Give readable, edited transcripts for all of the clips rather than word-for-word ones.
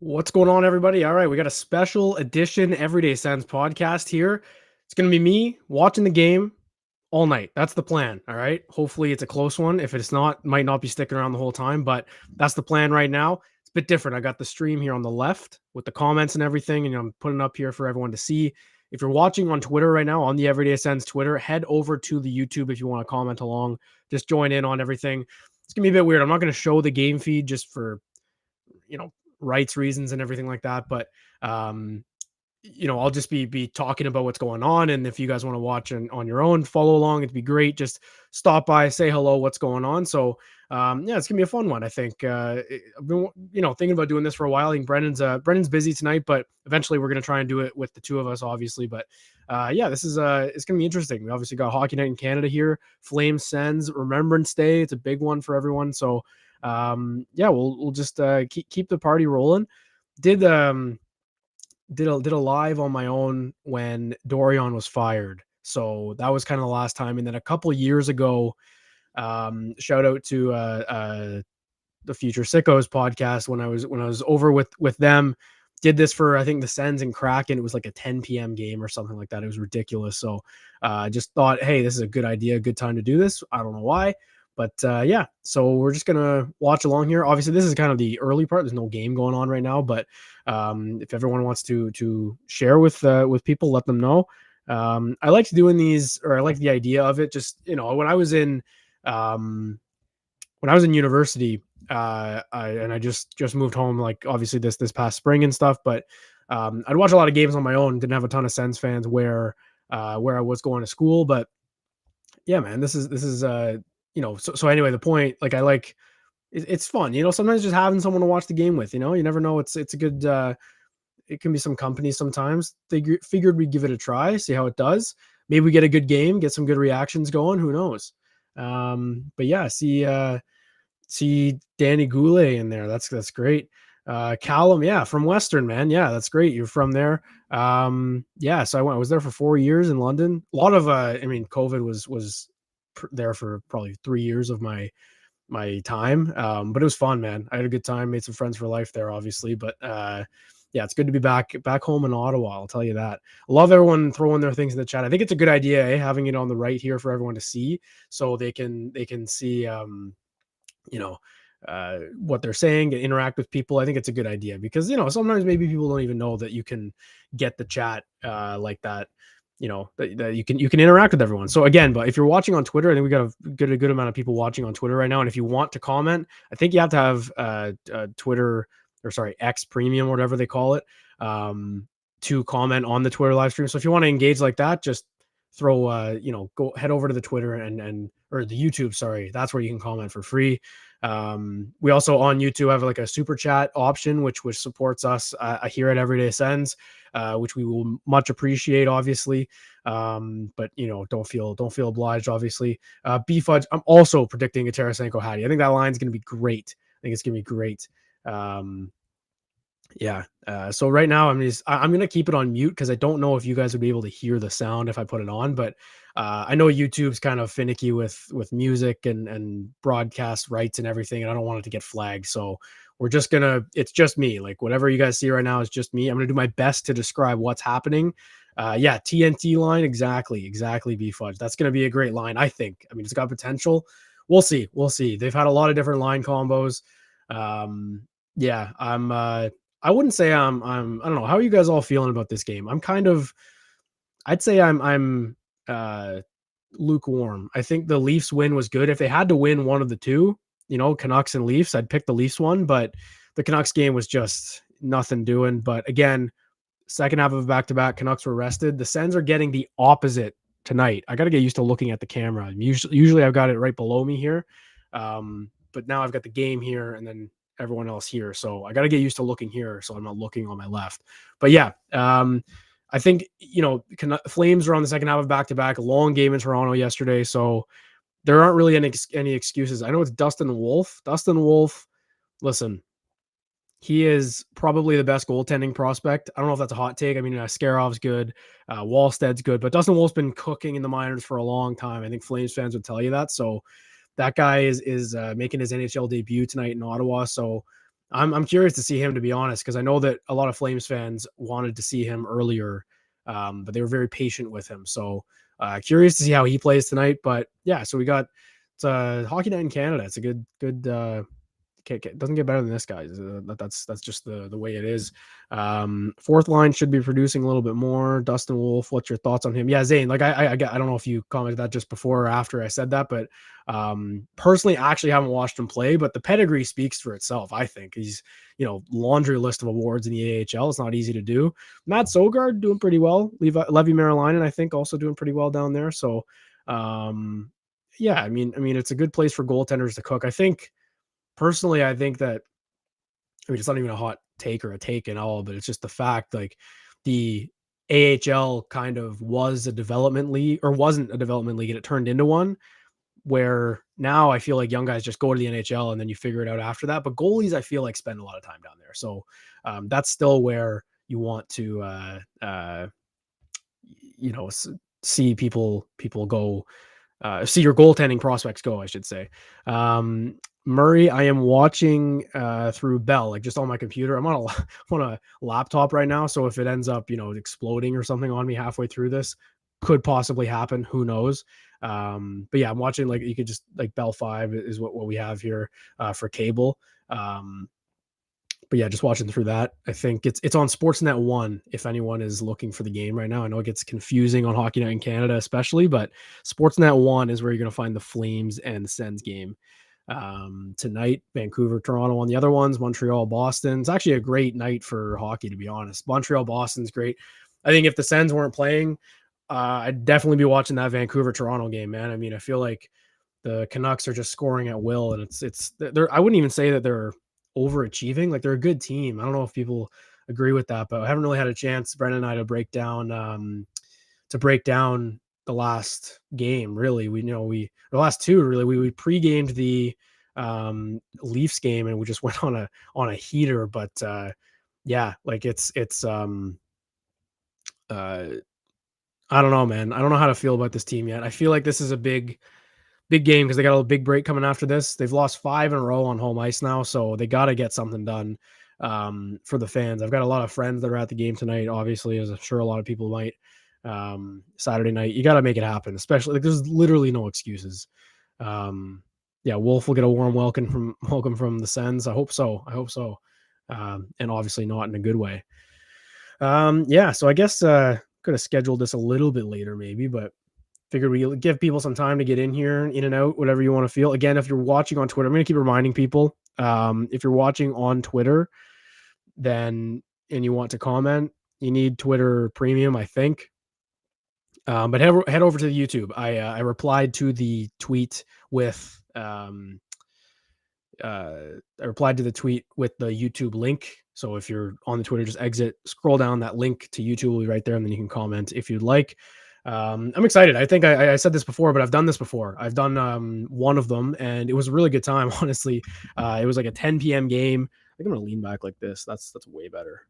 What's going on, everybody? All right, we got a special edition Everyday Sens podcast here. It's going to be me watching the game all night. That's the plan. All right. Hopefully, it's a close one. If it's not, might not be sticking around the whole time, but that's the plan right now. It's a bit different. I got the stream here on the left with the comments and everything, and I'm putting up here for everyone to see. If you're watching on Twitter right now, on the Everyday Sens Twitter, head over to the YouTube if you want to comment along. Just join in on everything. It's going to be a bit weird. I'm not going to show the game feed just for, you know, rights reasons and everything like that. But, I'll just be talking about what's going on. And if you guys want to watch on your own, follow along, it'd be great. Just stop by, say hello, what's going on. So, it's gonna be a fun one. I think, I've been, thinking about doing this for a while. I think Brendan's busy tonight, but eventually we're going to try and do it with the two of us, obviously. But, this is, it's going to be interesting. We obviously got Hockey Night in Canada here, Flames Sens Remembrance Day. It's a big one for everyone. So, we'll just keep the party rolling. Did a live on my own when Dorion was fired, so that was kind of the last time. And then a couple years ago, shout out to the Future Sickos podcast when I was over with them. Did this for, I think, the Sens and Kraken. It was like a 10 p.m. game or something like that. It was ridiculous. So just thought, hey, this is a good idea, good time to do this. I don't know why. But so we're just gonna watch along here. Obviously, this is kind of the early part. There's no game going on right now, but if everyone wants to share with people, let them know. I like doing these, or I like the idea of it. Just when I was in university, I just moved home, like obviously this past spring and stuff. But I'd watch a lot of games on my own. Didn't have a ton of Sens fans where I was going to school, but yeah, man, this is so anyway, the point, like, it's fun, sometimes just having someone to watch the game with, you never know. It's a good, it can be some company sometimes. They figured we'd give it a try, see how it does. Maybe we get a good game, get some good reactions going, who knows. But yeah, see Danny Goulet in there. That's great. Callum, yeah, from Western, man. Yeah, that's great. You're from there. So I was there for 4 years in London. A lot of, COVID was there for probably 3 years of my time. But it was fun, man. I had a good time, made some friends for life there, obviously. But it's good to be back home in Ottawa. I'll tell you that. I love everyone throwing their things in the chat. I think it's a good idea, having it on the right here for everyone to see, so they can see, what they're saying and interact with people. I think it's a good idea because, sometimes maybe people don't even know that you can get the chat like that. That you can interact with everyone. So again, but if you're watching on Twitter, I think we got a good amount of people watching on Twitter right now. And if you want to comment, I think you have to have Twitter, or sorry, X Premium, or whatever they call it, to comment on the Twitter live stream. So if you want to engage like that, just throw go head over to the Twitter or the YouTube, sorry, that's where you can comment for free. We also on YouTube have like a super chat option, which supports us here at Everyday Sens, which we will much appreciate, obviously. But don't feel obliged, obviously. B Fudge, I'm also predicting a Tarasenko Hattie. I think that line's going to be great. I think it's going to be great. So right now I'm going to keep it on mute because I don't know if you guys would be able to hear the sound if I put it on, but I know YouTube's kind of finicky with music and broadcast rights and everything, and I don't want it to get flagged. So it's just me. Like, whatever you guys see right now is just me. I'm going to do my best to describe what's happening. TNT line. Exactly. B Fudge. That's going to be a great line, I think. I mean, it's got potential. We'll see. They've had a lot of different line combos. I wouldn't say I don't know. How are you guys all feeling about this game? I'd say I'm lukewarm. I think the Leafs win was good. If they had to win one of the two, Canucks and Leafs, I'd pick the Leafs one, but the Canucks game was just nothing doing. But again, second half of a back-to-back, Canucks were rested. The Sens are getting the opposite tonight. I got to get used to looking at the camera. Usually I've got it right below me here. But now I've got the game here and then everyone else here. So I got to get used to looking here so I'm not looking on my left. But I think, Flames are on the second half of back-to-back, a long game in Toronto yesterday. So there aren't really any excuses. I know it's Dustin Wolf. Listen, he is probably the best goaltending prospect. I don't know if that's a hot take. I mean, Skarov's good, Wallsted's good, but Dustin Wolf's been cooking in the minors for a long time. I think Flames fans would tell you that. So that guy is making his NHL debut tonight in Ottawa. So I'm curious to see him, to be honest, because I know that a lot of Flames fans wanted to see him earlier, but they were very patient with him. So curious to see how he plays tonight. But yeah, so we got it's a hockey night in Canada. It's a good doesn't get better than this, guys. That's just the way it is. Fourth line should be producing a little bit more. Dustin Wolf, what's your thoughts on him? Yeah, Zane, like I don't know if you commented that just before or after I said that, but personally, I actually haven't watched him play, but the pedigree speaks for itself. I think he's, laundry list of awards in the AHL. It's not easy to do. Matt Sogard doing pretty well. Levi Marilainen, I think, also doing pretty well down there. So, yeah, I mean, it's a good place for goaltenders to cook. Personally, I think that, it's not even a hot take or a take and all, but it's just the fact, like, the AHL kind of was a development league, or wasn't a development league, and it turned into one, where now I feel like young guys just go to the NHL and then you figure it out after that. But goalies, I feel like, spend a lot of time down there. So that's still where you want to, see people go, see your goaltending prospects go, I should say. Murray, I am watching through Bell, like, just on my computer. I'm on a laptop right now, so if it ends up, exploding or something on me halfway through this, could possibly happen. Who knows? But yeah, I'm watching, like, you could just, like, Bell 5 is what we have here for cable. But yeah, just watching through that. I think it's on Sportsnet 1 if anyone is looking for the game right now. I know it gets confusing on Hockey Night in Canada especially, but Sportsnet 1 is where you're going to find the Flames and the Sens game. Tonight, Vancouver, Toronto on the other ones, Montreal, Boston. It's actually a great night for hockey, to be honest. Montreal, Boston's great. I think if the Sens weren't playing, I'd definitely be watching that Vancouver, Toronto game, man. I mean, I feel like the Canucks are just scoring at will, and they're, I wouldn't even say that they're overachieving. Like, they're a good team. I don't know if people agree with that, but I haven't really had a chance, Brendan and I, to break down the last game. Really, the last two, really, we pre-gamed the Leafs game, and we just went on a heater. But yeah, like, I don't know, man. I don't know how to feel about this team yet. I feel like this is a big game because they got a big break coming after this. They've lost 5 in a row on home ice now, so they got to get something done for the fans. I've got a lot of friends that are at the game tonight, obviously, as I'm sure a lot of people might. Saturday night, you got to make it happen, especially, like, there's literally no excuses. Yeah, Wolf will get a warm welcome from the Sens. I hope so. And obviously not in a good way. Yeah, so I guess could have scheduled this a little bit later maybe, but figured we give people some time to get in here, in and out, whatever you want to feel. Again, if you're watching on Twitter, I'm going to keep reminding people, if you're watching on Twitter, then, and you want to comment, you need Twitter Premium, I think. But head over to the YouTube. I replied to the tweet with I replied to the tweet with the YouTube link. So if you're on the Twitter, just exit, scroll down, that link to YouTube will be right there, and then you can comment if you'd like. I'm excited. I think I said this before, but I've done this before. I've done one of them, and it was a really good time, honestly. It was like a 10 p.m. game. I think I'm gonna lean back like this. That's way better.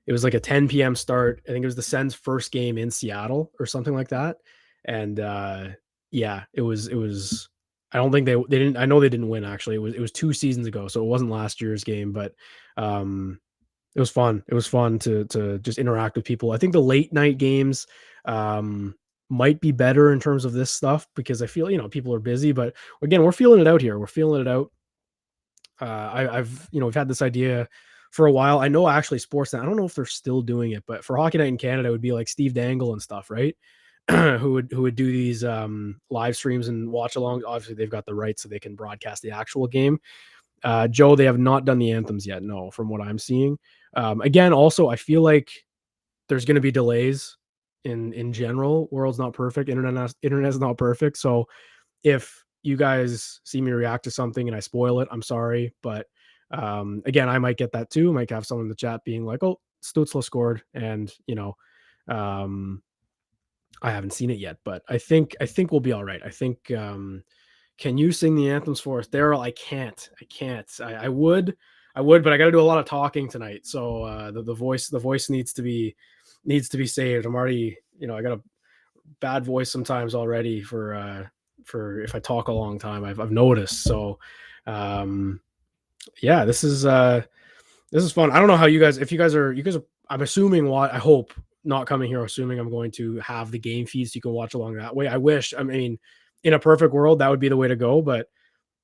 It was like a 10 p.m. start. I think it was the Sens' first game in Seattle or something like that. And yeah, it was. I don't think they didn't. I know they didn't win, actually. It was 2 seasons ago, so it wasn't last year's game, but it was fun. It was fun to just interact with people. I think the late night games might be better in terms of this stuff, because I feel, people are busy, but again, we're feeling it out here. We're feeling it out. I've we've had this idea for a while. I know, actually, Sportsnet, I don't know if they're still doing it, but for Hockey Night in Canada, it would be like Steve Dangle and stuff, right? who would do these live streams and watch along. Obviously, they've got the rights, so they can broadcast the actual game. Joe, they have not done the anthems yet, no, from what I'm seeing. Again, also, I feel like there's going to be delays in general. World's not perfect. Internet's not perfect. So if you guys see me react to something and I spoil it, I'm sorry. But again, I might get that too. I might have someone in the chat being like, "Oh, Stutzla scored," and I haven't seen it yet, but I think we'll be all right. I think. Can you sing the anthems for us, Daryl? I can't. I would. I would, but I got to do a lot of talking tonight. So the voice needs to be saved. I'm already, I got a bad voice sometimes already for if I talk a long time. I've noticed. So um yeah, this is fun. I don't know how you guys, if you guys are, I'm assuming what I hope not coming here, assuming I'm going to have the game feeds so you can watch along that way. I wish, I mean, in a perfect world, that would be the way to go, but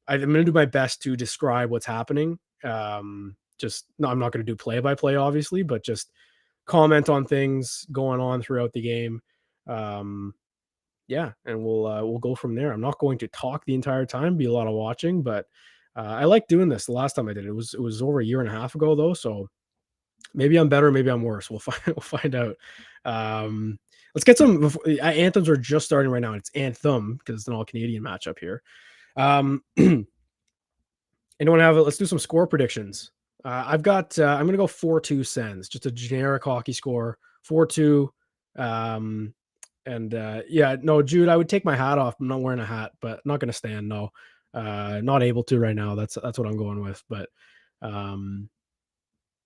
I'm going to do my best to describe what's happening. Just no, I'm not going to do play by play, obviously, but just comment on things going on throughout the game. Um, yeah, and we'll go from there. I'm not going to talk the entire time, be a lot of watching, but I like doing this. The last time I did it was over a year and a half ago though, so maybe I'm better, maybe I'm worse. We'll find we'll find out. Let's get some anthems are just starting right now. It's anthem because it's an all Canadian matchup here. Anyone have it? Let's do some score predictions. I've got. I'm gonna go 4-2 Sens, just a generic hockey score. 4-2. Um, and yeah, no, Jude, I would take my hat off. I'm not wearing a hat, but not gonna stand. No, not able to right now. That's what I'm going with. But um,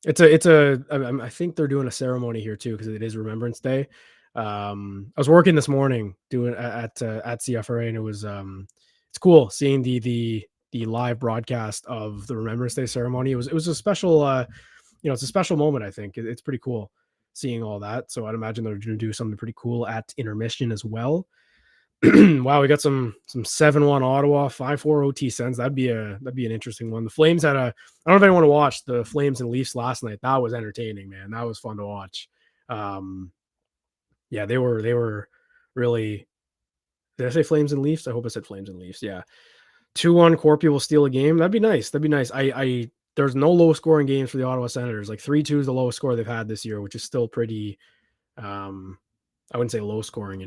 I think they're doing a ceremony here too because it is Remembrance Day. I was working this morning doing at CFRA, and it's cool seeing the live broadcast of the Remembrance Day ceremony. It was a special it's a special moment. I think it's pretty cool seeing all that. So I'd imagine they're going to do something pretty cool at intermission as well. Wow, we got some 7-1 Ottawa, 5-4 OT Sens. That'd be an interesting one. The Flames had a I don't know if anyone watched the Flames and Leafs last night. That was entertaining, man. That was fun to watch. Um, yeah, they were really. Did I say Flames and Leafs? I hope I said Flames and Leafs. Yeah, 2-1 Corpy will steal a game. That'd be nice. That'd be nice. I there's no low scoring games for the Ottawa Senators. Like 3-2 is the lowest score they've had this year, which is still pretty. Um, I wouldn't say low scoring,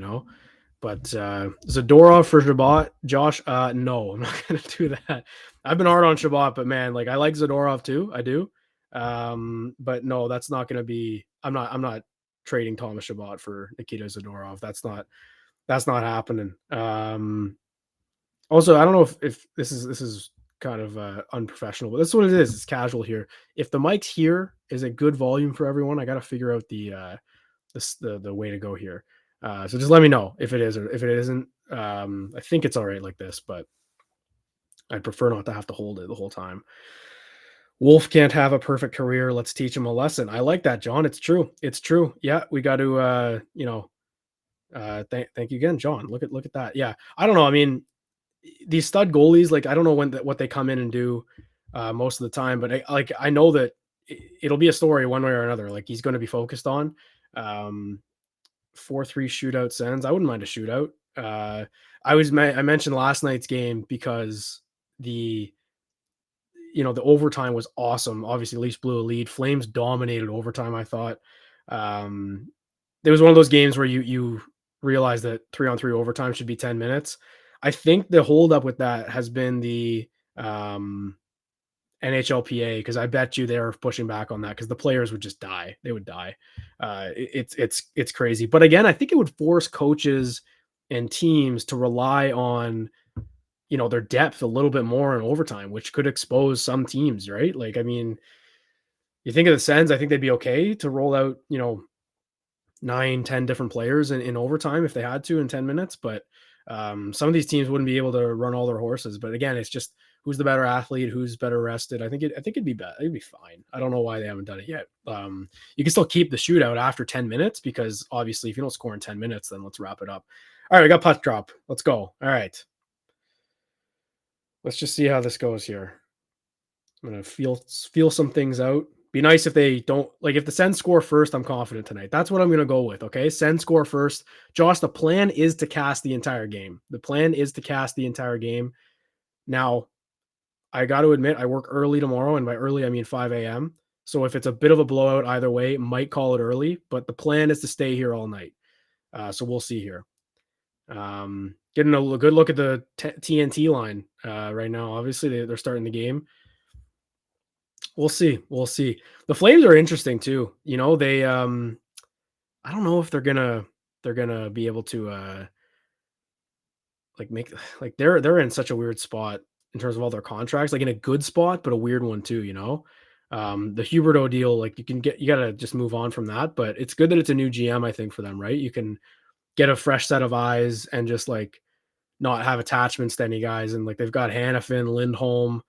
But Zadorov for Shabbat, Josh. No, I'm not gonna do that. I've been hard on Shabbat, but man, like I like Zadorov too. I do. But no, that's not gonna be. I'm not trading Thomas Shabbat for Nikita Zadorov. That's not happening. Also, I don't know if this is kind of unprofessional, but this is what it is. It's casual here. If the mic's here is a good volume for everyone, I got to figure out the way to go here. So just let me know if it is or if it isn't. I think it's all right like this, but I'd prefer not to have to hold it the whole time. Wolf can't have a perfect career. Let's teach him a lesson. I like that, John. It's true. It's true. Yeah, we got to thank you again, John. Look at that. Yeah. I don't know. I mean, these stud goalies, like I don't know what they come in and do most of the time, but I know that it'll be a story one way or another. Like he's going to be focused on. 4-3 shootout Sens. I wouldn't mind a shootout. I mentioned last night's game because the overtime was awesome. Obviously, Leafs blew a lead. Flames dominated overtime. I thought it was one of those games where you realize that 3-on-3 overtime should be 10 minutes. I think the holdup with that has been the NHLPA because I bet you they're pushing back on that because the players would just die. They would die. It's crazy. But again, I think it would force coaches and teams to rely on their depth a little bit more in overtime, which could expose some teams, right? Like, I mean, you think of the Sens, I think they'd be okay to roll out 9-10 different players in overtime if they had to in 10 minutes, but some of these teams wouldn't be able to run all their horses. But again, it's just who's the better athlete, who's better rested. I think it'd be better. It'd be fine. I don't know why they haven't done it yet. You can still keep the shootout after 10 minutes because obviously if you don't score in 10 minutes, then let's wrap it up. All right, we got puck drop. Let's go. All right. Let's just see how this goes here. I'm gonna feel some things out. Be nice if they don't if the Sens score first, I'm confident tonight. That's what I'm gonna go with. Okay. Sens score first. Josh, the plan is to cast the entire game. The plan is to cast the entire game. Now, I got to admit, I work early tomorrow, and by early I mean 5 a.m. So if it's a bit of a blowout either way, might call it early, but the plan is to stay here all night. So we'll see here. Getting a good look at the TNT line right now. Obviously, they're starting the game. We'll see. We'll see. The Flames are interesting too. They I don't know if they're gonna be able to make they're in such a weird spot in terms of all their contracts, like in a good spot, but a weird one too. The Huberto deal, like you gotta just move on from that. But it's good that it's a new GM, I think, for them, right? You can get a fresh set of eyes and just like not have attachments to any guys. And like they've got Hannafin, Lindholm.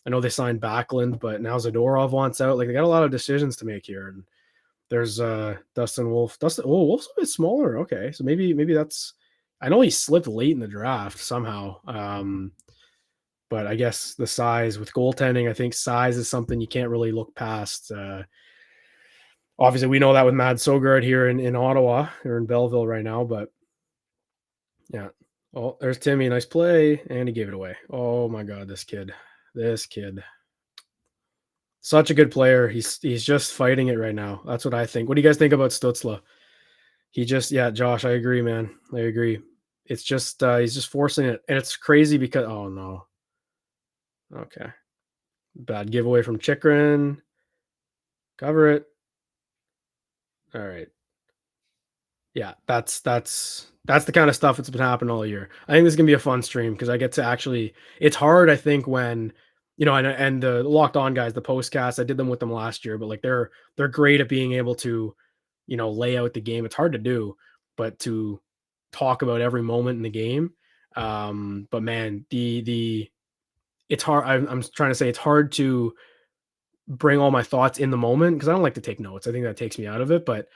I know they signed Backlund, but now Zadorov wants out. Like they got a lot of decisions to make here. And there's Dustin Wolf. Wolf's a bit smaller. Okay. So maybe that's I know he slipped late in the draft somehow. But I guess the size with goaltending, I think size is something you can't really look past. Obviously, we know that with Mad Sogard here in Ottawa or in Belleville right now, but yeah. Oh, there's Timmy. Nice play. And he gave it away. Oh my God, this kid. This kid. Such a good player. He's just fighting it right now. That's what I think. What do you guys think about Stutzla? Yeah, Josh, I agree, man. I agree. It's just he's just forcing it. And it's crazy because oh no. Okay. Bad giveaway from Chikrin. Cover it. All right. Yeah, that's the kind of stuff that's been happening all year. I think this is gonna be a fun stream because I get to actually. It's hard, I think, when and the locked on guys, the postcasts. I did them with them last year, but like they're great at being able to, lay out the game. It's hard to do, but to talk about every moment in the game. But man, the it's hard. I'm trying to say it's hard to bring all my thoughts in the moment because I don't like to take notes. I think that takes me out of it. But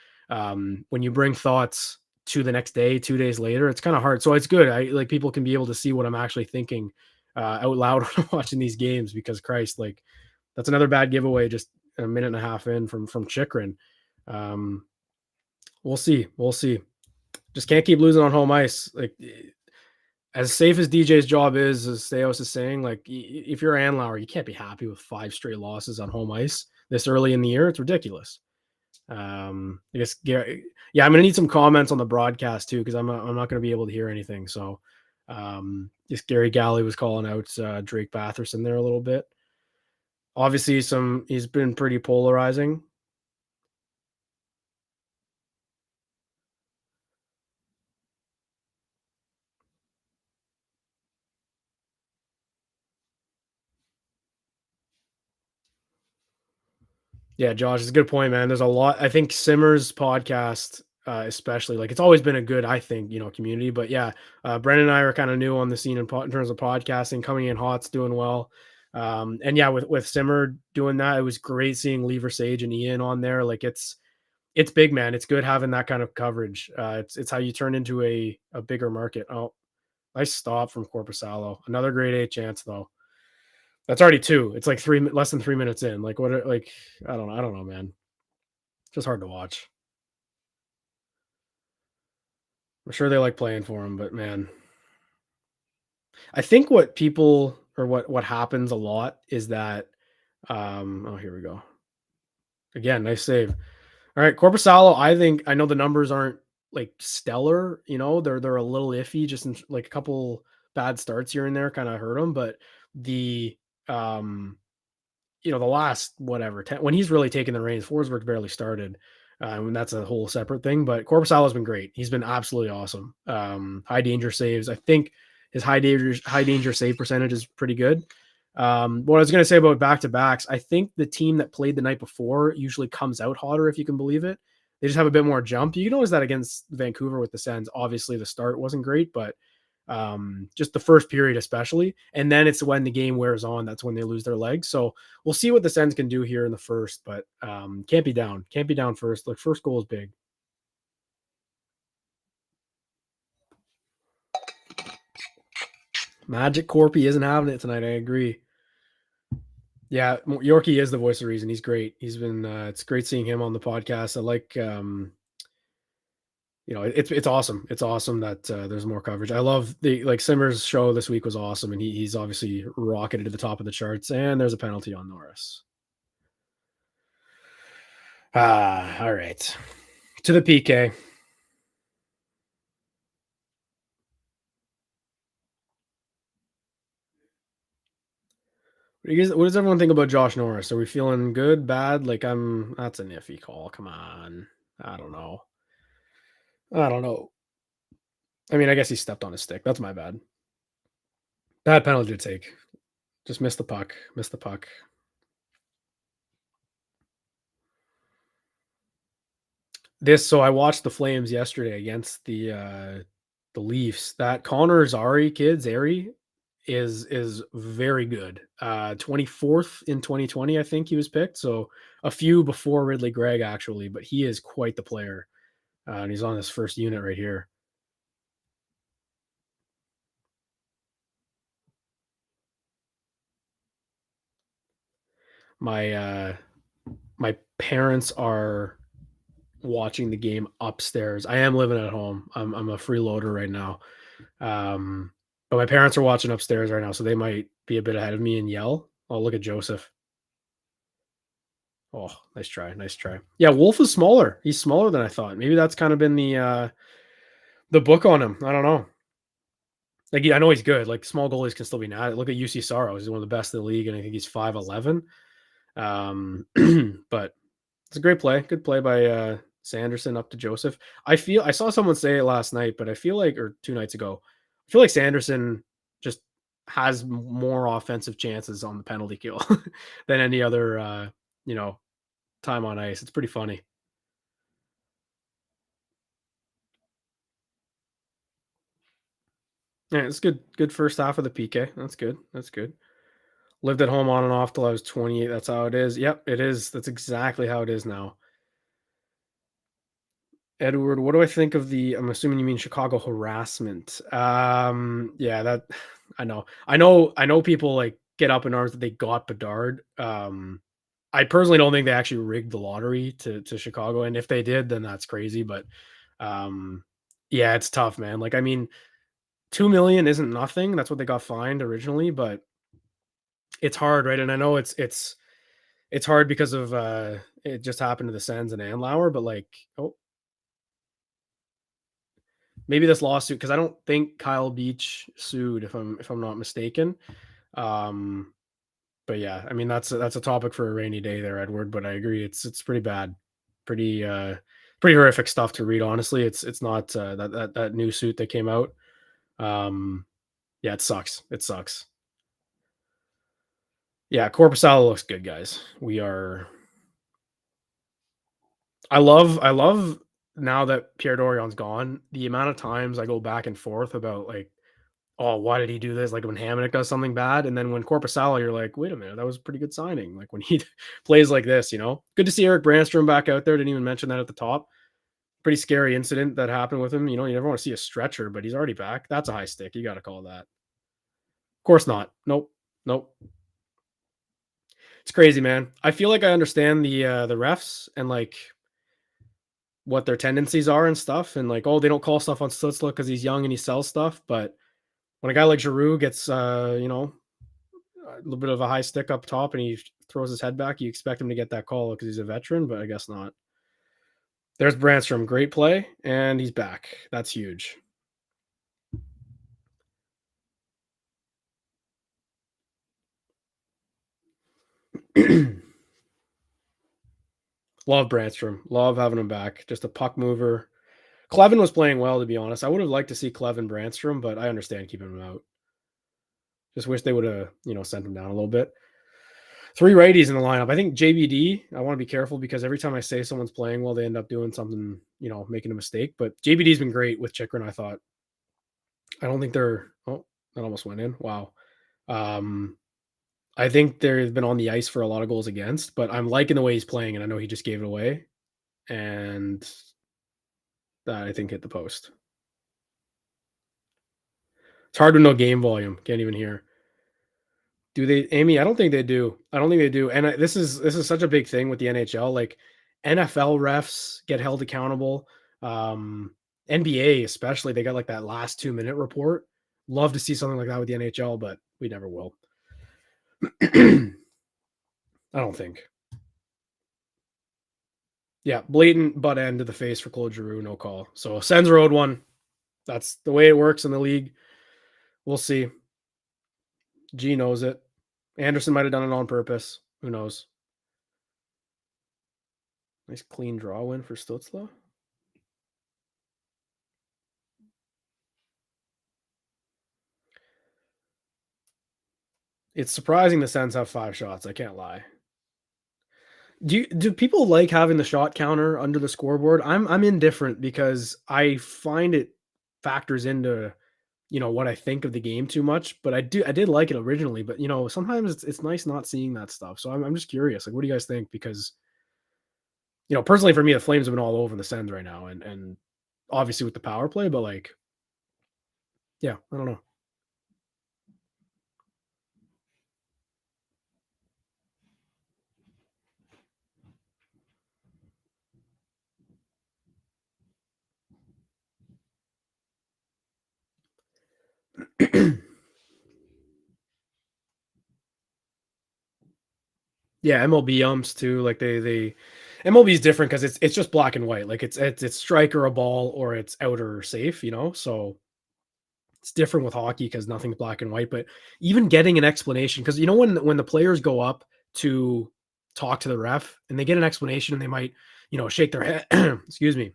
when you bring thoughts to the next day, 2 days later, it's kind of hard. So it's good. I like people can be able to see what I'm actually thinking out loud when I'm watching these games because Christ, like that's another bad giveaway just a minute and a half in from Chikrin. We'll see. We'll see. Just can't keep losing on home ice. Like as safe as DJ's job is, as Steos is saying, like if you're Anlauer, you can't be happy with 5 straight losses on home ice this early in the year. It's ridiculous. I guess Gary, yeah, I'm gonna need some comments on the broadcast too because I'm not gonna be able to hear anything. So, just Gary Galley was calling out Drake Batherson there a little bit. Obviously, he's been pretty polarizing. Yeah, Josh, it's a good point, man. There's a lot. I think Simmer's podcast, especially, like it's always been a good, I think, community. But yeah, Brendan and I are kind of new on the scene in terms of podcasting, coming in hot's doing well. And yeah, with Simmer doing that, it was great seeing Lever Sage and Ian on there. Like it's big, man. It's good having that kind of coverage. It's how you turn into a bigger market. Oh, nice stop from Corpusalo. Another grade A chance though. That's already 2. It's like less than 3 minutes in. Like like I don't know, man. Just hard to watch. I'm sure they like playing for him, but man, I think what people or what happens a lot is that oh here we go. Again, nice save. All right, Corpusalo, I know the numbers aren't like stellar, they're a little iffy, just in, like a couple bad starts here and there kind of hurt him, but the um the last whatever 10, when he's really taken the reins, Forsberg barely started. And that's a whole separate thing. But Corpusalo has been great. He's been absolutely awesome. High danger saves. I think his high danger save percentage is pretty good. What I was going to say about back to backs, I think the team that played the night before usually comes out hotter, if you can believe it. They just have a bit more jump. You can notice that against Vancouver with the Sens. Obviously, the start wasn't great, but just the first period especially, and then it's when the game wears on, that's when they lose their legs. So we'll see what the Sens can do here in the first, but can't be down first. Like first goal is big. Magic Corpy isn't having it tonight. I agree. Yeah, Yorkie is the voice of reason. He's great. He's been it's great seeing him on the podcast. I like it's awesome. It's awesome that there's more coverage. I love Simmer's show this week was awesome, and he's obviously rocketed to the top of the charts. And there's a penalty on Norris. All right. To the PK. What does everyone think about Josh Norris? Are we feeling good, bad? Like that's an iffy call. Come on. I don't know. I don't know. I mean, I guess he stepped on his stick. That's my bad. Bad penalty to take. Just missed the puck. Missed the puck. So I watched the Flames yesterday against the Leafs. That Connor Zary kid, Zary, is very good. 24th in 2020, I think he was picked. So a few before Ridley Gregg actually, but he is quite the player. And he's on his first unit right here. My my parents are watching the game upstairs. I am living at home. I'm a freeloader right now. But my parents are watching upstairs right now, so they might be a bit ahead of me and yell. Oh, look at Joseph. Oh, nice try. Nice try. Yeah, Wolf is smaller. He's smaller than I thought. Maybe that's kind of been the book on him. I don't know. Like I know he's good. Like small goalies can still be not. Look at UC Saros. He's one of the best in the league, and I think he's 5'11". Um, but it's a great play. Good play by Sanderson up to Joseph. I saw someone say it last night, but I feel like or 2 nights ago, I feel like Sanderson just has more offensive chances on the penalty kill than any other you know, time on ice. It's pretty funny. Yeah, it's good. Good first half of the PK. That's good. That's good. Lived at home on and off till I was 28. That's how it is. Yep, it is. That's exactly how it is now. Edward, what do I think of the I'm assuming you mean Chicago harassment. Yeah, that I know people like get up in arms that they got Bedard. I personally don't think they actually rigged the lottery to Chicago, and if they did, then that's crazy. But um, yeah, it's tough, man. Like, I mean, 2 million isn't nothing. That's what they got fined originally, but it's hard, right? And I know it's hard because of it just happened to the Sens and Andlauer, but like, oh, maybe this lawsuit because I don't think Kyle Beach sued if I'm not mistaken. Um, but yeah, I mean that's a topic for a rainy day there, Edward. But I agree, it's pretty bad, pretty pretty horrific stuff to read. Honestly, it's not that new suit that came out. Um, yeah, it sucks. It sucks. Yeah, Corpusalo looks good, guys. We are. I love now that Pierre Dorion's gone. The amount of times I go back and forth about like oh, why did he do this? Like when Hamonic does something bad, and then when Corpusalo, you're like, wait a minute, that was a pretty good signing. Like when he plays like this, good to see Eric Brandstrom back out there. Didn't even mention that at the top. Pretty scary incident that happened with him. You never want to see a stretcher, but he's already back. That's a high stick. You got to call that. Of course not. Nope. Nope. It's crazy, man. I feel like I understand the refs and like what their tendencies are and stuff, and like oh they don't call stuff on Stutzla because he's young and he sells stuff, but when a guy like Giroux gets a little bit of a high stick up top and he throws his head back, you expect him to get that call because he's a veteran, but I guess not. There's Brandstrom, great play, and he's back. That's huge. Love Brandstrom. Love having him back. Just a puck mover. Clevin was playing well, to be honest. I would have liked to see Clevin Brandstrom, but I understand keeping him out. Just wish they would have, sent him down a little bit. Three righties in the lineup. I think JBD, I want to be careful because every time I say someone's playing well, they end up doing something, making a mistake. But JBD's been great with Chikrin, I thought. I don't think they're oh, that almost went in. Wow. Um, I think they've been on the ice for a lot of goals against, but I'm liking the way he's playing, and I know he just gave it away. And that I think hit the post. It's hard with no game volume. Can't even hear. Do they, Amy? I don't think they do. I don't think they do. And this is such a big thing with the NHL. Like NFL refs get held accountable. NBA especially, they got like that last 2 minute report. Love to see something like that with the NHL, but we never will. I don't think. Yeah, blatant butt end to the face for Claude Giroux, no call. So Sens road one. That's the way it works in the league. We'll see. G knows it. Anderson might have done it on purpose. Who knows? Nice clean draw win for Stutzla. It's surprising the Sens have 5 shots. I can't lie. Do people like having the shot counter under the scoreboard? I'm indifferent because I find it factors into, what I think of the game too much, but I did like it originally, but, sometimes it's nice not seeing that stuff, so I'm just curious, like, what do you guys think? Because, personally for me, the Flames have been all over the Sens right now and obviously with the power play, but, like, yeah, I don't know. Yeah, MLB umps too, like, they MLB is different because it's just black and white, like, it's strike or a ball or it's out or safe, so it's different with hockey because nothing's black and white, but even getting an explanation, because when the players go up to talk to the ref and they get an explanation and they might, shake their head, excuse me,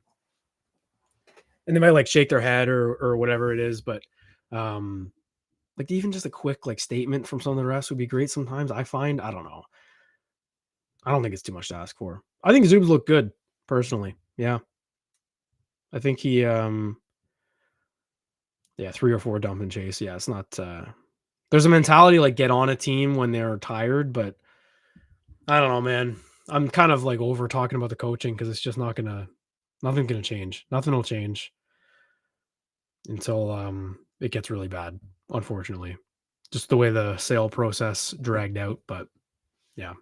and they might like shake their head or whatever it is, but um, like even just a quick like statement from some of the refs would be great sometimes. I find I don't know. I don't think it's too much to ask for. I think Zub's look good personally. Yeah, I think he yeah 3 or 4 dump and chase. Yeah, it's not. There's a mentality like get on a team when they're tired, but I don't know, man. I'm kind of like over talking about the coaching because it's just nothing's gonna change. Nothing will change until it gets really bad, unfortunately. Just the way the sale process dragged out, but yeah.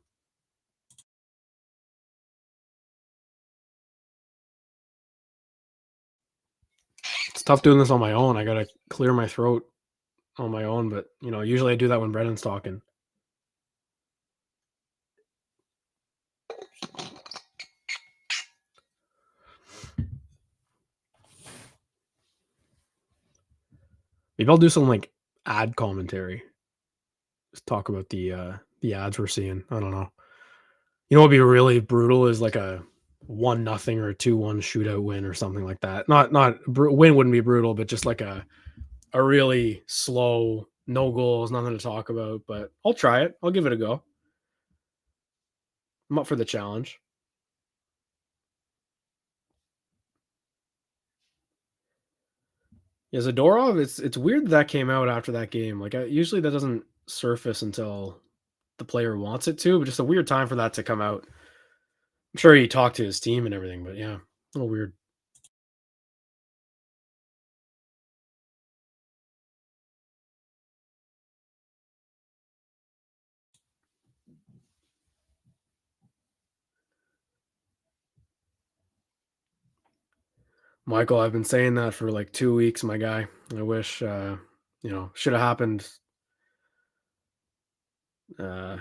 It's tough doing this on my own. I gotta clear my throat on my own, but usually I do that when Brennan's talking. Maybe I'll do some like ad commentary. Just talk about the ads we're seeing. I don't know. What'd be really brutal is like a 1-0 or a 2-1 shootout win or something like that. Win wouldn't be brutal, but just like a really slow, no goals, nothing to talk about. But I'll try it. I'll give it a go. I'm up for the challenge. Yeah, Zadorov, it's weird that came out after that game. Like usually that doesn't surface until the player wants it to, but just a weird time for that to come out. I'm sure he talked to his team and everything, but yeah, a little weird. Michael, I've been saying that for like 2 weeks, my guy. I wish should have happened a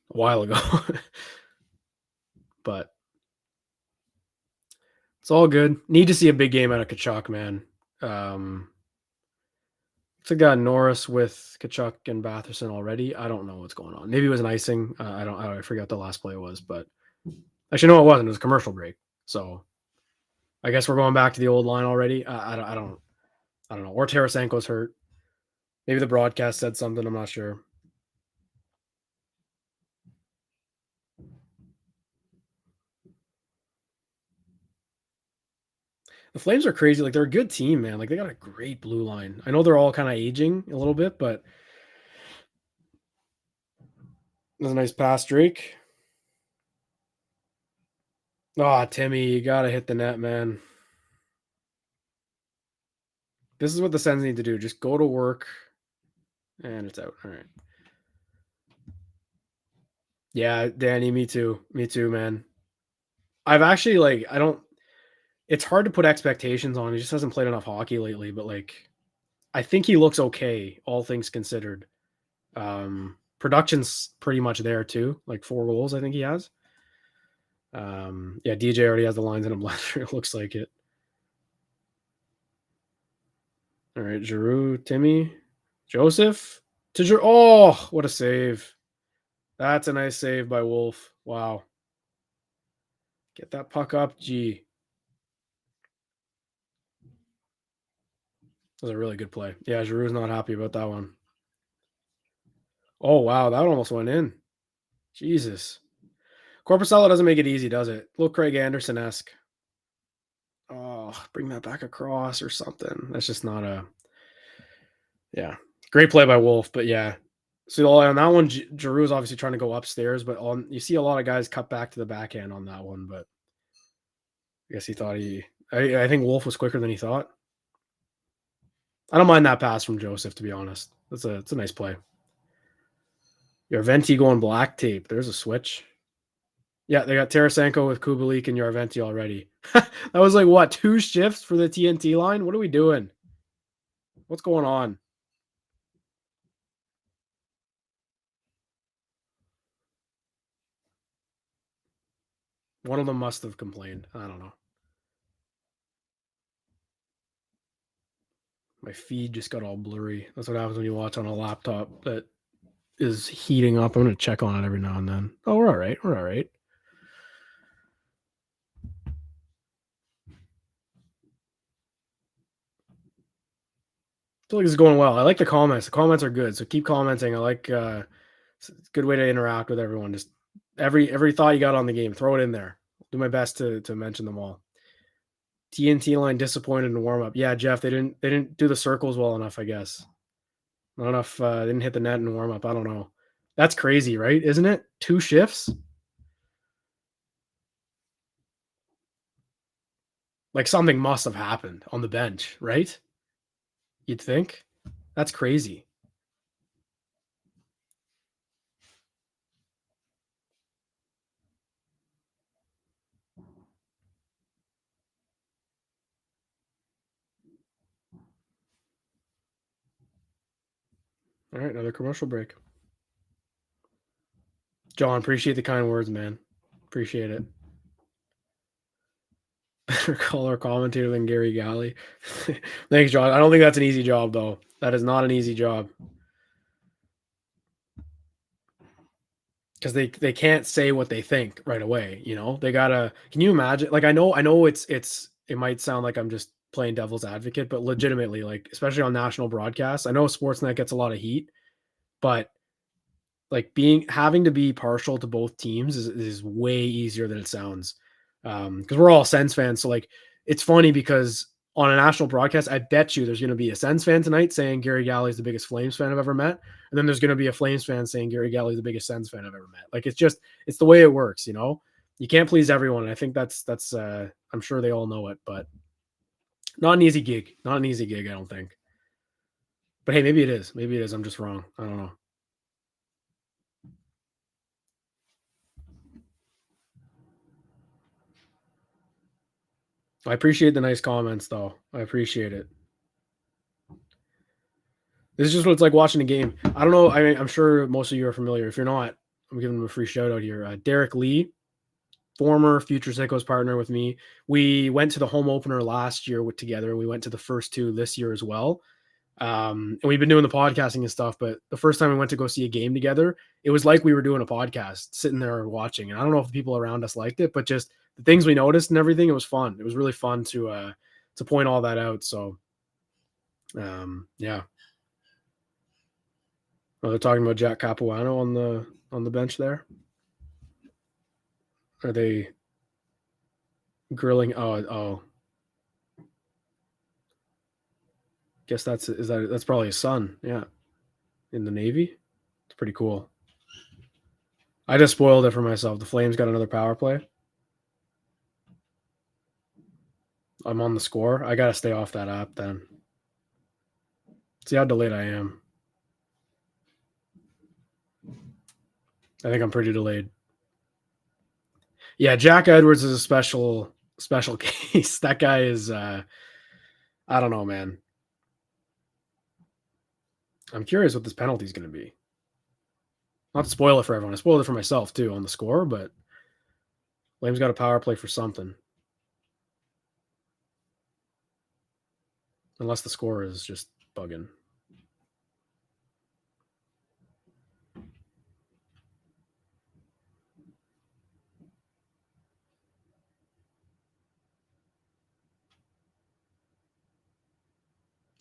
while ago. But it's all good. Need to see a big game out of Kachuk, man. Um, it's a guy Norris with Kachuk and Batherson already. I don't know what's going on. Maybe it was an icing. I forget what the last play was, but actually, no, it wasn't. It was a commercial break. So I guess we're going back to the old line already. I don't know. Or Tarasenko's hurt. Maybe the broadcast said something. I'm not sure. The Flames are crazy. Like they're a good team, man. Like they got a great blue line. I know they're all kind of aging a little bit, but that's a nice pass, Drake. Ah, Timmy, you gotta hit the net, man. This is what the Sens need to do. Just go to work, and it's out. All right. Yeah, Danny, me too. Me too, man. I've actually like I don't. It's hard to put expectations on. He just hasn't played enough hockey lately, but like I think he looks okay, all things considered. Production's pretty much there too. Like 4 goals, I think he has. Yeah, DJ already has the lines in a blender. It looks like it. All right, Giroux, Timmy, Joseph to Oh, what a save! That's a nice save by Wolf. Wow, get that puck up, G. That was a really good play. Yeah, Giroux's not happy about that one. Oh wow, that almost went in. Jesus. Corpusella doesn't make it easy, does it? A little Craig Anderson-esque. Oh, bring that back across or something. That's just not a yeah. Great play by Wolf, but yeah. So on that one, Giroux is obviously trying to go upstairs, but on you see a lot of guys cut back to the backhand on that one, but I guess he thought I think Wolf was quicker than he thought. I don't mind that pass from Joseph, to be honest. It's a nice play. Yarventi going black tape. There's a switch. Yeah, they got Tarasenko with Kubalik and Yarventi already. That was like what, 2 shifts for the TNT line? What are we doing? What's going on? One of them must have complained. I don't know. My feed just got all blurry. That's what happens when you watch on a laptop that is heating up. I'm going to check on it every now and then. Oh, we're all right. We're all right. I feel like this is going well. I like the comments. The comments are good, so keep commenting. I like it's a good way to interact with everyone. Just every thought you got on the game, throw it in there. Do my best to mention them all. TNT line disappointed in warm up. Yeah, Jeff, they didn't do the circles well enough. I guess not enough. They didn't hit the net in warm up. I don't know. That's crazy, right? Isn't it? 2 shifts. Like something must have happened on the bench, right? You'd think. That's crazy. All right, another commercial break. John, appreciate the kind words, man. Appreciate it. Better color commentator than Gary Galley. Thanks, John. I don't think that's an easy job, though. That is not an easy job. Because they can't say what they think right away. You know, they gotta. Can you imagine? Like, I know it might sound like I'm just playing devil's advocate, but legitimately, like, especially on national broadcasts, I know Sportsnet gets a lot of heat, but like having to be partial to both teams is way easier than it sounds. Because we're all Sens fans, so like it's funny because on a national broadcast, I bet you there's going to be a Sens fan tonight saying Gary Galley is the biggest Flames fan I've ever met, and then there's going to be a Flames fan saying Gary Galley is the biggest Sens fan I've ever met. Like it's the way it works, you know. You can't please everyone. And I think that's I'm sure they all know it, but not an easy gig. Not an easy gig, I don't think. But hey, maybe it is. Maybe it is. I'm just wrong. I don't know. I appreciate the nice comments, though. I appreciate it. This is just what it's like watching a game. I don't know. I'm sure most of you are familiar. If you're not, I'm giving them a free shout out here. Derek Lee, former Future Sickos partner with me. We went to the home opener last year together. We went to the first 2 this year as well. And we've been doing the podcasting and stuff, but the first time we went to go see a game together, it was like we were doing a podcast, sitting there watching. And I don't know if the people around us liked it, but just the things we noticed and everything, it was fun. It was really fun to point all that out. So, yeah. Oh, they're talking about Jack Capuano on the bench there. Are they grilling? Oh. Guess that's probably his son. Yeah, in the Navy. It's pretty cool. I just spoiled it for myself. The Flames got another power play. I'm on the score. I gotta stay off that app then. See how delayed I am. I think I'm pretty delayed. Yeah, Jack Edwards is a special case. That guy is I don't know, man. I'm curious what this penalty is going to be. Not to spoil it for everyone. I spoiled it for myself too on the score, but Flames got a power play for something. Unless the score is just bugging.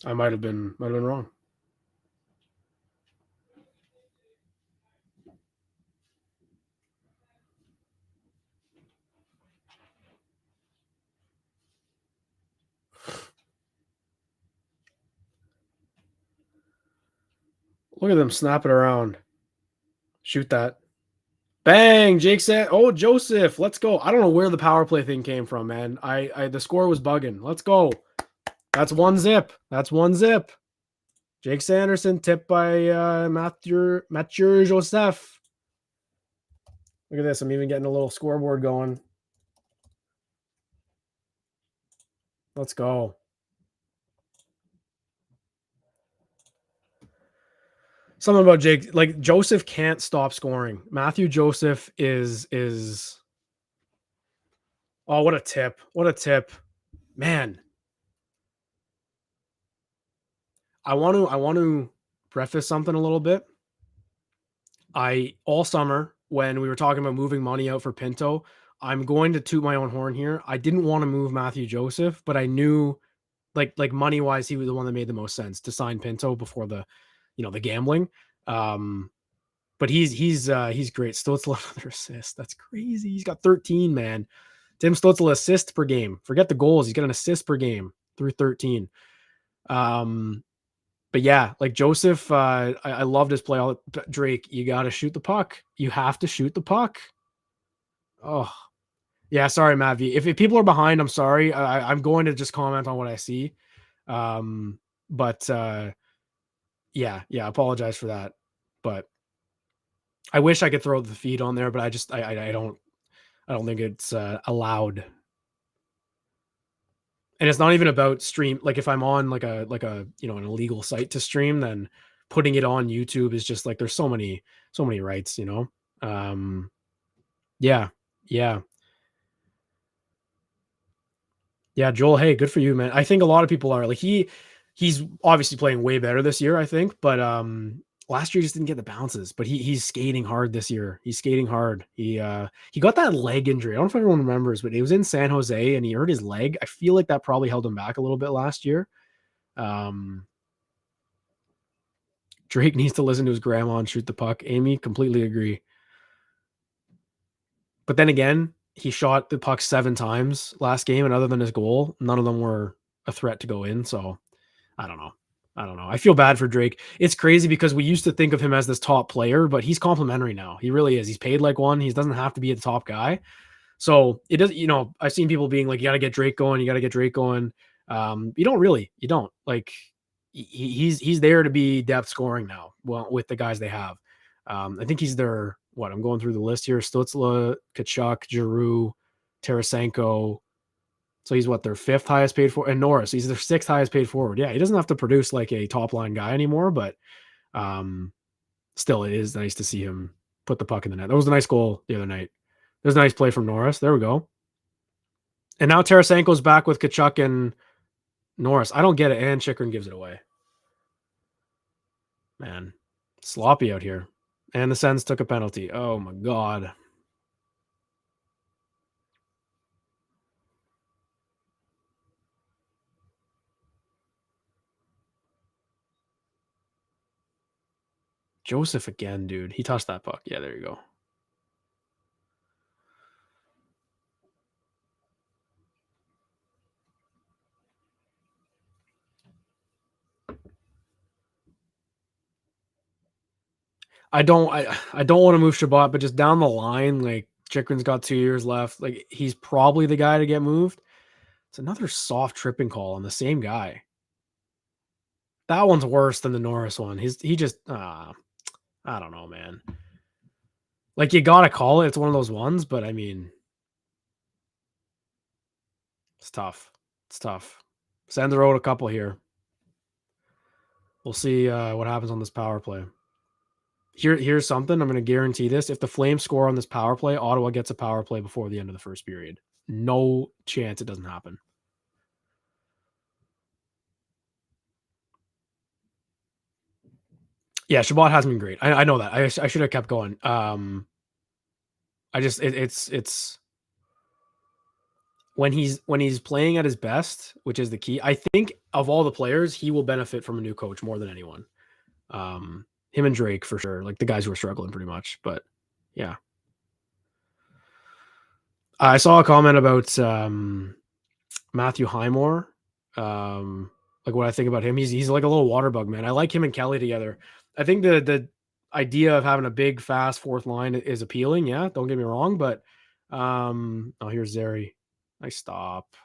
I might have been wrong. Look at them snapping around. Shoot that. Bang! Jake said, "Oh, Joseph, let's go." I don't know where the power play thing came from, man. The score was bugging. Let's go. That's one zip. That's one zip. Jake Sanderson tipped by Mathieu Joseph. Look at this. I'm even getting a little scoreboard going. Let's go. Something about Jake, like Joseph can't stop scoring. Mathieu Joseph is oh, what a tip. What a tip. Man. I want to preface something a little bit. All summer when we were talking about moving money out for Pinto, I'm going to toot my own horn here. I didn't want to move Mathieu Joseph, but I knew like money wise, he was the one that made the most sense to sign Pinto before the gambling. But he's great. Stützle another assist. That's crazy. He's got 13, man. Tim Stützle assists per game. Forget the goals. He's got an assist per game through 13. But yeah, like Joseph, I loved his play. Drake, you got to shoot the puck. You have to shoot the puck. Oh, yeah. Sorry, Matt V. If people are behind, I'm sorry. I'm going to just comment on what I see. But yeah, apologize for that. But I wish I could throw the feed on there, but I don't think it's allowed. And it's not even about stream. Like if I'm on like a an illegal site to stream, then putting it on YouTube is just like there's so many rights, Yeah. Yeah, Joel, hey, good for you, man. I think a lot of people are like he's obviously playing way better this year, I think, but last year he just didn't get the bounces, but he's skating hard this year. He's skating hard. He got that leg injury. I don't know if everyone remembers, but it was in San Jose and he hurt his leg. I feel like that probably held him back a little bit last year. Drake needs to listen to his grandma and shoot the puck. Amy, completely agree. But then again, he shot the puck 7 times last game, and other than his goal, none of them were a threat to go in. So I don't know. I feel bad for Drake. It's crazy because we used to think of him as this top player, but he's complimentary now. He really is. He's paid like one. He doesn't have to be the top guy. So it does, I've seen people being like, you got to get Drake going. You got to get Drake going. You don't like, he's there to be depth scoring now. Well, with the guys they have, I think he's their, I'm going through the list here. Stützle, Tkachuk, Giroux, Tarasenko. So he's their 5th highest paid forward, and Norris, he's their 6th highest paid forward. Yeah, he doesn't have to produce like a top line guy anymore, but still it is nice to see him put the puck in the net. That was a nice goal the other night. There's a nice play from Norris. There we go. And now Tarasenko's back with Tkachuk and Norris. I don't get it. And Chychrun gives it away. Man, sloppy out here. And the Sens took a penalty. Oh my God. Joseph again, dude. He touched that puck. Yeah, there you go. I don't want to move Shabbat, but just down the line, like Chychrun's got 2 years left. Like he's probably the guy to get moved. It's another soft tripping call on the same guy. That one's worse than the Norris one. He just I don't know, man. Like you gotta call it. It's one of those ones, but I mean, it's tough. It's tough. Send the road a couple here. We'll see what happens on this power play. Here's something. I'm going to guarantee this. If the Flames score on this power play, Ottawa gets a power play before the end of the first period. No chance it doesn't happen. Yeah, Shabbat hasn't been great. I know that. I should have kept going. It's when he's playing at his best, which is the key. I think of all the players, he will benefit from a new coach more than anyone. Him and Drake for sure, like the guys who are struggling pretty much. But yeah, I saw a comment about Matthew Highmore. Like what I think about him. He's like a little water bug, man. I like him and Kelly together. I think the idea of having a big, fast fourth line is appealing. Yeah, don't get me wrong, but oh, here's Zary. Nice stop.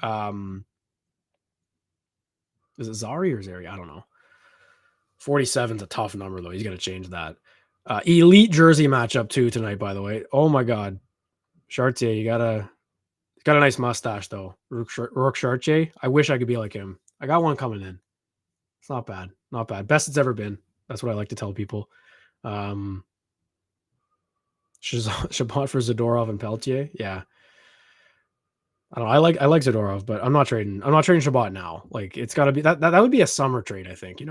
Um, is it Zari or Zary? I don't know. 47 is a tough number though. He's got to change that. Elite jersey matchup too tonight, by the way. Oh my God, Chartier, he's got a nice mustache though. Rourke Chartier. I wish I could be like him. I got one coming in. It's not bad, not bad. Best it's ever been. That's what I like to tell people. Shabbat for Zadorov and Peltier. Yeah, I don't know. I like Zadorov, but I'm not trading. I'm not trading Shabbat now. Like it's got to be that would be a summer trade, I think.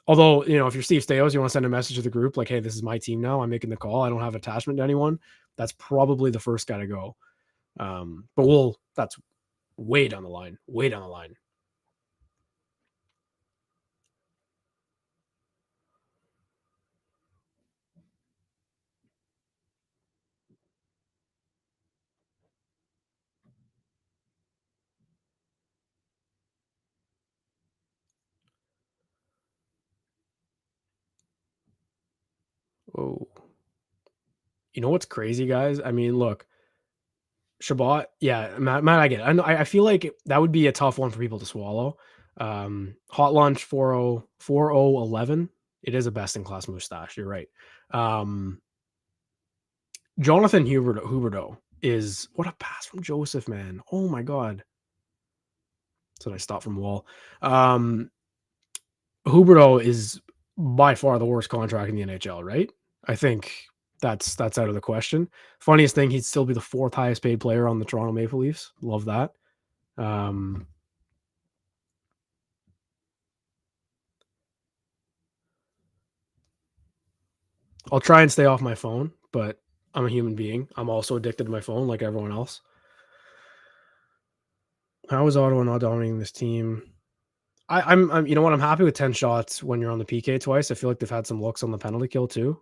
Although if you're Steve Stais, you want to send a message to the group like, "Hey, this is my team now. I'm making the call. I don't have attachment to anyone." That's probably the first guy to go. But that's way down the line. Way down the line. Oh, you know what's crazy, guys? I mean, look, Shabbat. Yeah, Matt, I get it. I feel like that would be a tough one for people to swallow. Hot lunch 4011. It is a best in class mustache. You're right. Jonathan Huberdeau is what a pass from Joseph, man. Oh my God. So I stopped from Wall. Huberdeau is by far the worst contract in the NHL, right? I think that's out of the question. Funniest thing, he'd still be the fourth highest paid player on the Toronto Maple Leafs. Love that. I'll try and stay off my phone, but I'm a human being. I'm also addicted to my phone like everyone else. How is Ottawa not dominating this team? I'm you know what? I'm happy with 10 shots when you're on the PK twice. I feel like they've had some looks on the penalty kill too.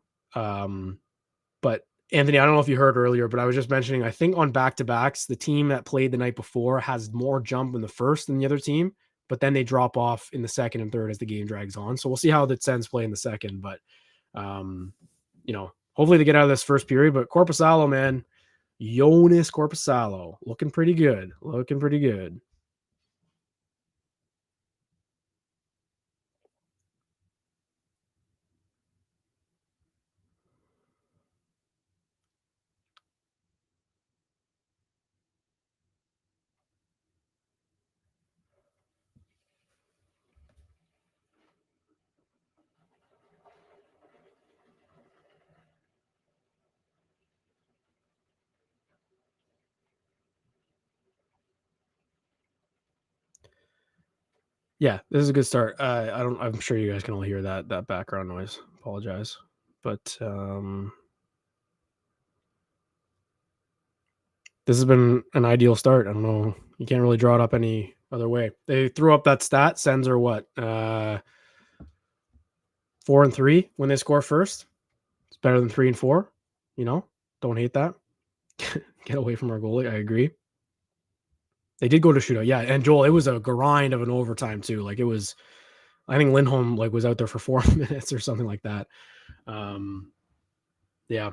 But Anthony, I don't know if you heard earlier, but I was just mentioning, I think on back-to-backs, the team that played the night before has more jump in the first than the other team, but then they drop off in the second and third as the game drags on. So we'll see how the Sens play in the second, but hopefully they get out of this first period. But Korpisalo, man, Jonas Korpisalo, looking pretty good. Looking pretty good. Yeah, this is a good start. I'm sure you guys can all hear that background noise. Apologize. But this has been an ideal start. I don't know. You can't really draw it up any other way. They threw up that stat. Sens are what? 4-3 when they score first. It's better than 3-4. Don't hate that. Get away from our goalie. I agree. They did go to shootout. Yeah, and Joel, it was a grind of an overtime too. Like it was, I think Lindholm was out there for 4 minutes or something like that. Yeah.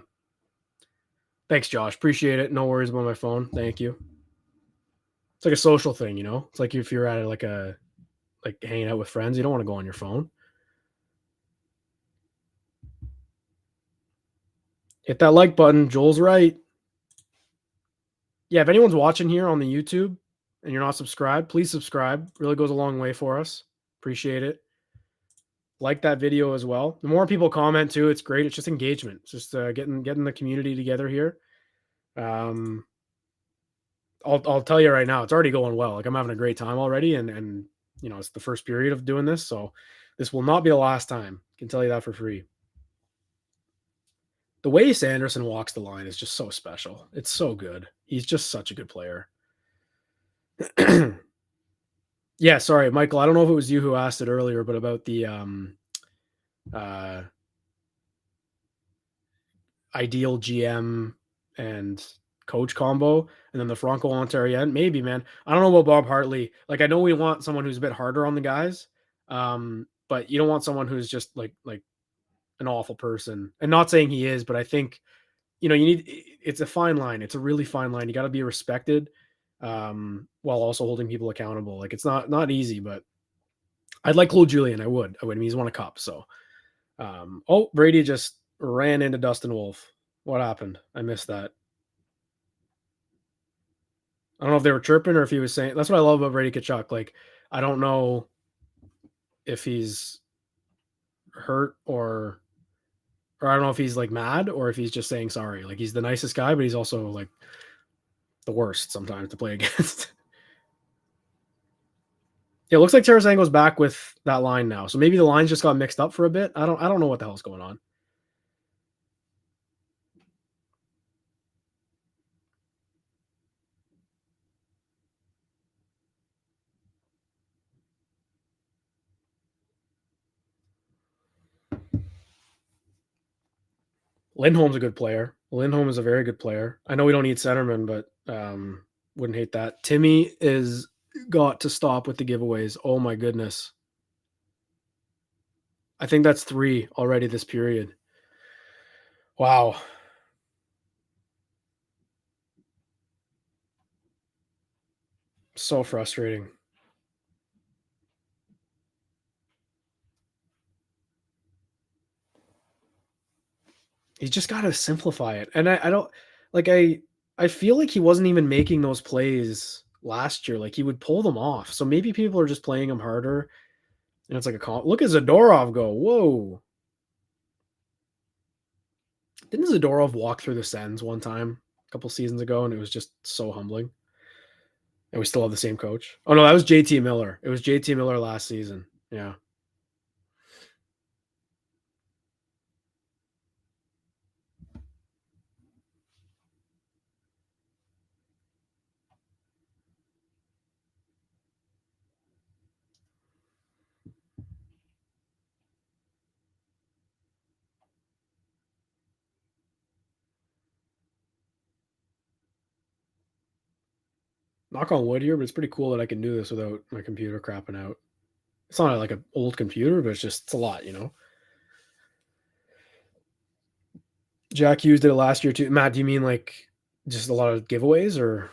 Thanks, Josh. Appreciate it. No worries about my phone. Thank you. It's like a social thing, It's like if you're at like hanging out with friends, you don't want to go on your phone. Hit that like button. Joel's right. Yeah, if anyone's watching here on the YouTube and you're not subscribed, please subscribe. Really goes a long way for us. Appreciate it. Like that video as well. The more people comment too, it's great. It's just engagement. It's just getting the community together here. I'll tell you right now, it's already going well. Like I'm having a great time already, and it's the first period of doing this, so this will not be the last time. I can tell you that for free. The way Sanderson walks the line is just so special. It's so good. He's just such a good player. Yeah, sorry, Michael. I don't know if it was you who asked it earlier, but about the ideal GM and coach combo, and then the Franco Ontarien. Maybe, man. I don't know about Bob Hartley. Like, I know we want someone who's a bit harder on the guys, but you don't want someone who's just like an awful person. And not saying he is, but I think, you need it's a fine line. It's a really fine line. You got to be respected while also holding people accountable. Like it's not easy, but I'd like Claude Julien. I would. I mean, he's won a cup, so oh, Brady just ran into Dustin Wolf. What happened? I missed that. I don't know if they were chirping or if he was saying. That's what I love about Brady Kachuk. Like, I don't know if he's hurt or I don't know if he's like mad or if he's just saying sorry. Like he's the nicest guy, but he's also like the worst sometimes to play against. Yeah, it looks like Tarasenko's back with that line now. So maybe the lines just got mixed up for a bit. I don't know what the hell's going on. Lindholm's a good player. Lindholm is a very good player. I know we don't need centerman, but wouldn't hate that. Timmy is got to stop with the giveaways. Oh my goodness. I think that's 3 already this period. Wow. So frustrating. He's just got to simplify it. And I don't like I feel like he wasn't even making those plays last year. Like he would pull them off. So maybe people are just playing him harder. And it's like look at Zadorov go. Whoa. Didn't Zadorov walk through the Sens one time a couple seasons ago and it was just so humbling? And we still have the same coach. Oh no, that was JT Miller. It was JT Miller last season. Yeah. Knock on wood here, but it's pretty cool that I can do this without my computer crapping out. It's not like an old computer, but it's a lot. Jack Hughes did it last year too. Matt, do you mean like just a lot of giveaways or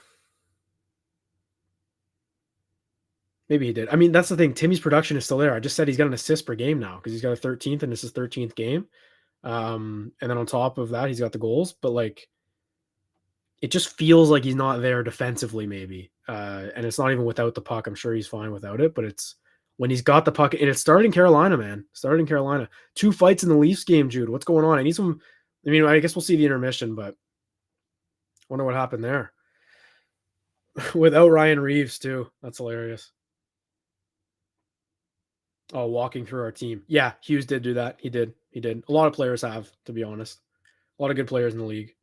maybe he did? I mean, that's the thing. Timmy's production is still there. I just said he's got an assist per game now because he's got a 13th and this is 13th game. And then on top of that, he's got the goals, but like it just feels like he's not there defensively, maybe. And it's not even without the puck. I'm sure he's fine without it, but it's when he's got the puck, and it's starting Carolina, man. Starting Carolina. 2 fights in the Leafs game, Jude. What's going on? I need some. I mean, I guess we'll see the intermission, but wonder what happened there. Without Ryan Reeves, too. That's hilarious. Oh, walking through our team. Yeah, Hughes did do that. He did. He did. A lot of players have, to be honest. A lot of good players in the league.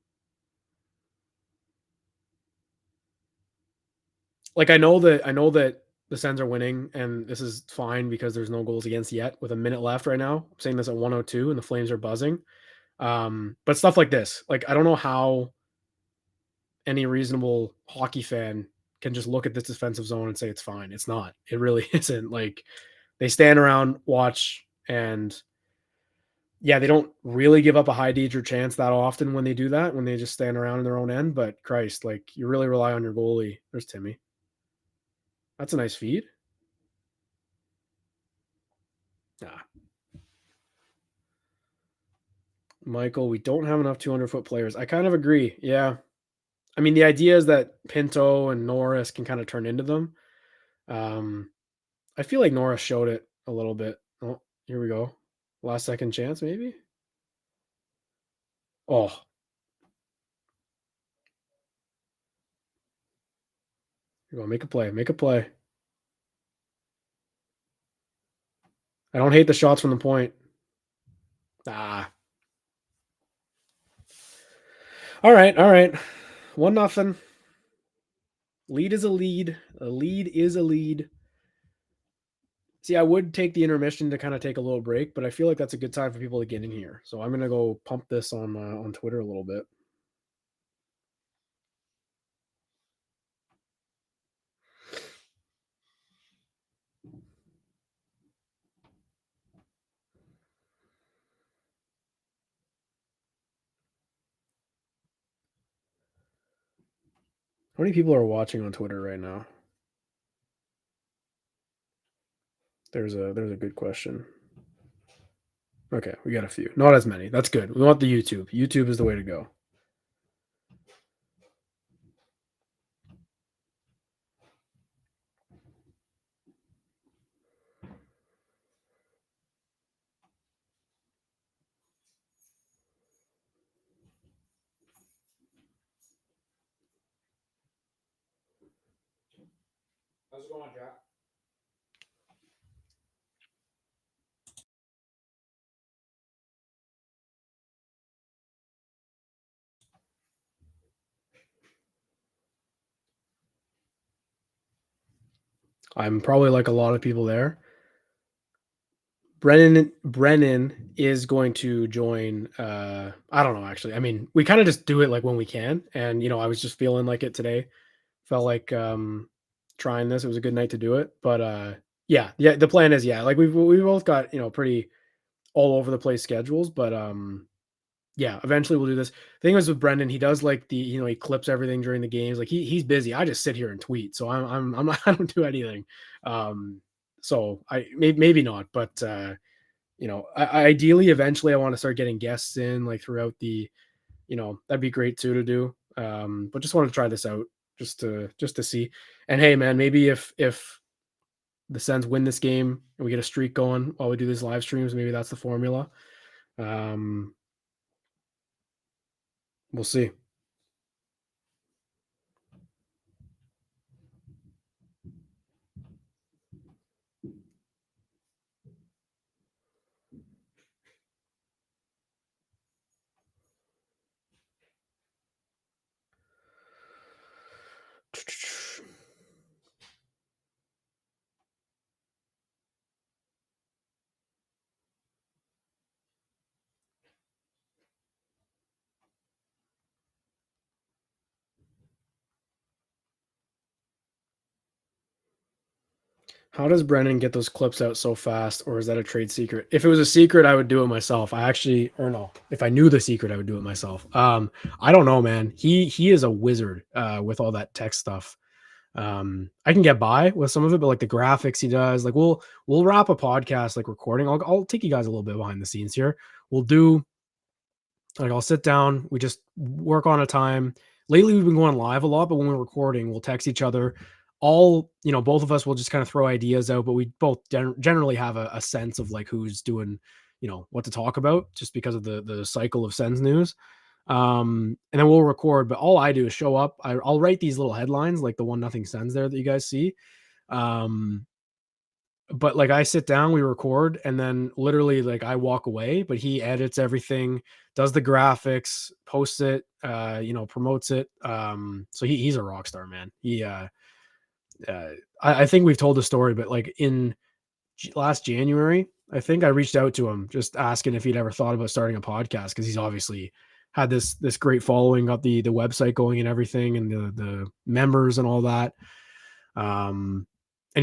Like I know that the Sens are winning, and this is fine because there's no goals against yet with a minute left right now. I'm saying this at 102, and the Flames are buzzing. But stuff like this, like I don't know how any reasonable hockey fan can just look at this defensive zone and say it's fine. It's not. It really isn't. Like they stand around, watch, and yeah, they don't really give up a high danger chance that often when they do that, when they just stand around in their own end. But Christ, like you really rely on your goalie. There's Timmy. That's a nice feed. Nah. Michael, we don't have enough 200-foot players. I kind of agree. Yeah. I mean, the idea is that Pinto and Norris can kind of turn into them. Um, I feel like Norris showed it a little bit. Oh, here we go. Last second chance, maybe. Oh, here we go. Make a play. Make a play. I don't hate the shots from the point. Ah. All right. All right. 1-0. Lead is a lead. A lead is a lead. See, I would take the intermission to kind of take a little break, but I feel like that's a good time for people to get in here. So I'm gonna go pump this on Twitter a little bit. How many people are watching on Twitter right now? There's a good question. Okay, we got a few. Not as many. That's good. We want the YouTube. YouTube is the way to go. How's it going, Jack? I'm probably like a lot of people there. Brennan is going to join. I don't know actually. I mean, we kind of just do it like when we can, and I was just feeling like it today. Felt like trying this. It was a good night to do it, but yeah. The plan is like we both got pretty all over the place schedules, but yeah, eventually we'll do this. Thing is with Brendan, he does like he clips everything during the games. Like he's busy. I just sit here and tweet, so I'm not, I don't do anything. So maybe not, but ideally, eventually, I want to start getting guests in like throughout the, that'd be great too to do. But just want to try this out just to see. And hey, man, maybe if the Sens win this game and we get a streak going while we do these live streams, maybe that's the formula. Um, we'll see. How does Brennan get those clips out so fast, or is that a trade secret? If it was a secret, I would do it myself. I actually, or no, if I knew the secret, I would do it myself. I don't know, man. He is a wizard with all that tech stuff. I can get by with some of it, but like the graphics he does, like we'll wrap a podcast like recording. I'll take you guys a little bit behind the scenes here. We'll do like I'll sit down, we just work on a time. Lately, we've been going live a lot, but when we're recording, we'll text each other. Both of us will just kind of throw ideas out, but we both generally have a sense of like who's doing, what to talk about just because of the cycle of Sens news. And then we'll record, but all I do is show up. I'll write these little headlines like the 1-0 Sens there that you guys see. But like I sit down, we record, and then literally like I walk away, but he edits everything, does the graphics, posts it, promotes it. So he's a rock star, man. I think we've told the story, but like in last January, I think I reached out to him just asking if he'd ever thought about starting a podcast because he's obviously had this great following, got the website going and everything, and the members and all that. And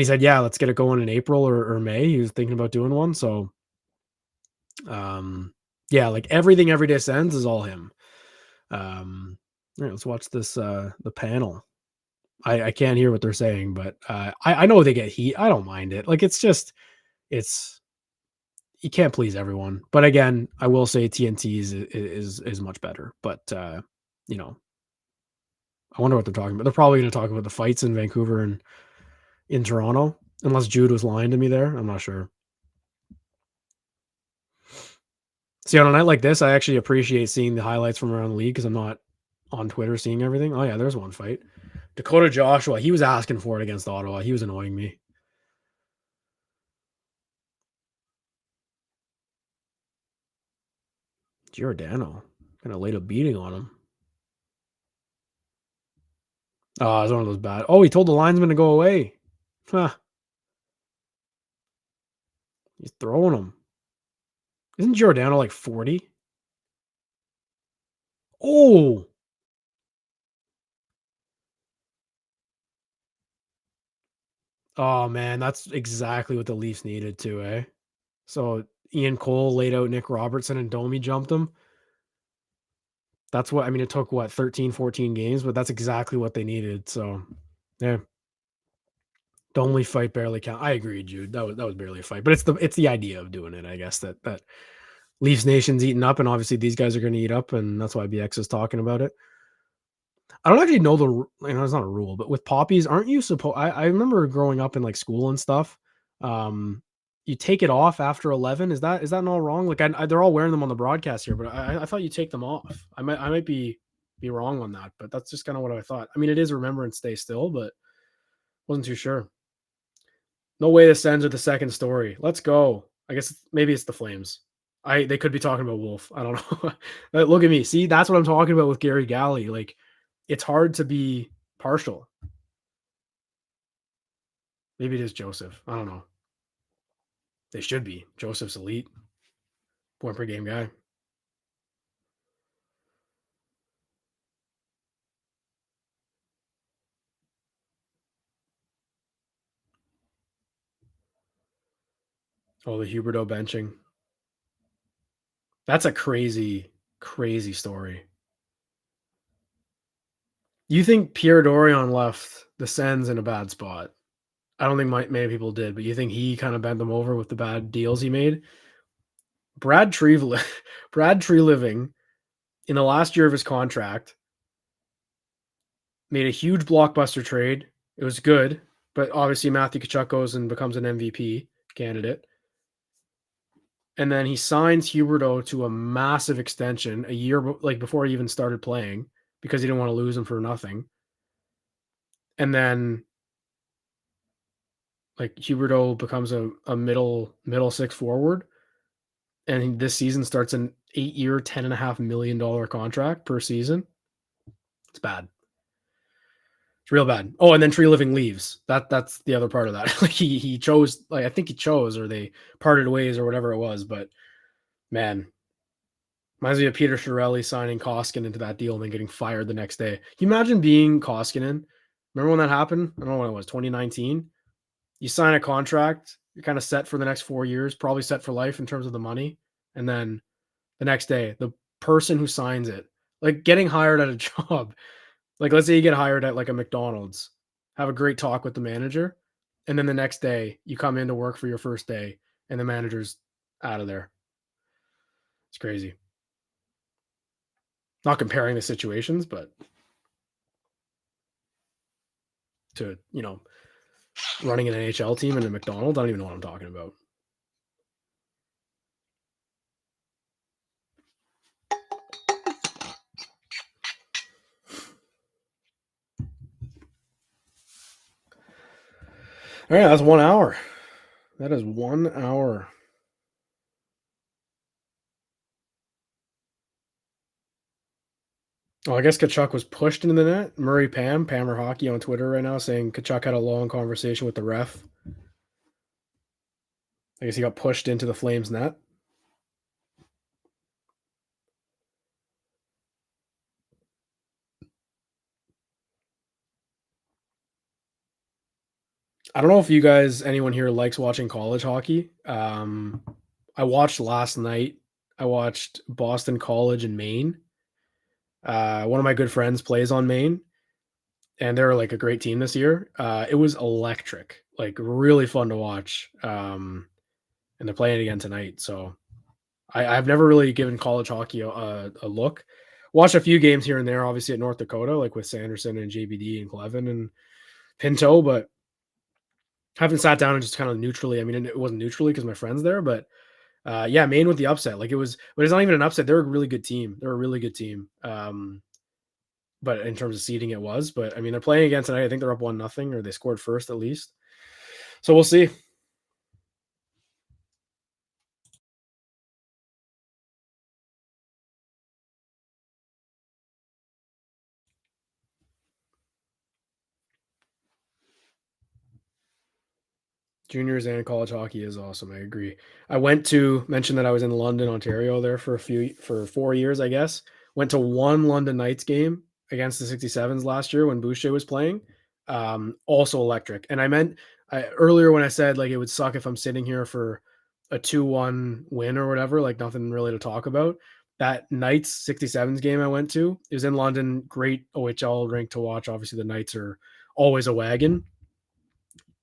he said, yeah, let's get it going in April or May. He was thinking about doing one. So, yeah, like everything Everyday Sens is all him. All right, let's watch this, the panel. I can't hear what they're saying, but I know they get heat. I don't mind it. Like, it's, you can't please everyone. But again, I will say TNT is much better. But, you know, I wonder what they're talking about. They're probably going to talk about the fights in Vancouver and in Toronto, unless Jude was lying to me there. I'm not sure. See, on a night like this, I actually appreciate seeing the highlights from around the league because I'm not on Twitter seeing everything. Oh, yeah, there's one fight. Dakota Joshua, he was asking for it against Ottawa. He was annoying me. Giordano kind of laid a beating on him. Oh, it's one of those bad. Oh, he told the linesman to go away. Huh. He's throwing him. Isn't Giordano like 40? Oh, oh man, that's exactly what the Leafs needed too, eh? So Ian Cole laid out Nick Robertson and Domi jumped him. That's what I mean, it took what, 13, 14 games, but that's exactly what they needed. So, yeah. The only fight barely count. I agree, Jude. That was barely a fight, but it's the idea of doing it, I guess, that Leafs Nation's eating up, and obviously these guys are going to eat up, and that's why BX is talking about it. I don't actually know it's not a rule, but with poppies, aren't you supposed? I remember growing up in like school and stuff. Um, you take it off after 11. Is that not wrong? Like they're all wearing them on the broadcast here, but I thought you take them off. I might be wrong on that, but that's just kind of what I thought. I mean, it is Remembrance Day still, but wasn't too sure. No way the Sens are the second story. Let's go. I guess maybe it's the Flames. They could be talking about Wolf. I don't know. Look at me. See, that's what I'm talking about with Gary Galley. Like, it's hard to be partial. Maybe it is Joseph. I don't know. They should be. Joseph's elite. Point per game guy. Oh, the Huberdeau benching. That's a crazy, crazy story. You think Pierre Dorion left the Sens in a bad spot? I don't think many people did, but you think he kind of bent them over with the bad deals he made? Brad Treliving, Brad Treliving, in the last year of his contract, made a huge blockbuster trade. It was good, but obviously Matthew Tkachuk goes and becomes an MVP candidate. And then he signs Huberdeau to a massive extension a year like before he even started playing because he didn't want to lose him for nothing. And then like Huberdeau becomes a middle six forward, and this season starts an 8-year, $10.5 million contract per season. It's bad. It's real bad. Oh, and then Treliving leaves. That's the other part of that. Like he chose, like I think he chose, or they parted ways, or whatever it was. But man, reminds me of Peter Chiarelli signing Koskinen into that deal and then getting fired the next day. Can you imagine being Koskinen? Remember when that happened? I don't know when it was, 2019. You sign a contract, you're kind of set for the next 4 years, probably set for life in terms of the money. And then the next day, the person who signs it, like getting hired at a job, like let's say you get hired at like a McDonald's, have a great talk with the manager, and then the next day you come into work for your first day and the manager's out of there. It's crazy. Not comparing the situations, but to, running an NHL team and a McDonald's, I don't even know what I'm talking about. All right, that's 1 hour. That is 1 hour. Oh, I guess Tkachuk was pushed into the net. Murray Pammer Hockey on Twitter right now saying Tkachuk had a long conversation with the ref. I guess he got pushed into the Flames net. I don't know if anyone here likes watching college hockey. I watched last night. I watched Boston College in Maine. One of my good friends plays on Maine, and they're like a great team this year. It was electric, like really fun to watch. And they're playing again tonight. So I've never really given college hockey a look. Watched a few games here and there, obviously at North Dakota, like with Sanderson and JBD and Clevin and Pinto, but haven't sat down and just kind of neutrally. I mean, it wasn't neutrally because my friend's there, but yeah, Maine with the upset. Like but it's not even an upset. They're a really good team. They're a really good team. But in terms of seeding, it was. But I mean, they're playing again tonight. I think they're up 1-0, or they scored first at least. So we'll see. Juniors and college hockey is awesome. I agree. I went to mention that I was in London, Ontario there for 4 years, I guess. Went to one London Knights game against the 67s last year when Boucher was playing. Also electric. And I meant earlier when I said like it would suck if I'm sitting here for a 2-1 win or whatever, like nothing really to talk about. that Knights 67s game I went to, it was in London, great OHL rink to watch. Obviously, the Knights are always a wagon.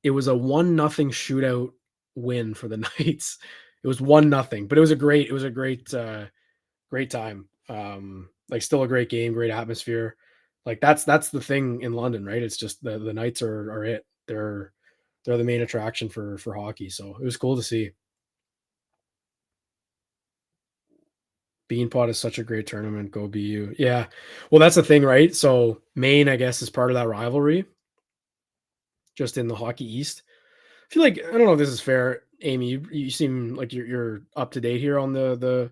It was a 1-0 shootout win for the Knights. It was 1-0, but great time. Like still a great game, great atmosphere. Like that's the thing in London, right? It's just the Knights are it. They're the main attraction for hockey. So it was cool to see. Beanpot is such a great tournament. Go BU. Yeah. Well, that's the thing, right? So Maine, I guess, is part of that rivalry, just in the Hockey East. I feel like I don't know if this is fair, Amy. You seem like you're up to date here on the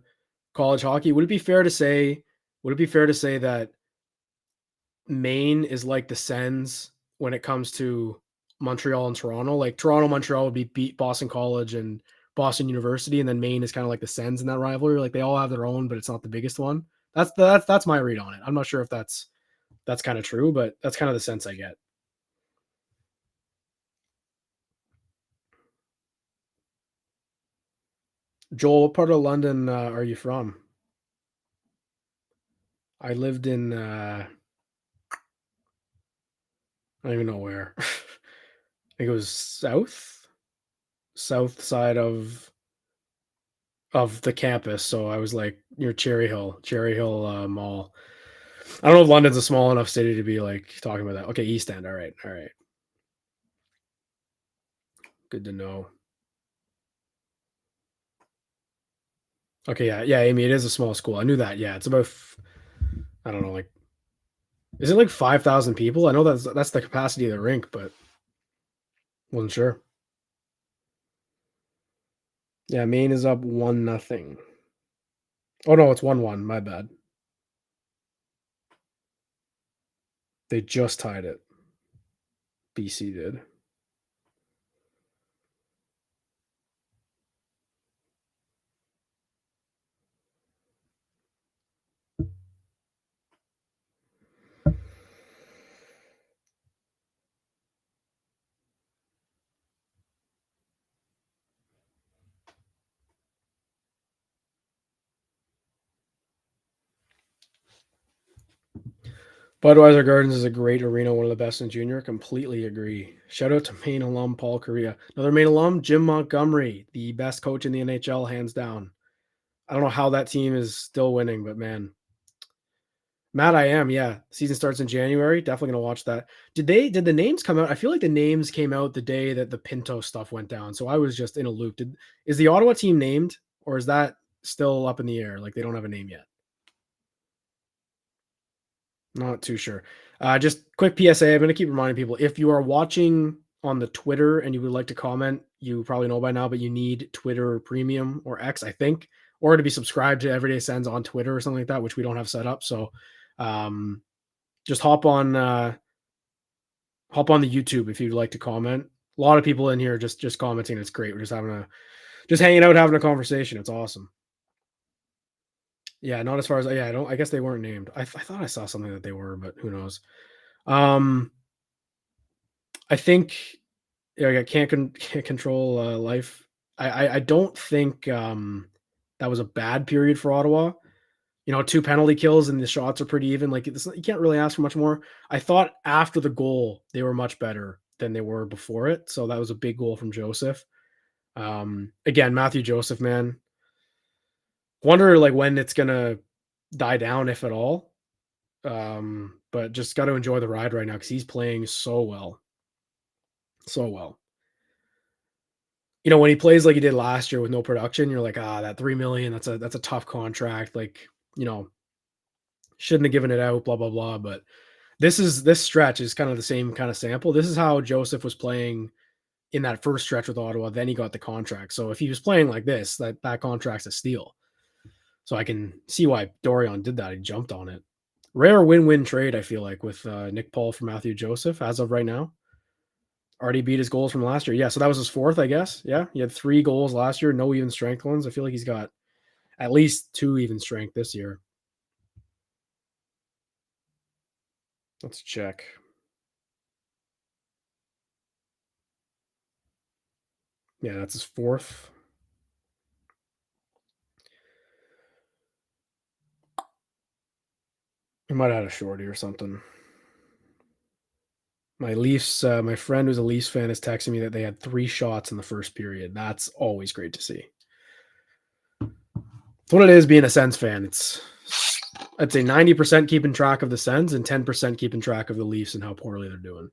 college hockey. Would it be fair to say? Would it be fair to say that Maine is like the Sens when it comes to Montreal and Toronto? Like Toronto, Montreal would be beat Boston College and Boston University, and then Maine is kind of like the Sens in that rivalry. Like they all have their own, but it's not the biggest one. That's my read on it. I'm not sure if that's kind of true, but that's kind of the sense I get. Joel, what part of London are you from? I lived in I don't even know where. I think it was south side of the campus. So I was like near Cherry Hill Mall. I don't know if London's a small enough city to be like talking about that. Okay, East End. All right. Good to know. Okay, yeah, Amy. It is a small school. I knew that. Yeah, it's about I don't know, like is it like 5,000 people? I know that's the capacity of the rink, but wasn't sure. Yeah, Maine is up 1-0. Oh no, it's 1-1. My bad. They just tied it. BC did. Budweiser Gardens is a great arena, one of the best in junior. Completely agree. Shout out to Maine alum Paul Correa. Another Maine alum, Jim Montgomery, the best coach in the NHL, hands down. I don't know how that team is still winning, but man, Matt, I am. Yeah, season starts in January. Definitely gonna watch that. Did the names come out? I feel like the names came out the day that the Pinto stuff went down, so I was just in a loop. Is the Ottawa team named, or is that still up in the air? Like they don't have a name yet. Not too sure. Just quick PSA. I'm going to keep reminding people if you are watching on the Twitter and you would like to comment, you probably know by now, but you need Twitter Premium or X, I think, or to be subscribed to Everyday Sends on Twitter or something like that, which we don't have set up. So um, just hop on the YouTube if you'd like to comment. A lot of people in here just commenting. It's great. We're just hanging out, having a conversation. It's awesome. Yeah, not as far as yeah. I guess they weren't named. I thought I saw something that they were, but who knows. Um, I think yeah, I can't control life. I don't think that was a bad period for Ottawa. You know, 2 penalty kills and the shots are pretty even. Like you can't really ask for much more. I thought after the goal they were much better than they were before it. So that was a big goal from Joseph. Again, Matthew Joseph, man. Wonder like when it's gonna die down, if at all. But just got to enjoy the ride right now because he's playing so well, so well. You know, when he plays like he did last year with no production, you're like, that 3 million, that's a tough contract. Like, you know, shouldn't have given it out, blah, blah, blah. But this stretch is kind of the same kind of sample. This is how Joseph was playing in that first stretch with Ottawa. Then he got the contract. So if he was playing like this, that contract's a steal. So I can see why Dorian did that. He jumped on it. Rare win-win trade, I feel like, with Nick Paul for Matthew Joseph as of right now. Already beat his goals from last year. Yeah, so that was his fourth, I guess. Yeah, he had 3 goals last year, no even strength ones. I feel like he's got at least 2 even strength this year. Let's check. Yeah, that's his fourth. We might have had a shorty or something. My Leafs, my friend who's a Leafs fan is texting me that they had 3 shots in the first period. That's always great to see. It's what it is being a Sens fan. It's, I'd say 90% keeping track of the Sens and 10% keeping track of the Leafs and how poorly they're doing.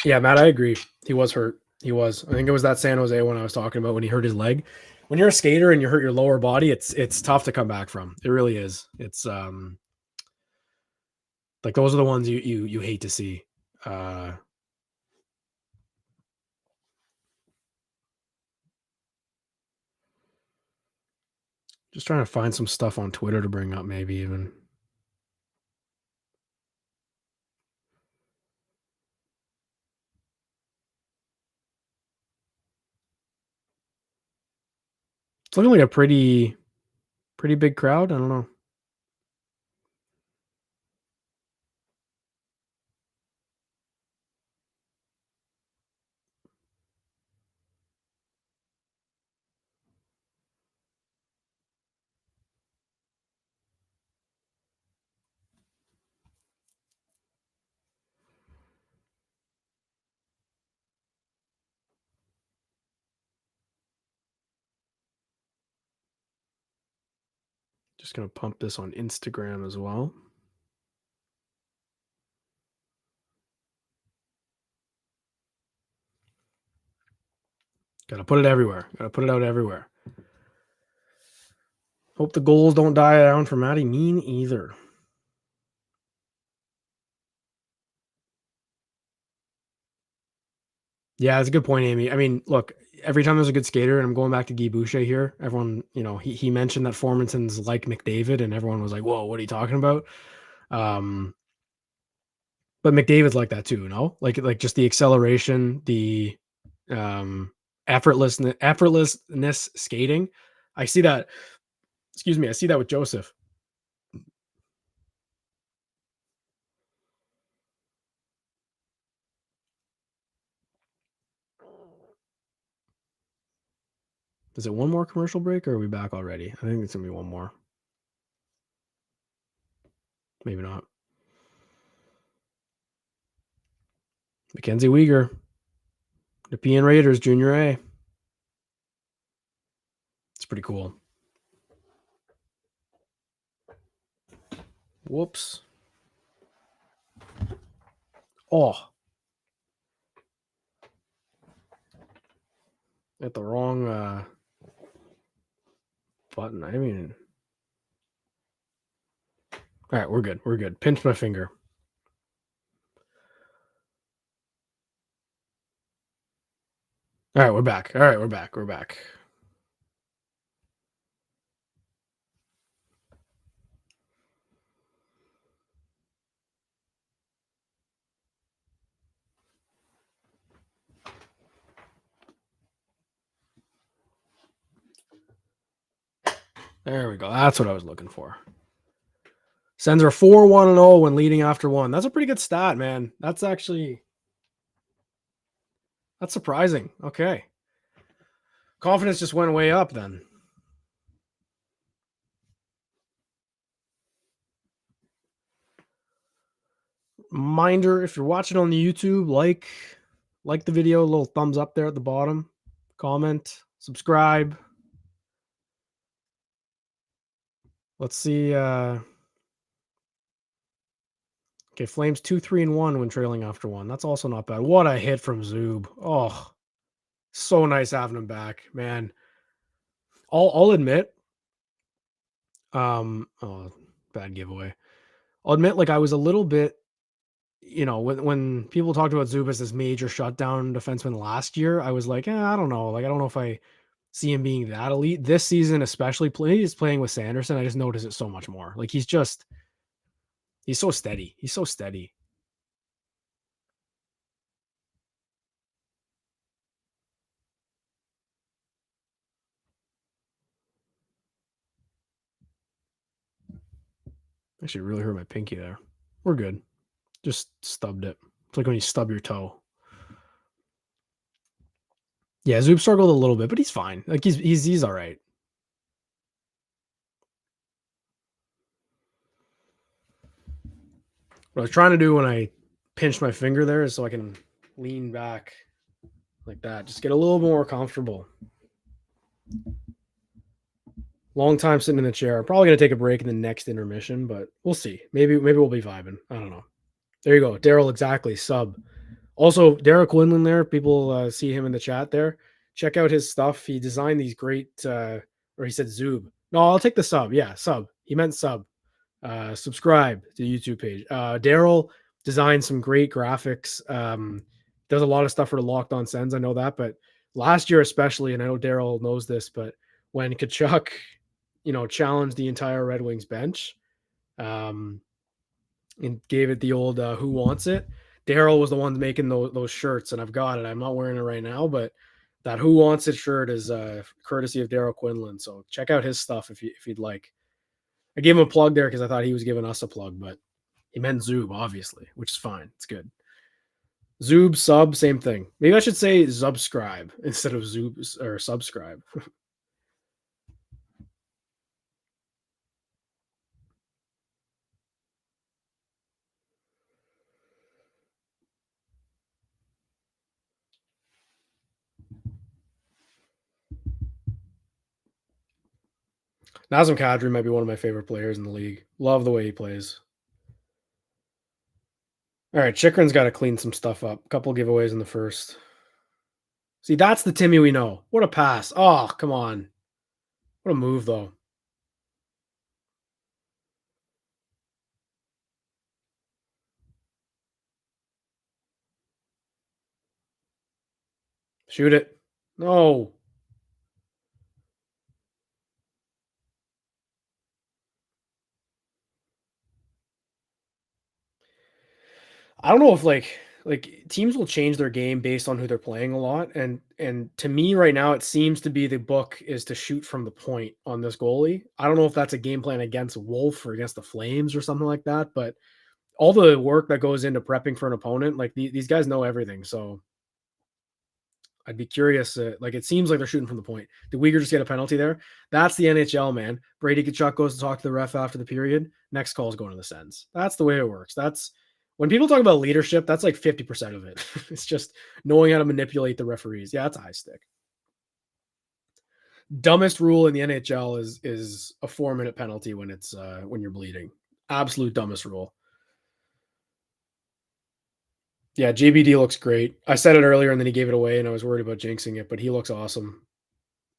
Yeah, Matt, I agree. He was hurt. He was. I think it was that San Jose one I was talking about when he hurt his leg. When you're a skater and you hurt your lower body, it's tough to come back from. It really is. It's like those are the ones you hate to see. Just trying to find some stuff on Twitter to bring up, maybe even. It's looking like a pretty big crowd. I don't know. Just gonna pump this on Instagram as well. Gotta put it everywhere. Gotta put it out everywhere. Hope the goals don't die down for Matty. Mean either. Yeah, that's a good point, Amy. I mean, look, every time there's a good skater, and I'm going back to Guy Boucher here, everyone, he mentioned that Formanton's like McDavid, and everyone was like, whoa, what are you talking about? But McDavid's like that too, no? Like just the acceleration, the effortlessness skating. I see that. Excuse me, I see that with Joseph. Is it one more commercial break, or are we back already? I think it's gonna be one more. Maybe not. Mackenzie Weegar, the PN Raiders, Junior A. It's pretty cool. Whoops. Oh. At the wrong button. I mean. All right, we're good. We're good. Pinch my finger. All right, we're back. All right, we're back. We're back. There we go. That's what I was looking for. Sens are 4-1-0 when leading after one. That's a pretty good stat, man. That's surprising. Okay. Confidence just went way up then. Reminder, if you're watching on the YouTube, like the video, a little thumbs up there at the bottom, comment, subscribe. Let's see. Okay, Flames 2-3-1 when trailing after one. That's also not bad. What a hit from Zub. Oh, so nice having him back, man. I'll admit. Oh, bad giveaway. I'll admit, like I was a little bit, when people talked about Zub as this major shutdown defenseman last year, I was like, I don't know. Like I don't know if I see him being that elite this season, especially he's playing with Sanderson. I just notice it so much more. Like he's so steady. He's so steady. Actually, really hurt my pinky there. We're good. Just stubbed it. It's like when you stub your toe. Yeah, Zoop struggled a little bit, but he's fine. Like he's all right. What I was trying to do when I pinched my finger there is so I can lean back like that. Just get a little more comfortable. Long time sitting in the chair. I'm probably gonna take a break in the next intermission, but we'll see. Maybe we'll be vibing. I don't know. There you go, Daryl. Exactly, sub. Also, Derek Quinlan there. People see him in the chat there. Check out his stuff. He designed these great, or he said Zoob. No, I'll take the sub. Yeah, sub. He meant sub. Subscribe to the YouTube page. Daryl designed some great graphics. Does a lot of stuff for Locked On Sens. I know that, but last year especially, and I know Daryl knows this, but when Kachuk, challenged the entire Red Wings bench, um, and gave it the old "Who wants it?" Daryl was the one making those shirts, and I've got it. I'm not wearing it right now, but that "Who wants it" shirt is courtesy of Daryl Quinlan. So check out his stuff if you'd like. I gave him a plug there because I thought he was giving us a plug, but he meant Zoob, obviously, which is fine. It's good. Zoob, sub, same thing. Maybe I should say subscribe instead of Zoob or subscribe. Nazem Kadri might be one of my favorite players in the league. Love the way he plays. All right, Chikrin's got to clean some stuff up. A couple giveaways in the first. See, that's the Timmy we know. What a pass. Oh, come on. What a move, though. Shoot it. No. I don't know if like teams will change their game based on who they're playing a lot, and to me right now it seems to be the book is to shoot from the point on this goalie. I don't know if that's a game plan against Wolf or against the Flames or something like that, but all the work that goes into prepping for an opponent, like these guys know everything. So I'd be curious. Like it seems like they're shooting from the point. Did Uyghur just get a penalty there? That's the NHL, man. Brady Tkachuk goes to talk to the ref after the period. Next call is going to the Sens. That's the way it works. That's when people talk about leadership. That's like 50% of it. It's just knowing how to manipulate the referees. Yeah, that's a high stick. Dumbest rule in the NHL is a 4-minute penalty when it's when you're bleeding. Absolute dumbest rule. Yeah, JBD looks great. I said it earlier and then he gave it away, and I was worried about jinxing it, but he looks awesome.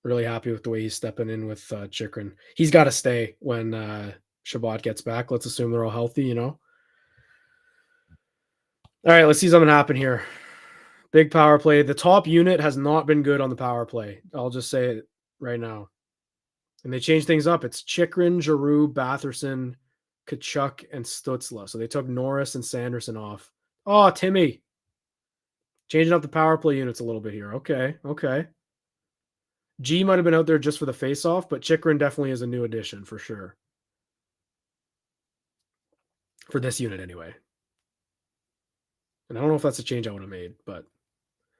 Really happy with the way he's stepping in with Chikrin. He's got to stay when Shabbat gets back. Let's assume they're all healthy, All right, let's see something happen here. Big power play. The top unit has not been good on the power play. I'll just say it right now. And they changed things up. It's Chikrin, Giroux, Batherson, Kachuk, and Stutzla. So they took Norris and Sanderson off. Oh, Timmy. Changing up the power play units a little bit here. Okay. G might have been out there just for the face-off, but Chikrin definitely is a new addition for sure. For this unit anyway. And I don't know if that's a change I would have made, but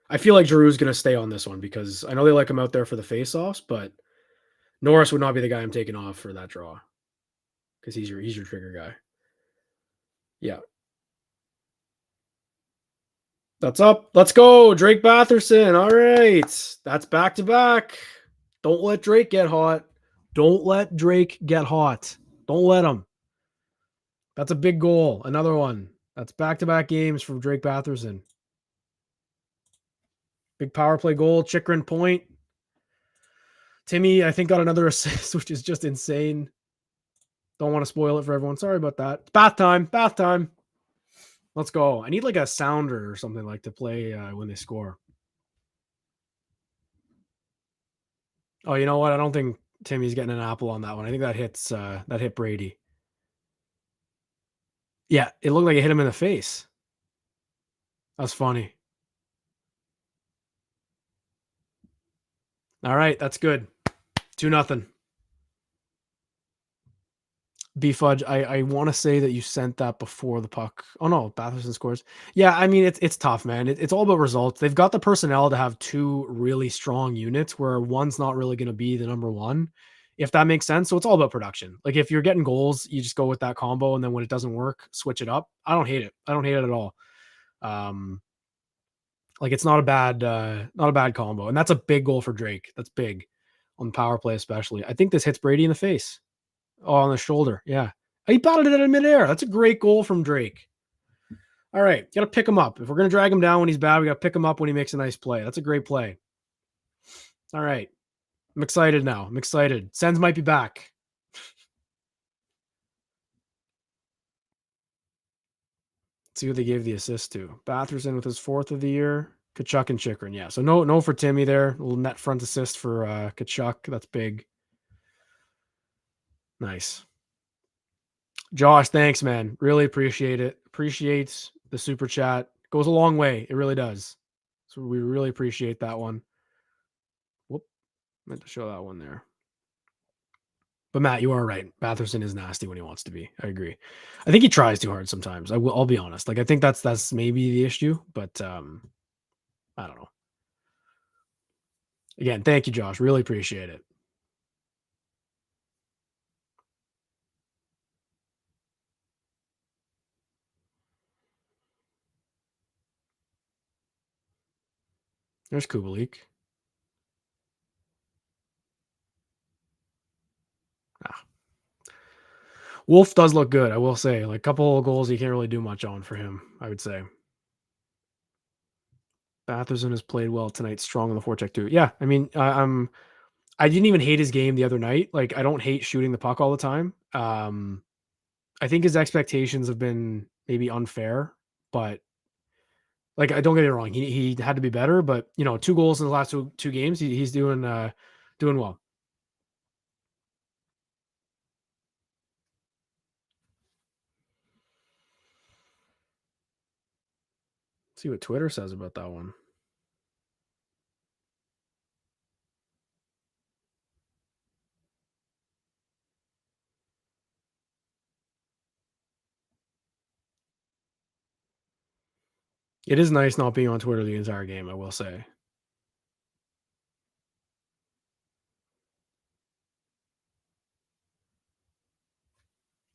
I feel like Giroux's going to stay on this one because I know they like him out there for the face-offs, but Norris would not be the guy I'm taking off for that draw because he's your trigger guy. Yeah. That's up. Let's go. Drake Batherson. All right. That's back-to-back. Don't let Drake get hot. Don't let Drake get hot. Don't let him. That's a big goal. Another one. That's back-to-back games from Drake Batherson. Big power play goal. Chikrin point. Timmy, I think, got another assist, which is just insane. Don't want to spoil it for everyone. Sorry about that. It's bath time. Bath time. Let's go. I need like a sounder or something like to play when they score. Oh, you know what? I don't think Timmy's getting an apple on that one. I think that hit Brady. Yeah, it looked like it hit him in the face. That's funny. All right, that's good. 2-0. B Fudge, I want to say that you sent that before the puck. Oh no, Batherson scores. Yeah, I mean it's tough, man. It's all about results. They've got the personnel to have two really strong units where one's not really going to be the number one, if that makes sense. So it's all about production. Like if you're getting goals, you just go with that combo, and then when it doesn't work, switch it up. I don't hate it. I don't hate it at all. Um, like it's not a bad combo, and that's a big goal for Drake. That's big on the power play, especially. I think this hits Brady in the face. Oh, on the shoulder. Yeah. He batted it in midair. That's a great goal from Drake. All right. Got to pick him up. If we're going to drag him down when he's bad, we got to pick him up when he makes a nice play. That's a great play. All right. I'm excited now. I'm excited. Sens might be back. Let's see who they gave the assist to. Batherson with his fourth of the year. Kachuk and Chikrin. Yeah. So no for Timmy there. A little net front assist for Kachuk. That's big. Nice. Josh, thanks, man. Really appreciate it. Appreciates the super chat. Goes a long way. It really does. So we really appreciate that one. Whoop. Meant to show that one there. But Matt, you are right. Batherson is nasty when he wants to be. I agree. I think he tries too hard sometimes. I'll be honest. Like I think that's maybe the issue, but I don't know. Again, thank you, Josh. Really appreciate it. There's Kubalik. Ah. Wolf does look good, I will say. Like a couple of goals you can't really do much on for him, I would say. Batherson has played well tonight, strong on the forecheck too. Yeah, I mean, I didn't even hate his game the other night. Like I don't hate shooting the puck all the time. I think his expectations have been maybe unfair, but like I don't get me wrong, he had to be better. But you know, 2 goals in the last two games, he's doing well. Let's see what Twitter says about that one. It is nice not being on Twitter the entire game, I will say.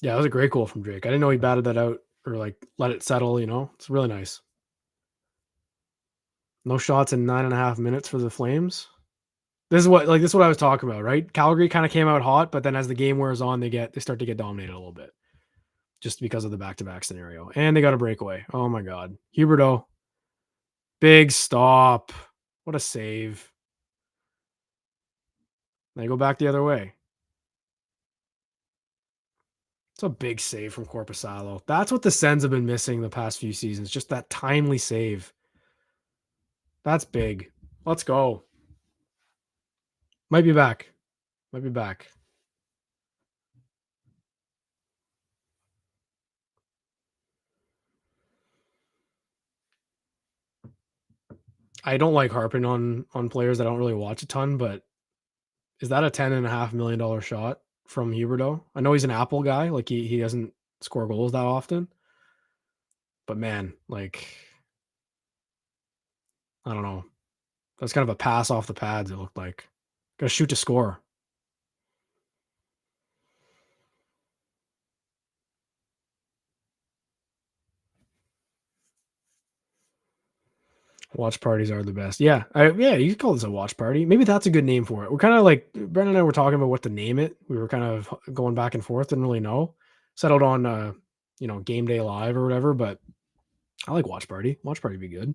Yeah, that was a great goal from Drake. I didn't know he batted that out or like let it settle. You know, it's really nice. No shots in 9.5 minutes for the Flames. This is what I was talking about, right? Calgary kind of came out hot, but then as the game wears on, they start to get dominated a little bit, just because of the back-to-back scenario. And they got a breakaway. Oh my god. Huberdeau. Big stop. What a save. They go back the other way. It's a big save from Corpusalo. That's what the Sens have been missing the past few seasons. Just that timely save. That's big. Let's go. Might be back. Might be back. I don't like harping on players that I don't really watch a ton, but is that a $10.5 million shot from Huberdeau? I know he's an Apple guy, like he doesn't score goals that often, but man, like I don't know. That's kind of a pass off the pads. It looked like got to shoot to score. Watch parties are the best. Yeah, yeah, you could call this a watch party. Maybe that's a good name for it. We're kind of like Brendan and I were talking about what to name it. We were kind of going back and forth, didn't really know. Settled on game day live or whatever, but I like watch party. Watch party would be good.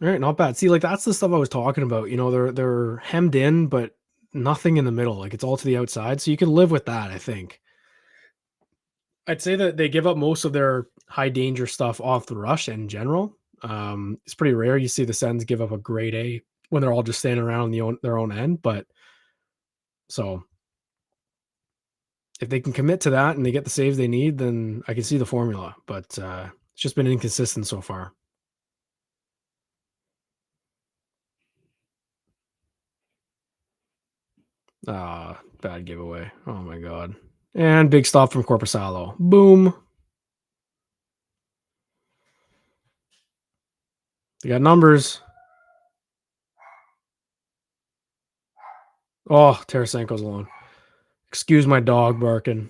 All right, not bad. See, like that's the stuff I was talking about. You know, they're hemmed in, but nothing in the middle. Like, it's all to the outside. So you can live with that, I think. I'd say that they give up most of their high danger stuff off the rush in general. It's pretty rare you see the Sens give up a grade A when they're all just standing around their own end. But so if they can commit to that and they get the saves they need, then I can see the formula. But it's just been inconsistent so far. Bad giveaway. Oh my god. And big stop from Corpusalo. Boom. They got numbers. Oh, Tarasenko's alone. Excuse my dog barking.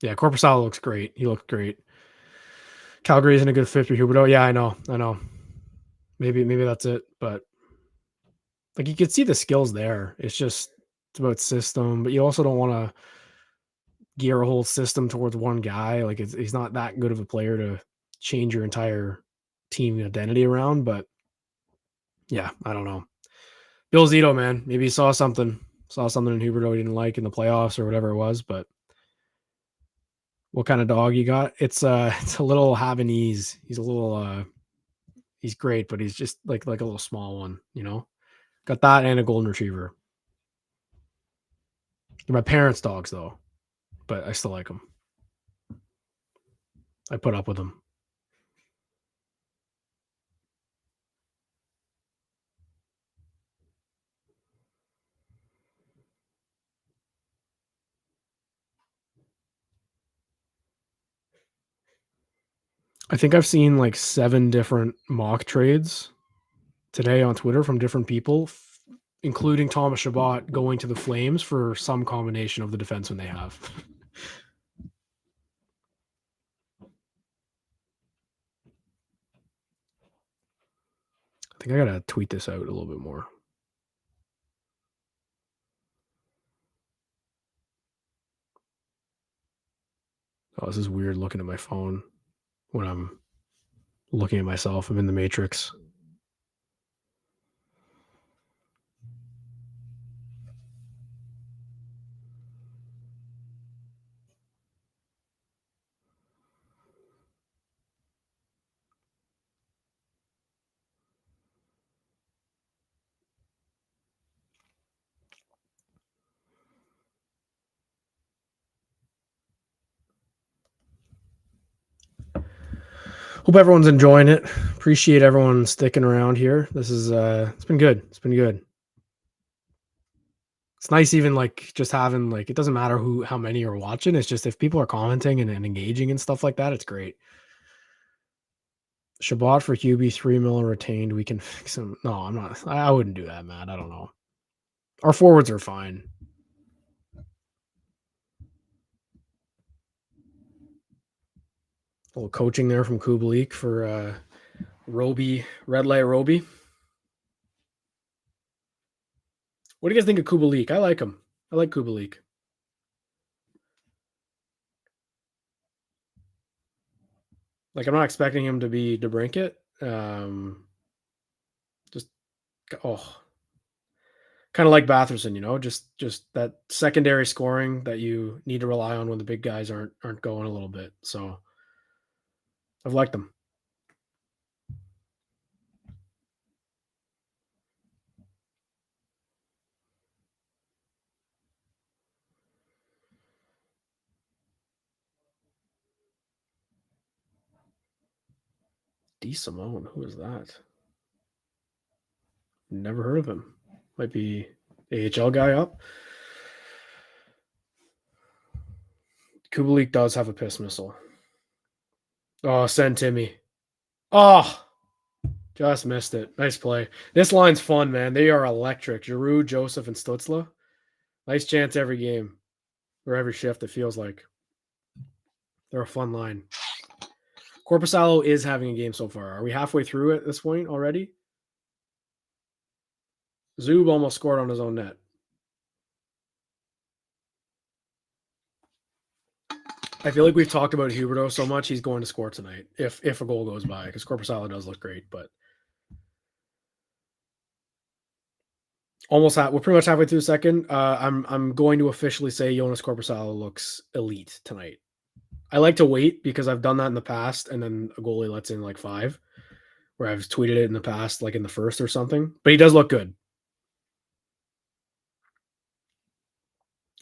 Yeah, Corpusalo looks great. He looked great. Calgary isn't a good fit for Huberdeau. Yeah, I know. Maybe that's it. But like, you could see the skills there. It's about system, but you also don't want to gear a whole system towards one guy. Like, he's not that good of a player to change your entire team identity around. But yeah, I don't know. Bill Zito, man, maybe he saw something in Huberdeau he didn't like in the playoffs or whatever it was. But what kind of dog you got? It's a little Havanese. He's a little he's great, but he's just like a little small one, you know. Got that and a golden retriever. They're my parents' dogs though, but I still like them. I put up with them. I think I've seen like 7 different mock trades today on Twitter from different people, including Thomas Chabot going to the Flames for some combination of the defenseman they have. I think I gotta tweet this out a little bit more. Oh, this is weird looking at my phone when I'm looking at myself. I'm in the Matrix. Hope everyone's enjoying it. Appreciate everyone sticking around here. This is it's been good. It's nice even like just having like, it doesn't matter how many are watching. It's just if people are commenting and engaging and stuff like that, it's great. Chabot for QB 3 million retained. We can fix him. No, I'm not. I wouldn't do that, Matt. I don't know. Our forwards are fine. A little coaching there from Kubalik for Roby, Red Light Roby. What do you guys think of Kubalik? I like him. I like Kubalik. Like, I'm not expecting him to be DeBrincat. Just kind of like Batherson, you know, just that secondary scoring that you need to rely on when the big guys aren't going a little bit. So I've liked them. D. Simone, who is that? Never heard of him. Might be AHL guy up. Kubalik does have a piss missile. Oh, send Timmy. Oh, just missed it. Nice play. This line's fun, man. They are electric. Giroux, Joseph, and Stutzla. Nice chance every game or every shift, it feels like. They're a fun line. Corpusalo is having a game so far. Are we halfway through at this point already? Zub almost scored on his own net. I feel like we've talked about Huberdeau so much, he's going to score tonight if a goal goes by, because Corpusalo does look great. But We're pretty much halfway through the second. I'm going to officially say Jonas Korpisalo looks elite tonight. I like to wait because I've done that in the past, and then a goalie lets in like 5, where I've tweeted it in the past, like in the first or something. But he does look good.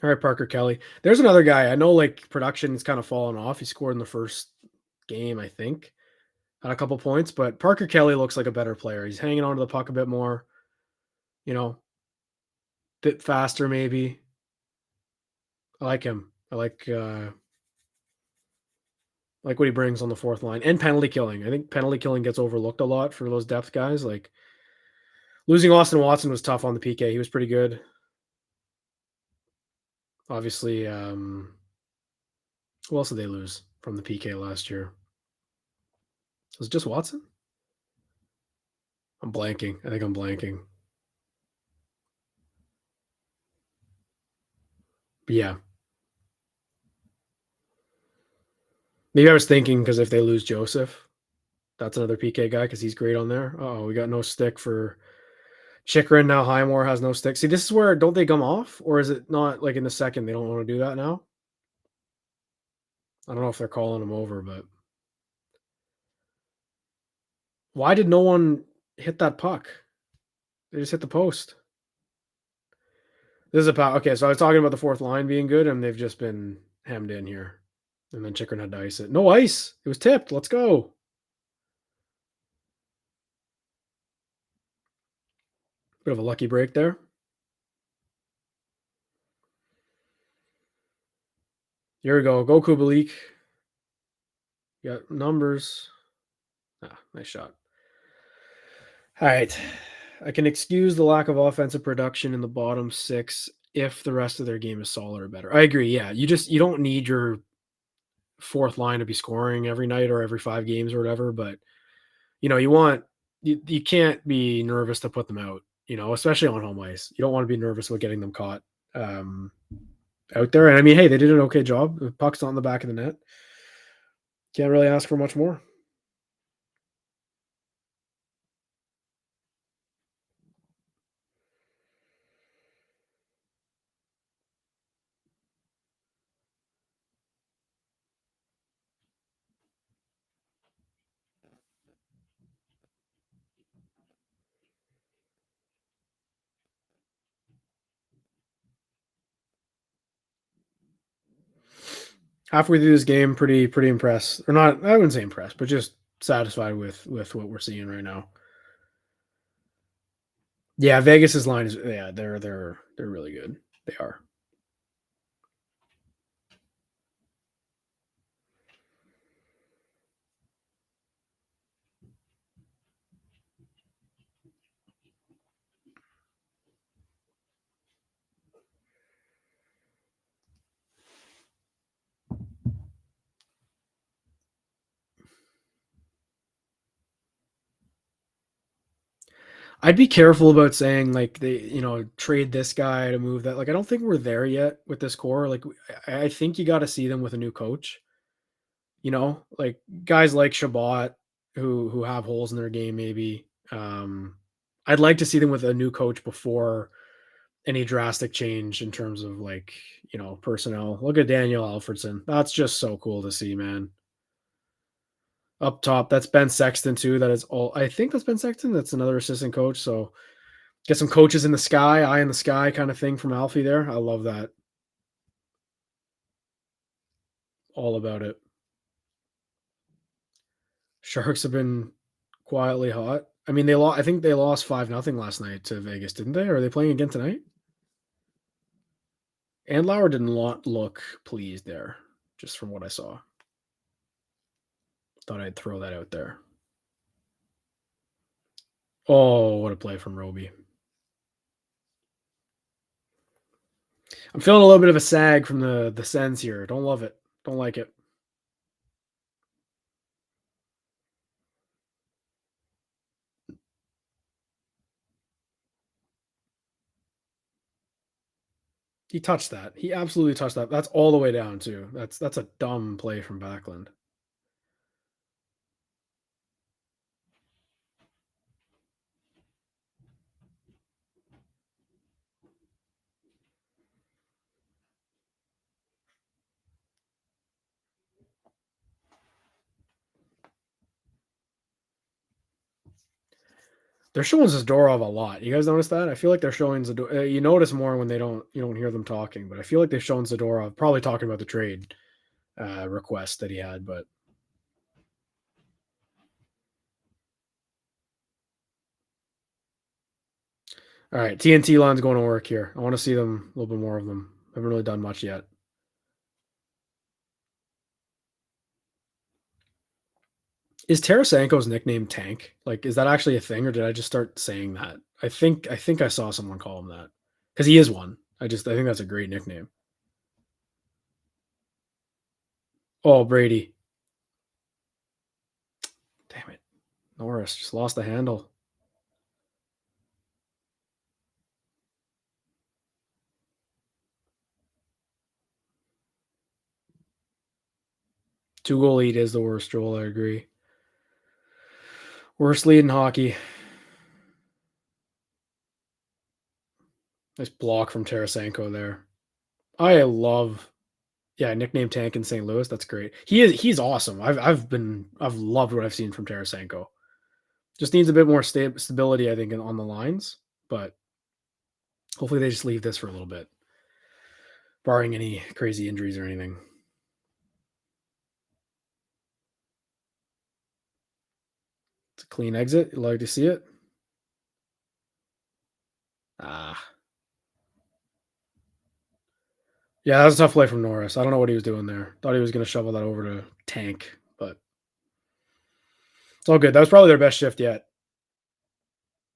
All right, Parker Kelly. There's another guy. I know like production's kind of fallen off. He scored in the first game, I think. Had a couple points, but Parker Kelly looks like a better player. He's hanging on to the puck a bit more, you know, bit faster maybe. I like him. I like what he brings on the fourth line and penalty killing. I think penalty killing gets overlooked a lot for those depth guys. Like losing Austin Watson was tough on the PK. He was pretty good. Obviously, who else did they lose from the PK last year? Was it just Watson? I'm blanking. I think I'm blanking. But yeah. Maybe I was thinking because if they lose Joseph, that's another PK guy because he's great on there. Oh, we got no stick for Chikrin now. Highmore has no stick. See, this is where don't they come off, or is it not like in the second they don't want to do that now? I don't know if they're calling him over, but why did no one hit that puck? They just hit the post. This is a okay. So I was talking about the fourth line being good, and they've just been hemmed in here. And then Chikrin had to ice it. No ice. It was tipped. Let's go. Bit of a lucky break there. Here we go. Go Kubalik. Got numbers. Nice shot. All right. I can excuse the lack of offensive production in the bottom 6 if the rest of their game is solid or better. I agree. Yeah. You don't need your fourth line to be scoring every night or every 5 games or whatever, but you can't be nervous to put them out, especially on home ice. You don't want to be nervous about getting them caught out there. And I mean, hey, they did an okay job. The puck's on the back of the net. Can't really ask for much more. Halfway through this game, pretty impressed. Or not, I wouldn't say impressed, but just satisfied with what we're seeing right now. Yeah, Vegas's line is they're really good. They are. I'd be careful about saying like trade this guy to move that. Like I don't think we're there yet with this core. Like I think you got to see them with a new coach. Like guys like Shabbat who have holes in their game maybe. I'd like to see them with a new coach before any drastic change in terms of like, personnel. Look at Daniel Alfredson. That's just so cool to see, man. Up top, that's Ben Sexton too. That is all. I think that's Ben Sexton. That's another assistant coach. So get some coaches in the sky, eye in the sky kind of thing from Alfie there. I love that. All about it. Sharks have been quietly hot. I mean, I think they lost 5-0 last night to Vegas, didn't they? Or are they playing again tonight? And Lauer didn't look pleased there, just from what I saw. Thought I'd throw that out there. Oh, what a play from Roby. I'm feeling a little bit of a sag from the Sens here. Don't love it. Don't like it. He touched that. He absolutely touched that. That's all the way down too. That's a dumb play from Backlund. They're showing Zadorov a lot. You guys notice that? I feel like they're showing Zadorov. You notice more when you don't hear them talking, but I feel like they've shown Zadorov probably talking about the trade request that he had. But all right, TNT line's going to work here. I want to see them, a little bit more of them. Haven't really done much yet. Is Tarasenko's nickname Tank? Like, is that actually a thing, or did I just start saying that? I think I saw someone call him that because he is one. I think that's a great nickname. Oh, Brady. Damn it. Norris just lost the handle. Two-goal lead is the worst, Joel. I agree. Worst lead in hockey. Nice block from Tarasenko there. I love, yeah, nickname Tank in St. Louis. That's great. He's awesome. I've loved what I've seen from Tarasenko. Just needs a bit more stability, I think, on the lines. But hopefully they just leave this for a little bit, barring any crazy injuries or anything. It's a clean exit. You like to see it. Yeah, that was a tough play from Norris. I don't know what he was doing there. Thought he was going to shovel that over to Tank, but it's all good. That was probably their best shift yet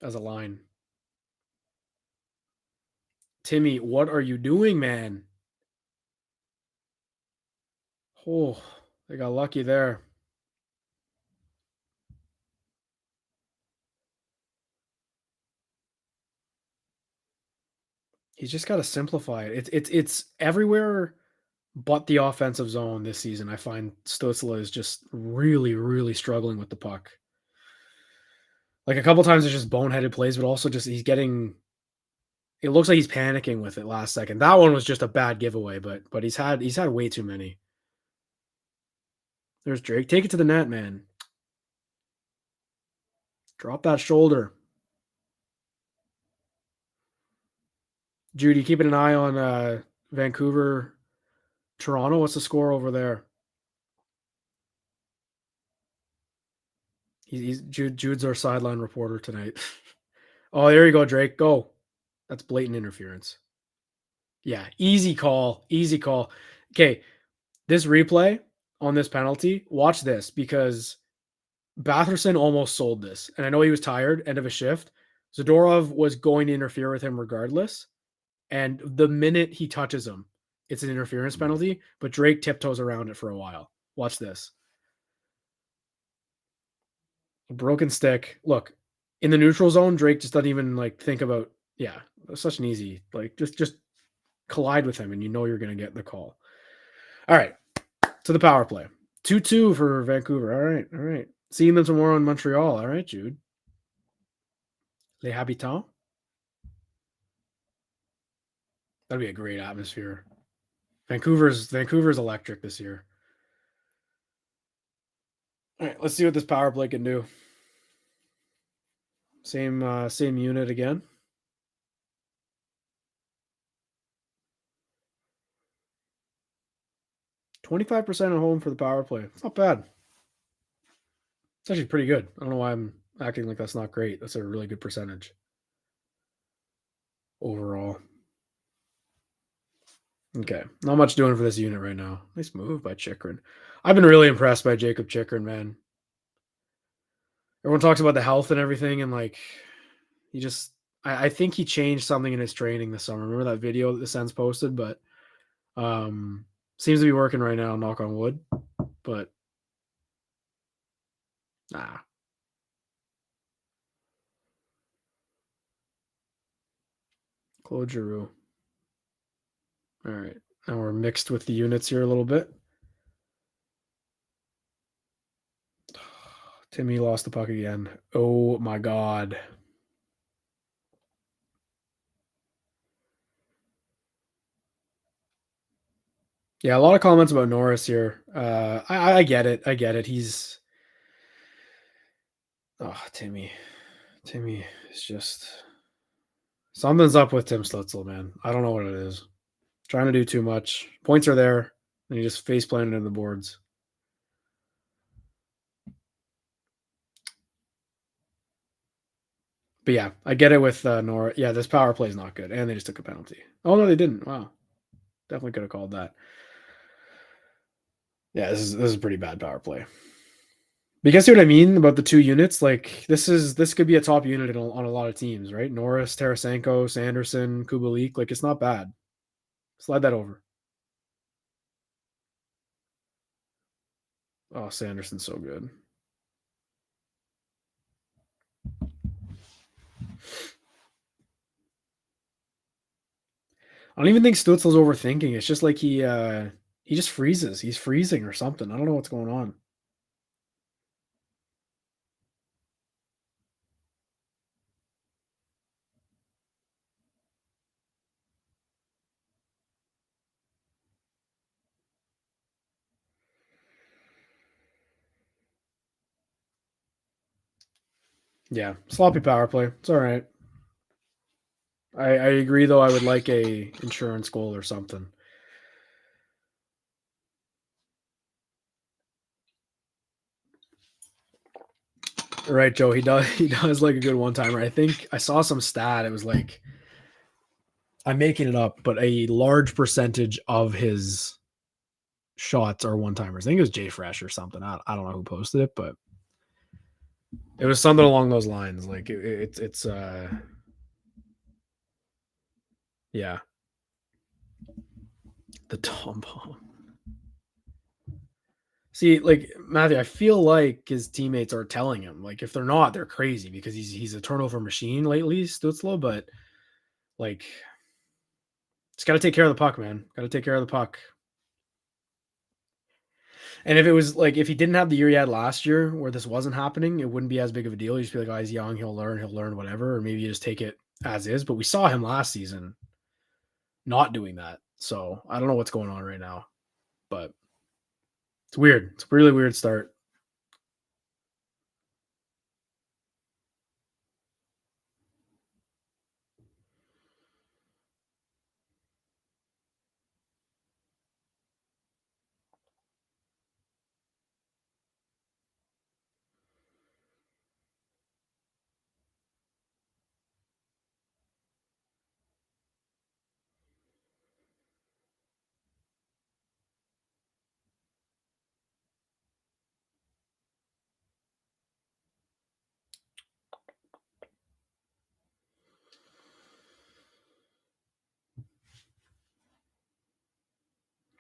as a line. Timmy, what are you doing, man? Oh, they got lucky there. He's just got to simplify it. It's everywhere but the offensive zone this season. I find Stützle is just really, really struggling with the puck. Like a couple times, it's just boneheaded plays, but also just he's getting. It looks like he's panicking with it last second. That one was just a bad giveaway, but he's had way too many. There's Drake. Take it to the net, man. Drop that shoulder. Judy, keeping an eye on Vancouver, Toronto. What's the score over there? Jude's our sideline reporter tonight. Oh, there you go, Drake. Go. That's blatant interference. Yeah, easy call. Easy call. Okay, this replay on this penalty, watch this because Batherson almost sold this. And I know he was tired, end of a shift. Zadorov was going to interfere with him regardless. And the minute he touches him, it's an interference penalty, but Drake tiptoes around it for a while. Watch this. A broken stick. Look, in the neutral zone, Drake just doesn't even like think about, yeah, such an easy, like just collide with him and you know you're going to get the call. All right. To the power play. 2-2 for Vancouver. All right. All right. Seeing them tomorrow in Montreal. All right, Jude. Les Habitants. That'd be a great atmosphere. Vancouver's electric this year. All right, let's see what this power play can do. Same unit again. 25% at home for the power play. It's not bad. It's actually pretty good. I don't know why I'm acting like that's not great. That's a really good percentage overall. Okay, not much doing for this unit right now. Nice move by Chychrun. I've been really impressed by Jacob Chychrun, man. Everyone talks about the health and everything, and like he just, I think he changed something in his training this summer. Remember that video that the Sens posted? But seems to be working right now. Knock on wood. But nah. Claude Giroux. All right. Now we're mixed with the units here a little bit. Timmy lost the puck again. Oh my God. Yeah, a lot of comments about Norris here. I get it. I get it. He's Timmy. Timmy is just something's up with Tim Stutzel, man. I don't know what it is. Trying to do too much. Points are there, and he just face planted in the boards. But yeah, I get it with Nora. Yeah, this power play is not good, and they just took a penalty. Oh no, they didn't. Wow, definitely could have called that. Yeah, this is a pretty bad power play. But you guys see what I mean about the two units? Like this could be a top unit on a lot of teams, right? Norris, Tarasenko, Sanderson, Kubalik. Like it's not bad. Slide that over. Oh, Sanderson's so good. I don't even think Stutzel's overthinking. It's just like he just freezes. He's freezing or something. I don't know what's going on. Yeah, sloppy power play. It's all right. I agree though. I would like a insurance goal or something. Right, Joe. He does like a good one timer. I think I saw some stat. It was like I'm making it up, but a large percentage of his shots are one timers. I think it was Jay Fresh or something. I don't know who posted it, but it was something along those lines. Like it's yeah, the Tom bomb. See, like Matthew, I feel like his teammates are telling him, like if they're not, they're crazy because he's a turnover machine lately, Stutzlo. But like, just got to take care of the puck, man. Got to take care of the puck. And if it was like if he didn't have the year he had last year where this wasn't happening, it wouldn't be as big of a deal. You just be like, oh, he's young, he'll learn, whatever. Or maybe you just take it as is. But we saw him last season not doing that. So I don't know what's going on right now. But it's weird. It's a really weird start.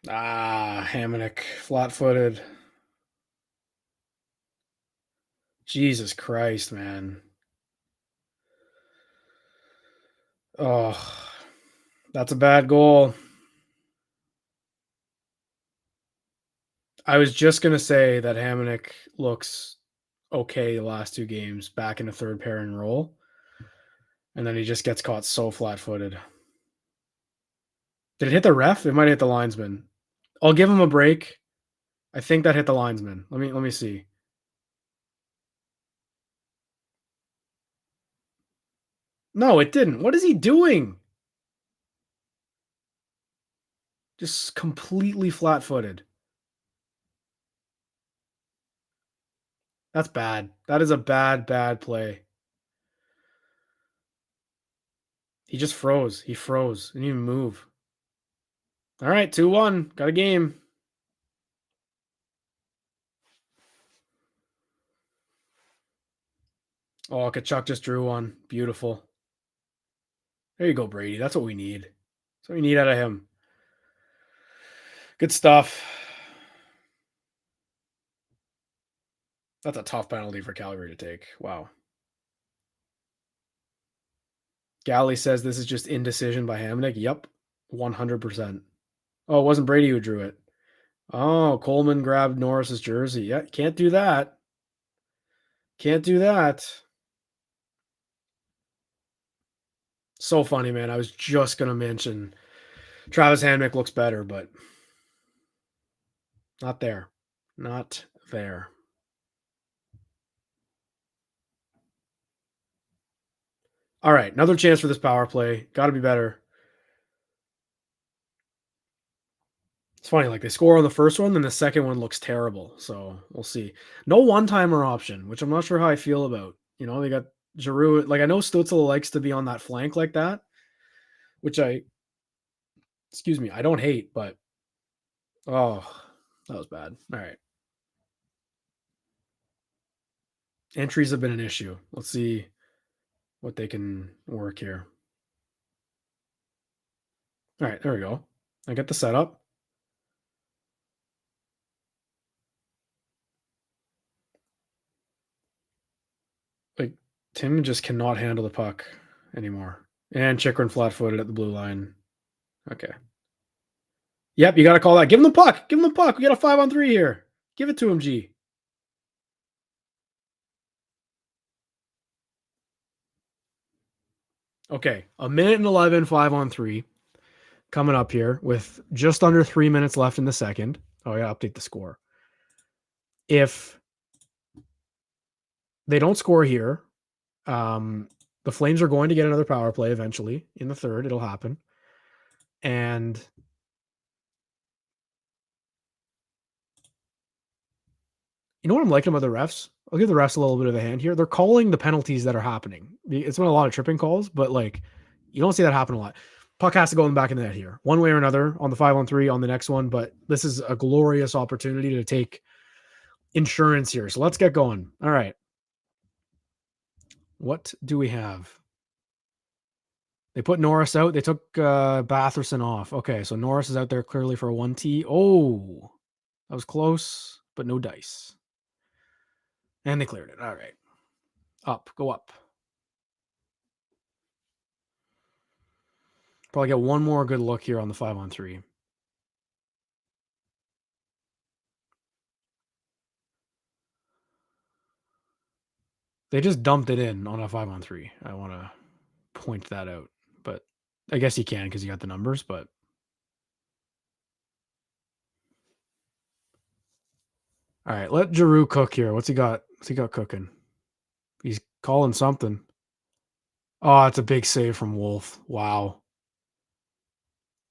Ah, Hamonic, flat footed. Jesus Christ, man. Oh, that's a bad goal. I was just gonna say that Hamonic looks okay the last two games, back in a third pairing role, and then he just gets caught so flat-footed. Did it hit the ref? It might hit the linesman. I'll give him a break. I think that hit the linesman. Let me see. No, it didn't. What is he doing? Just completely flat-footed. That's bad. That is a bad, bad play. He just froze. He froze. Didn't even move. All right, 2-1. Got a game. Oh, Kachuk just drew one. Beautiful. There you go, Brady. That's what we need. That's what we need out of him. Good stuff. That's a tough penalty for Calgary to take. Wow. Galley says this is just indecision by Hamonic. Yep, 100%. Oh, it wasn't Brady who drew it. Oh, Coleman grabbed Norris's jersey. Yeah, can't do that. Can't do that. So funny, man. I was just going to mention Travis Hamonic looks better, but not there. Not there. All right, another chance for this power play. Got to be better. It's funny, like they score on the first one, then the second one looks terrible. So we'll see. No one-timer option, which I'm not sure how I feel about. They got Giroux. Like I know Stützle likes to be on that flank like that, which excuse me, I don't hate, but oh, that was bad. All right, entries have been an issue. Let's see what they can work here. All right, there we go. I get the setup. Like Tim just cannot handle the puck anymore. And Chikrin flat-footed at the blue line. Okay. Yep, you got to call that. Give him the puck. Give him the puck. We got a 5-on-3 here. Give it to him, G. Okay, a minute and 11, 5-on-3 coming up here with just under 3 minutes left in the second. Oh, I got to update the score. If they don't score here, the Flames are going to get another power play eventually in the third. It'll happen. And you know what I'm liking about the refs? I'll give the refs a little bit of a hand here. They're calling the penalties that are happening. It's been a lot of tripping calls, but like you don't see that happen a lot. Puck has to go in the back of the net here, one way or another, on the 5-on-3 on the next one. But this is a glorious opportunity to take insurance here. So let's get going. All right. What do we have? They put Norris out. They took Batherson off. Okay, so Norris is out there clearly for a 1T. Oh, that was close, but no dice. And they cleared it. All right. Up. Go up. Probably get one more good look here on the 5-on-3. They just dumped it in on a 5-on-3. I want to point that out. But I guess you can because you got the numbers, but all right, let Giroux cook here. What's he got? What's he got cooking? He's calling something. Oh, it's a big save from Wolf. Wow.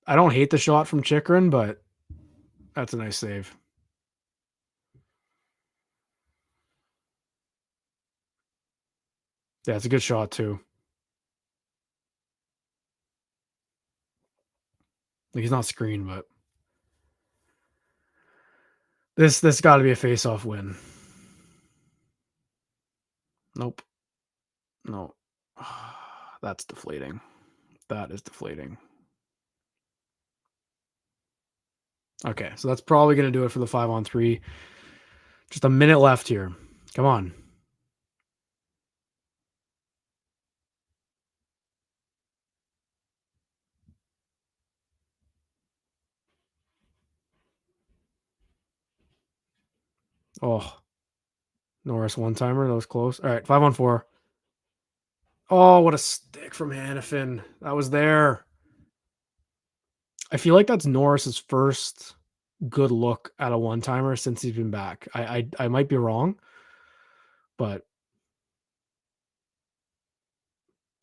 I don't hate the shot from Chikrin, but that's a nice save. Yeah, it's a good shot too. Like he's not screened, but this got to be a face-off win. Nope. No. That's deflating. That is deflating. Okay, so that's probably going to do it for the 5-on-3. Just a minute left here. Come on. Oh, Norris one-timer. That was close. All right, 5-on-4. Oh, what a stick from Hannafin. That was there. I feel like that's Norris's first good look at a one-timer since he's been back. I might be wrong, but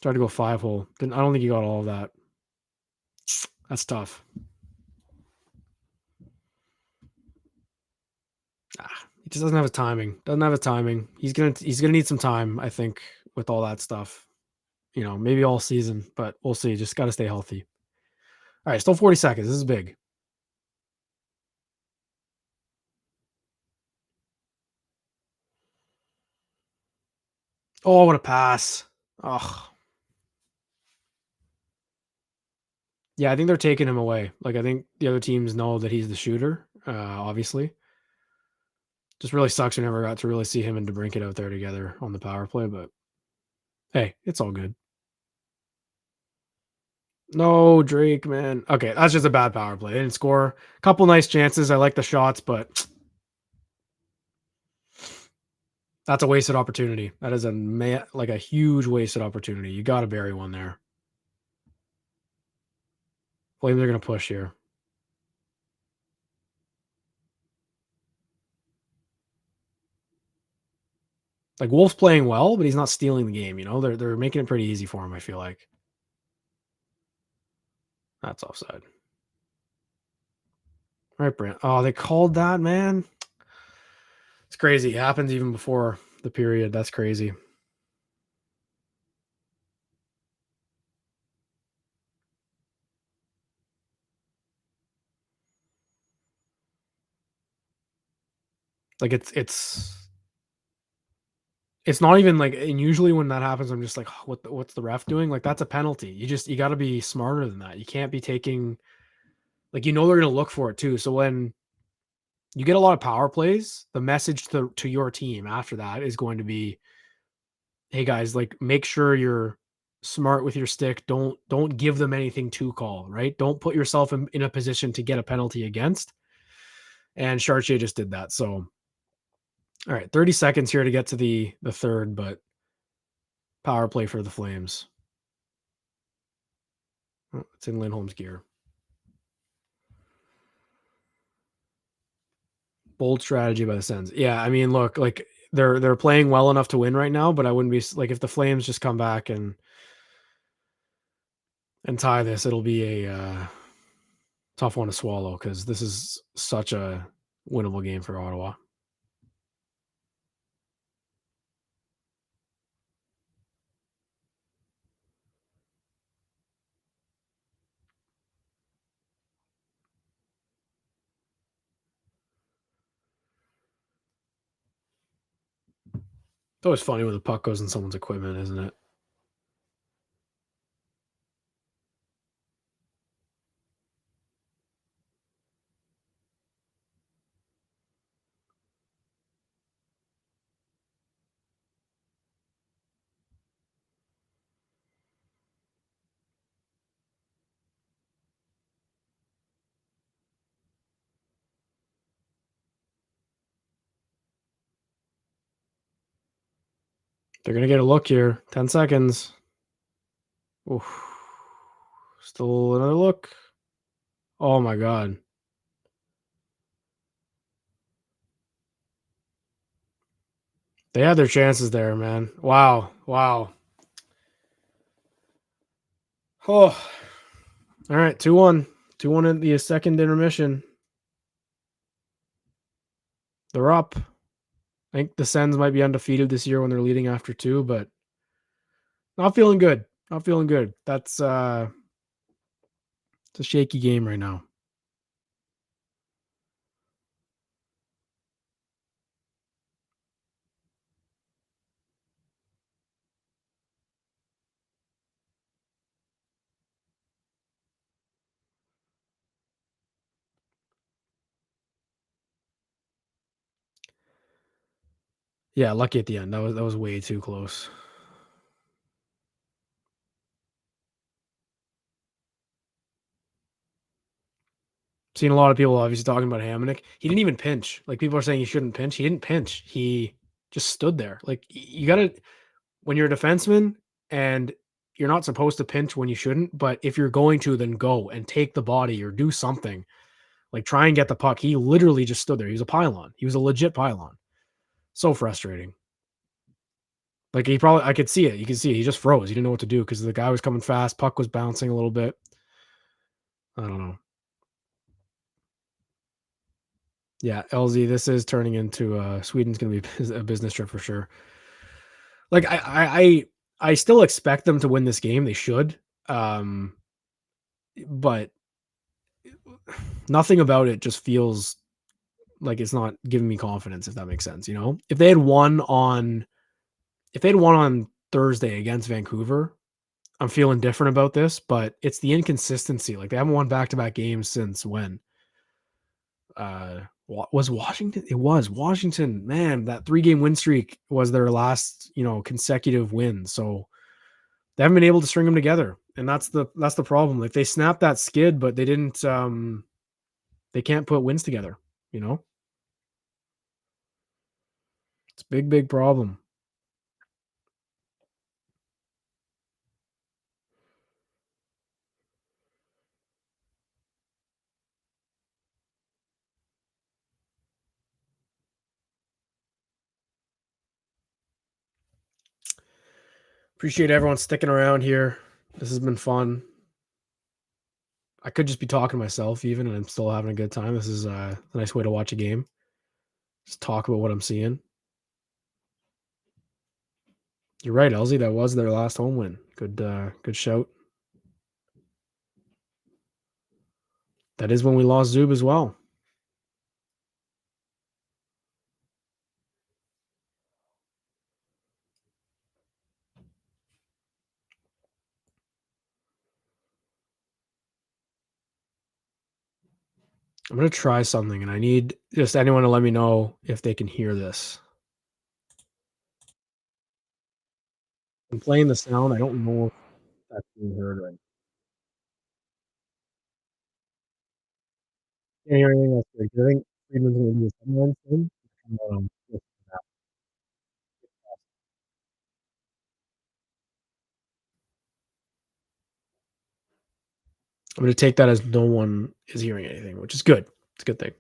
tried to go 5-hole. I don't think he got all of that. That's tough. He just doesn't have his timing. Doesn't have his timing. He's gonna need some time, I think, with all that stuff. Maybe all season, but we'll see. Just got to stay healthy. All right, still 40 seconds. This is big. Oh, what a pass. Oh. Yeah, I think they're taking him away. Like, I think the other teams know that he's the shooter, obviously. Just really sucks we never got to really see him and DeBrincat out there together on the power play, but hey, it's all good. No, Drake, man. Okay, that's just a bad power play. They didn't score. A couple nice chances. I like the shots, but that's a wasted opportunity. That is a huge wasted opportunity. You got to bury one there. Flames are going to push here. Like Wolf's playing well, but he's not stealing the game. They're making it pretty easy for him. I feel like that's offside. Right, Brent. Oh, they called that, man. It's crazy. It happens even before the period. That's crazy. Like it's not even like, and usually when that happens, I'm just like, "Oh, what's the ref doing?" Like that's a penalty. You got to be smarter than that. You can't be taking like they're going to look for it too. So when you get a lot of power plays, the message to your team after that is going to be, "Hey guys, like make sure you're smart with your stick. Don't give them anything to call, right? Don't put yourself in a position to get a penalty against." And Chartier just did that. So all right, 30 seconds here to get to the third, but power play for the Flames. Oh, it's in Lindholm's gear. Bold strategy by the Sens. Yeah, I mean, look, like they're playing well enough to win right now, but I wouldn't be like if the Flames just come back and tie this, it'll be a tough one to swallow because this is such a winnable game for Ottawa. It's always funny when the puck goes in someone's equipment, isn't it? They're gonna get a look here. 10 seconds. Oof. Still another look. Oh my god. They had their chances there, man. Wow. Wow. Oh. All right, 2-1. 2-1 in the second intermission. They're up. I think the Sens might be undefeated this year when they're leading after two, but not feeling good. Not feeling good. That's it's a shaky game right now. Yeah, lucky at the end. That was way too close. Seen a lot of people obviously talking about Hamonic. He didn't even pinch. Like people are saying he shouldn't pinch. He didn't pinch. He just stood there. Like you gotta when you're a defenseman and you're not supposed to pinch when you shouldn't, but if you're going to, then go and take the body or do something. Like try and get the puck. He literally just stood there. He was a pylon. He was a legit pylon. So frustrating. Like I could see it. You can see it. He just froze. He didn't know what to do because the guy was coming fast. Puck was bouncing a little bit. I don't know. Yeah, LZ, this is turning into Sweden's going to be a business trip for sure. Like I still expect them to win this game. They should, but nothing about it just feels like it's not giving me confidence. If that makes sense, if they had won on Thursday against Vancouver, I'm feeling different about this. But it's the inconsistency. Like they haven't won back to back games since when was Washington? It was Washington. Man, that 3-game win streak was their last, consecutive win. So they haven't been able to string them together, and that's the problem. Like they snapped that skid, but they didn't. They can't put wins together. It's a big problem. Appreciate everyone sticking around here. This has been fun. I could just be talking to myself even, and I'm still having a good time. This is a nice way to watch a game. Just talk about what I'm seeing. You're right, Elsie. That was their last home win. Good shout. That is when we lost Zub as well. I'm gonna try something, and I need just anyone to let me know if they can hear this. I'm playing the sound. I don't know if that's being heard right. Can't hear anything else good. Do you think Friedman's gonna do a sunrise thing? Listen to that. I'm gonna take that as no one is hearing anything, which is good. It's a good thing.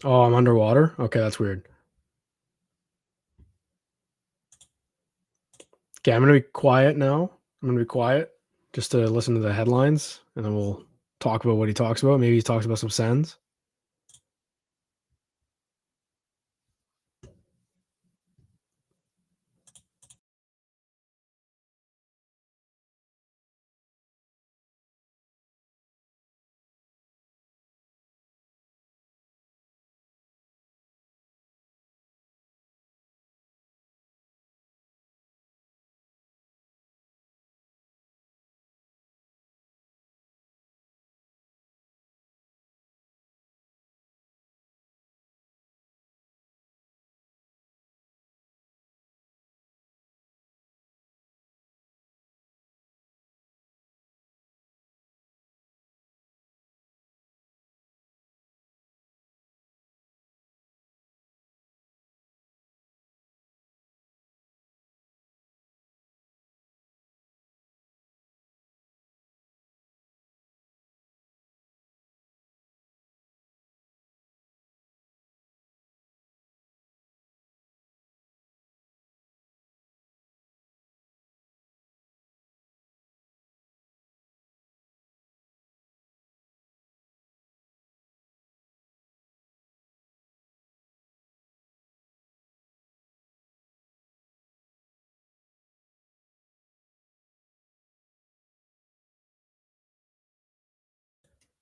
Oh, I'm underwater? Okay, that's weird. Okay, I'm gonna be quiet now. I'm gonna be quiet just to listen to the headlines, and then we'll talk about what he talks about. Maybe he talks about some Sens.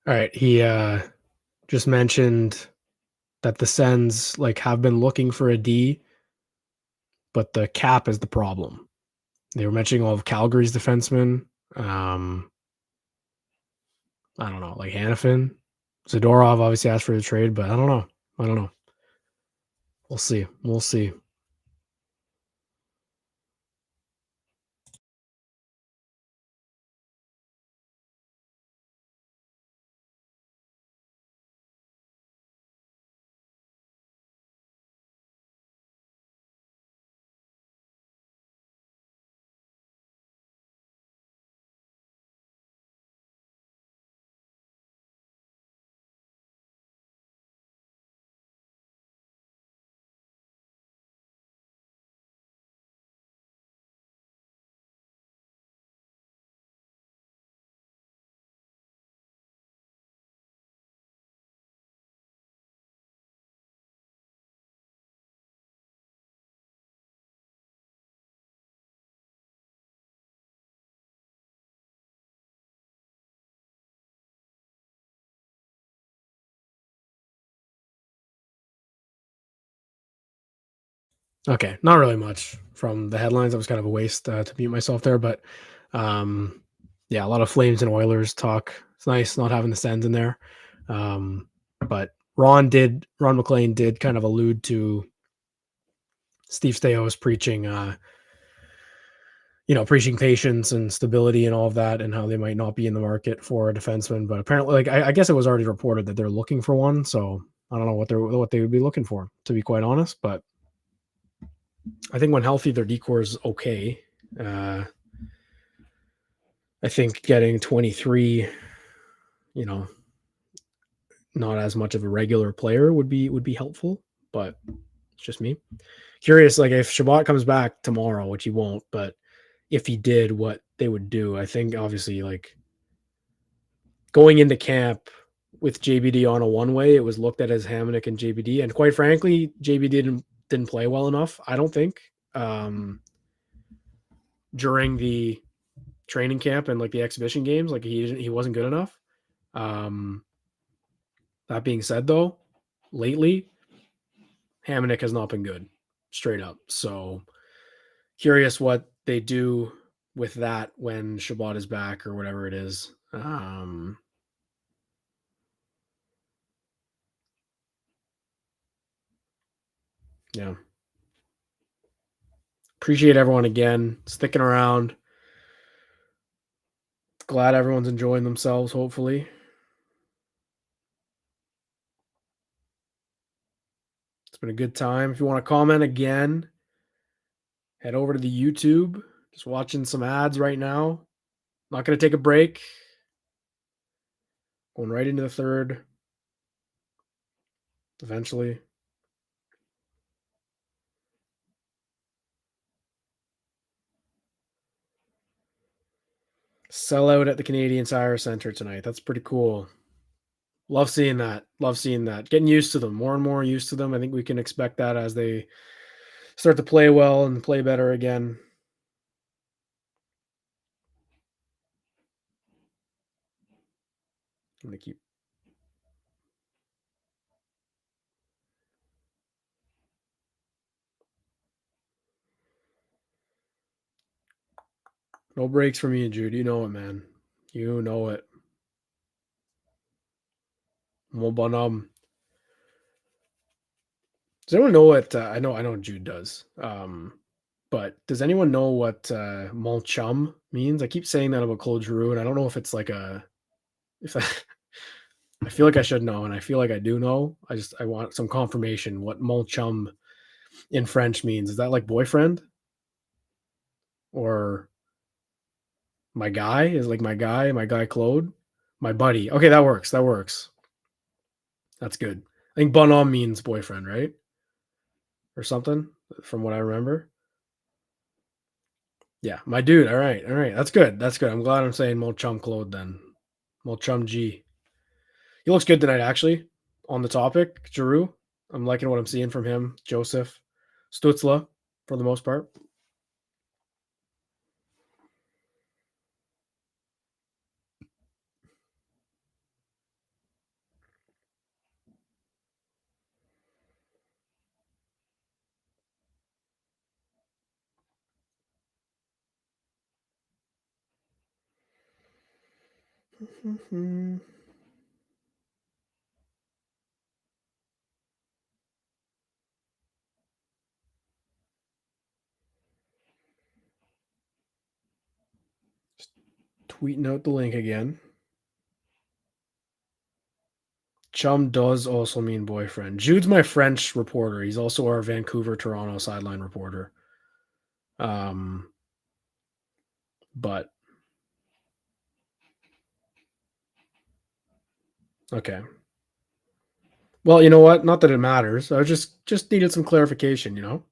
All right. He just mentioned that the Sens like have been looking for a D, but the cap is the problem. They were mentioning all of Calgary's defensemen. Um, I don't know, like Hanifin. Zadorov obviously asked for the trade, but I don't know. I don't know. We'll see. We'll see. Okay, not really much from the headlines. That was kind of a waste to mute myself there, but um, yeah, a lot of Flames and Oilers talk. It's nice not having the Sens in there, but Ron McLean did kind of allude to Steve Stais preaching, preaching patience and stability and all of that, and how they might not be in the market for a defenseman. But apparently, like I guess it was already reported that they're looking for one, so I don't know what they would be looking for, to be quite honest, but. I think when healthy, their decor is okay. Uh, I think getting 23, not as much of a regular player would be helpful, but it's just me. Curious, like if Shabbat comes back tomorrow, which he won't, but if he did, what they would do. I think obviously like going into camp with JBD on a one way, it was looked at as Hamonic and JBD, and quite frankly, JBD didn't play well enough. I don't think during the training camp and like the exhibition games, like he wasn't good enough. Um, that being said, though, lately Hamonic has not been good, straight up. So curious what they do with that when Shabbat is back or whatever it is. Yeah. Appreciate everyone again sticking around. Glad everyone's enjoying themselves, hopefully. It's been a good time. If you want to comment again, head over to the YouTube. Just watching some ads right now. Not going to take a break. Going right into the third. Eventually. Sell out at the Canadian Tire Center tonight. That's pretty cool. Love seeing that. Love seeing that. Getting used to them. More and more used to them. I think we can expect that as they start to play well and play better again. I'm going to keep. No breaks for me, Jude. You know it, man. You know it. Mo bonhomme. Does anyone know what I know Jude does. But does anyone know what mon chum means? I keep saying that about Claude Giroux, and I don't know if it's like if I feel like I should know, and I feel like I do know. I want some confirmation what mon chum in French means. Is that like boyfriend? Or my guy? Is like my guy Claude? My buddy. Okay, that works. That works. That's good. I think bonhomme means boyfriend, right? Or something, from what I remember. Yeah, my dude. All right, all right. That's good. That's good. I'm glad I'm saying Mo Chum Claude then. Mo Chum G. He looks good tonight, actually. On the topic, Giroux. I'm liking what I'm seeing from him. Joseph Stutzla, for the most part. Tweeting out the link again. Chum does also mean boyfriend. Jude's my French reporter. He's also our Vancouver, Toronto sideline reporter. But okay. Well, you know what? Not that it matters. I just needed some clarification,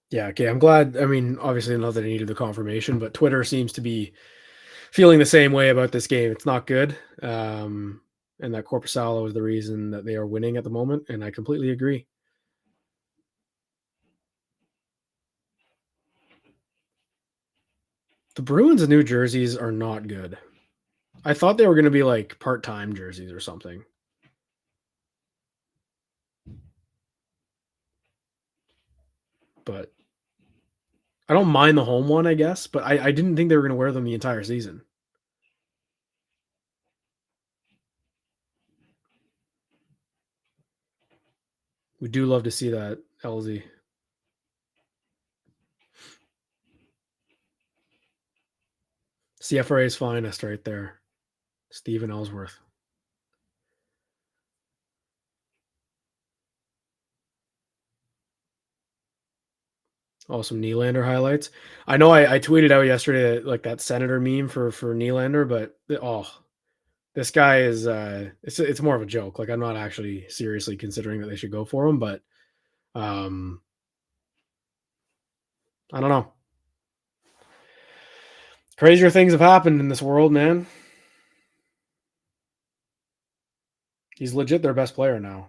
Yeah, okay. I'm glad. I mean, obviously not that I needed the confirmation, but Twitter seems to be feeling the same way about this game. It's not good. And that Corpusalo is the reason that they are winning at the moment, and I completely agree. The Bruins' new jerseys are not good. I thought they were going to be like part-time jerseys or something. But I don't mind the home one, I guess, but I didn't think they were going to wear them the entire season. We do love to see that, LZ. CFRA's finest right there. Steven Ellsworth. Oh, some Nylander highlights. I know I tweeted out yesterday like that Senator meme for Nylander, but this guy is it's more of a joke. Like I'm not actually seriously considering that they should go for him, but um I don't know. Crazier things have happened in this world, man. He's legit their best player now.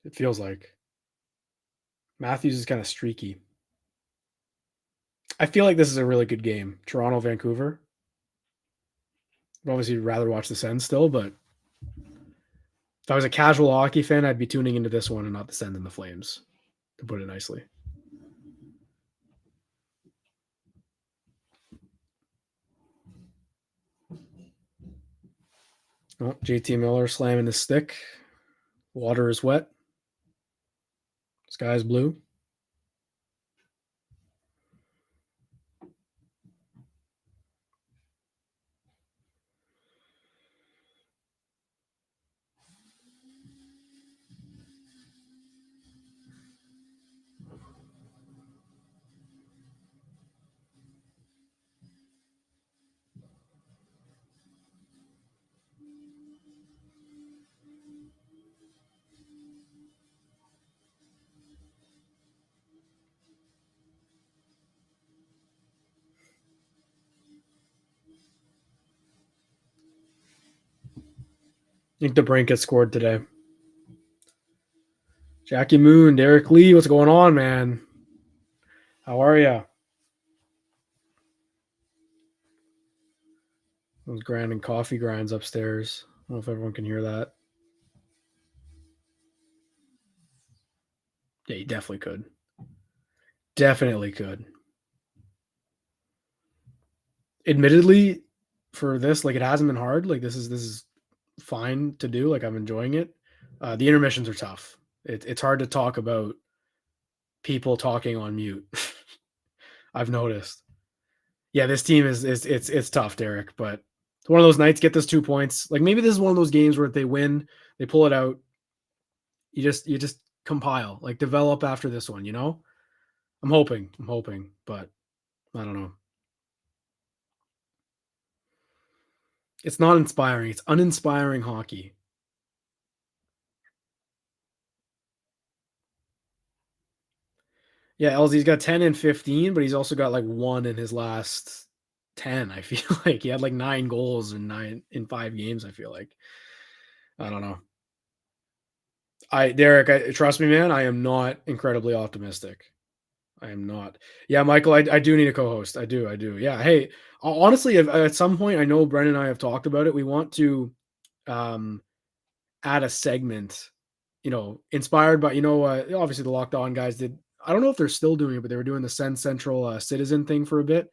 It feels like. Matthews is kind of streaky. I feel like this is a really good game. Toronto, Vancouver. I'd obviously rather watch the Sens still, but if I was a casual hockey fan, I'd be tuning into this one and not the Sens and the Flames, to put it nicely. Oh, JT Miller slamming the stick. Water is wet. Sky is blue. I think the Brink gets scored today. Jackie Moon, Derek Lee, what's going on, man? How are you? Those grinding coffee grinds upstairs. I don't know if everyone can hear that. Yeah, you definitely could. Definitely could. Admittedly, for this, like it hasn't been hard. Like this is fine to do. Like I'm enjoying it. The intermissions are tough. It's hard to talk about people talking on mute. I've noticed. Yeah, this team is it's tough, Derek. But it's one of those nights. Get those 2 points. Like maybe this is one of those games where if they win, they pull it out. You just compile, like develop after this one. I'm hoping, but I don't know. It's not inspiring. It's uninspiring hockey. Yeah, LZ's got 10 and 15, but he's also got like one in his last 10. I feel like he had like 9 goals in 5 games. I feel like I don't know. Derek, trust me, man. I am not incredibly optimistic. I am not. Yeah, Michael, I do need a co-host. I do. Yeah. Hey, honestly, at some point, I know Brendan and I have talked about it. We want to um, add a segment, inspired by, obviously the Locked On guys did. I don't know if they're still doing it, but they were doing the Sens Central Citizen thing for a bit.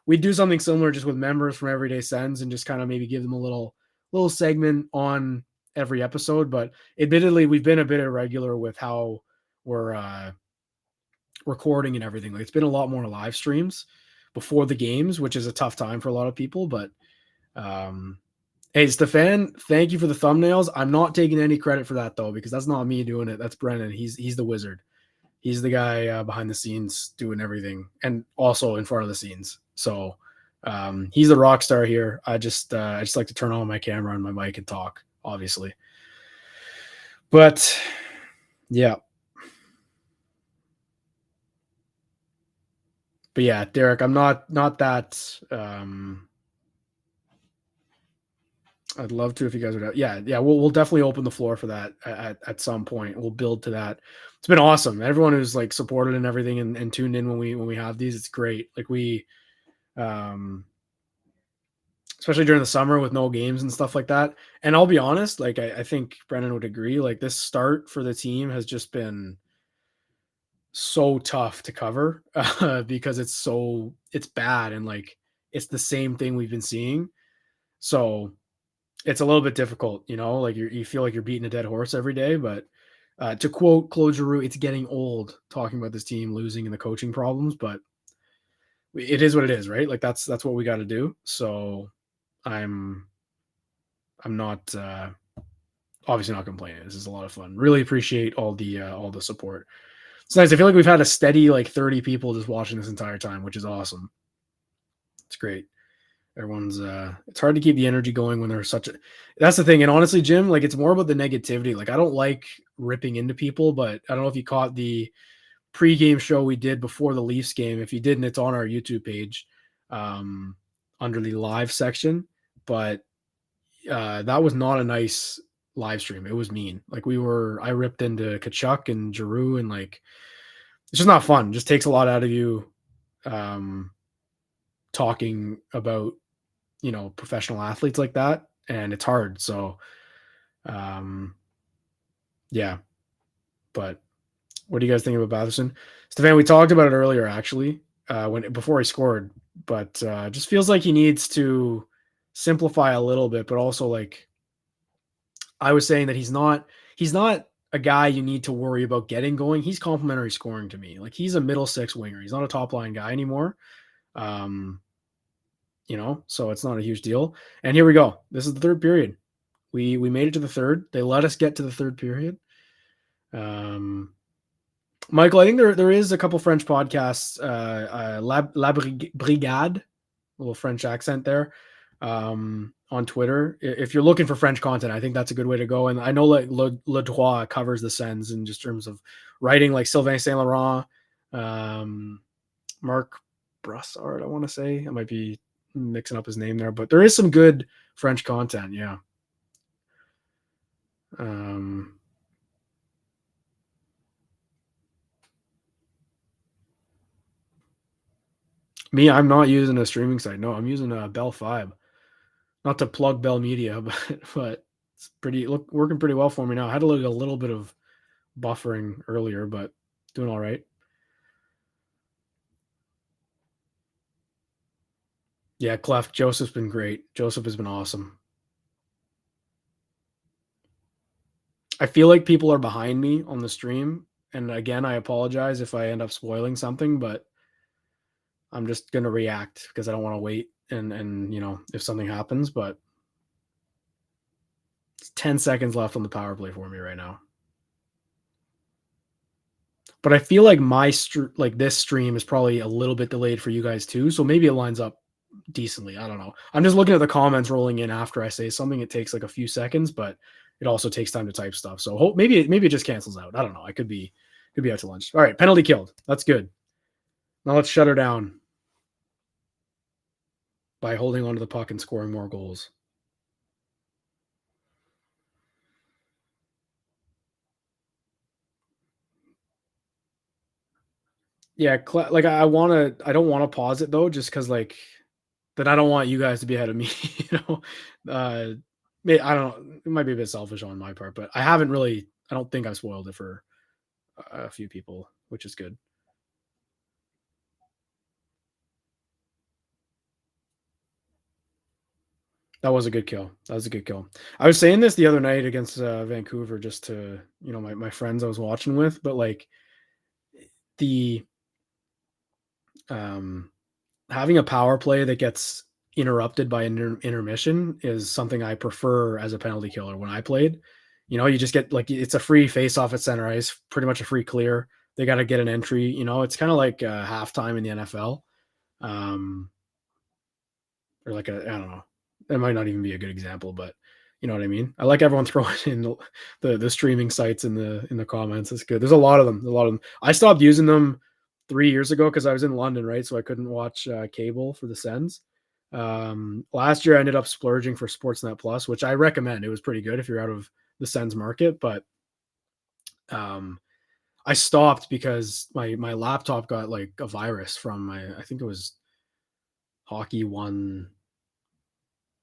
We'd do something similar just with members from Everyday Sens and just kind of maybe give them a little segment on every episode. But admittedly, we've been a bit irregular with how we're recording and everything. Like it's been a lot more live streams before the games, which is a tough time for a lot of people. But hey, Stefan, thank you for the thumbnails. I'm not taking any credit for that though, because that's not me doing it. That's Brennan. He's the wizard. He's the guy behind the scenes doing everything, and also in front of the scenes. So he's the rock star here. I just like to turn on my camera and my mic and talk, obviously. But yeah. But yeah, Derek, I'm not that. I'd love to if you guys would. Yeah. We'll definitely open the floor for that at some point. We'll build to that. It's been awesome. Everyone who's like supported and everything and tuned in when we have these, it's great. Like especially during the summer with no games and stuff like that. And I'll be honest, like I think Brennan would agree. Like this start for the team has just been so tough to cover because it's bad and like it's the same thing we've been seeing. So it's a little bit difficult, like you feel like you're beating a dead horse every day. But to quote Claude Giroux, it's getting old talking about this team losing and the coaching problems. But it is what it is, right? Like that's what we got to do. So I'm I'm not obviously not complaining. This is a lot of fun. Really appreciate all the support. It's nice. I feel like we've had a steady like 30 people just watching this entire time, which is awesome. It's great. Everyone's it's hard to keep the energy going when there's such a that's the thing. And honestly, Jim, like it's more about the negativity. Like I don't like ripping into people, but I don't know if you caught the pregame show we did before the Leafs game. If you didn't, it's on our YouTube page um under the live section. But that was not a nice live stream. It was mean. Like I ripped into Kachuk and Giroux, and like it's just not fun. It just takes a lot out of you um talking about professional athletes like that, and it's hard. So um yeah, but what do you guys think about Batherson? Stefan, we talked about it earlier actually, when before he scored, but just feels like he needs to simplify a little bit, but also like I was saying that he's not a guy you need to worry about getting going. He's complementary scoring to me. Like he's a middle six winger. He's not a top line guy anymore. Um, so it's not a huge deal. And here we go. This is the third period. We made it to the third. They let us get to the third period. Michael, I think there is a couple French podcasts. La Brigade, a little French accent there, on Twitter. If you're looking for French content, I think that's a good way to go. And I know like Le Droit covers the Sens in just terms of writing, like Sylvain Saint Laurent, Marc Brassard. I want to say I might be mixing up his name there, but there is some good French content. Yeah. Me, I'm not using a streaming site. No, I'm using a Bell 5. Not to plug Bell Media, but it's working pretty well for me now. I had a little bit of buffering earlier, but doing all right. Yeah, Clef, Joseph's been great. Joseph has been awesome. I feel like people are behind me on the stream, and again, I apologize if I end up spoiling something, but I'm just gonna react because I don't want to wait and if something happens, but it's 10 seconds left on the power play for me right now. But I feel like this stream is probably a little bit delayed for you guys too, so maybe it lines up decently. I don't know. I'm just looking at the comments rolling in after I say something. It takes like a few seconds, but it also takes time to type stuff. So maybe it just cancels out. I don't know. I could be out to lunch. All right, penalty killed. That's good. Now let's shut her down by holding onto the puck and scoring more goals. Yeah, like I don't want to pause it though, just because like then I don't want you guys to be ahead of me. I don't know. It might be a bit selfish on my part, but I don't think I've spoiled it for a few people, which is good. That was a good kill. I was saying this the other night against Vancouver, just to my friends I was watching with, but like the having a power play that gets interrupted by an intermission is something I prefer as a penalty killer. When I played, you just get like it's a free face off at center ice, pretty much a free clear. They got to get an entry. It's kind of like halftime in the NFL, or like I don't know. That might not even be a good example, but you know what I mean. I like everyone throwing in the streaming sites in the comments. It's good. There's a lot of them. I stopped using them 3 years ago because I was in London, right? So I couldn't watch cable for the Sens. Last year I ended up splurging for Sportsnet Plus, which I recommend. It was pretty good if you're out of the Sens market, but I stopped because my laptop got like a virus from I think it was Hockey One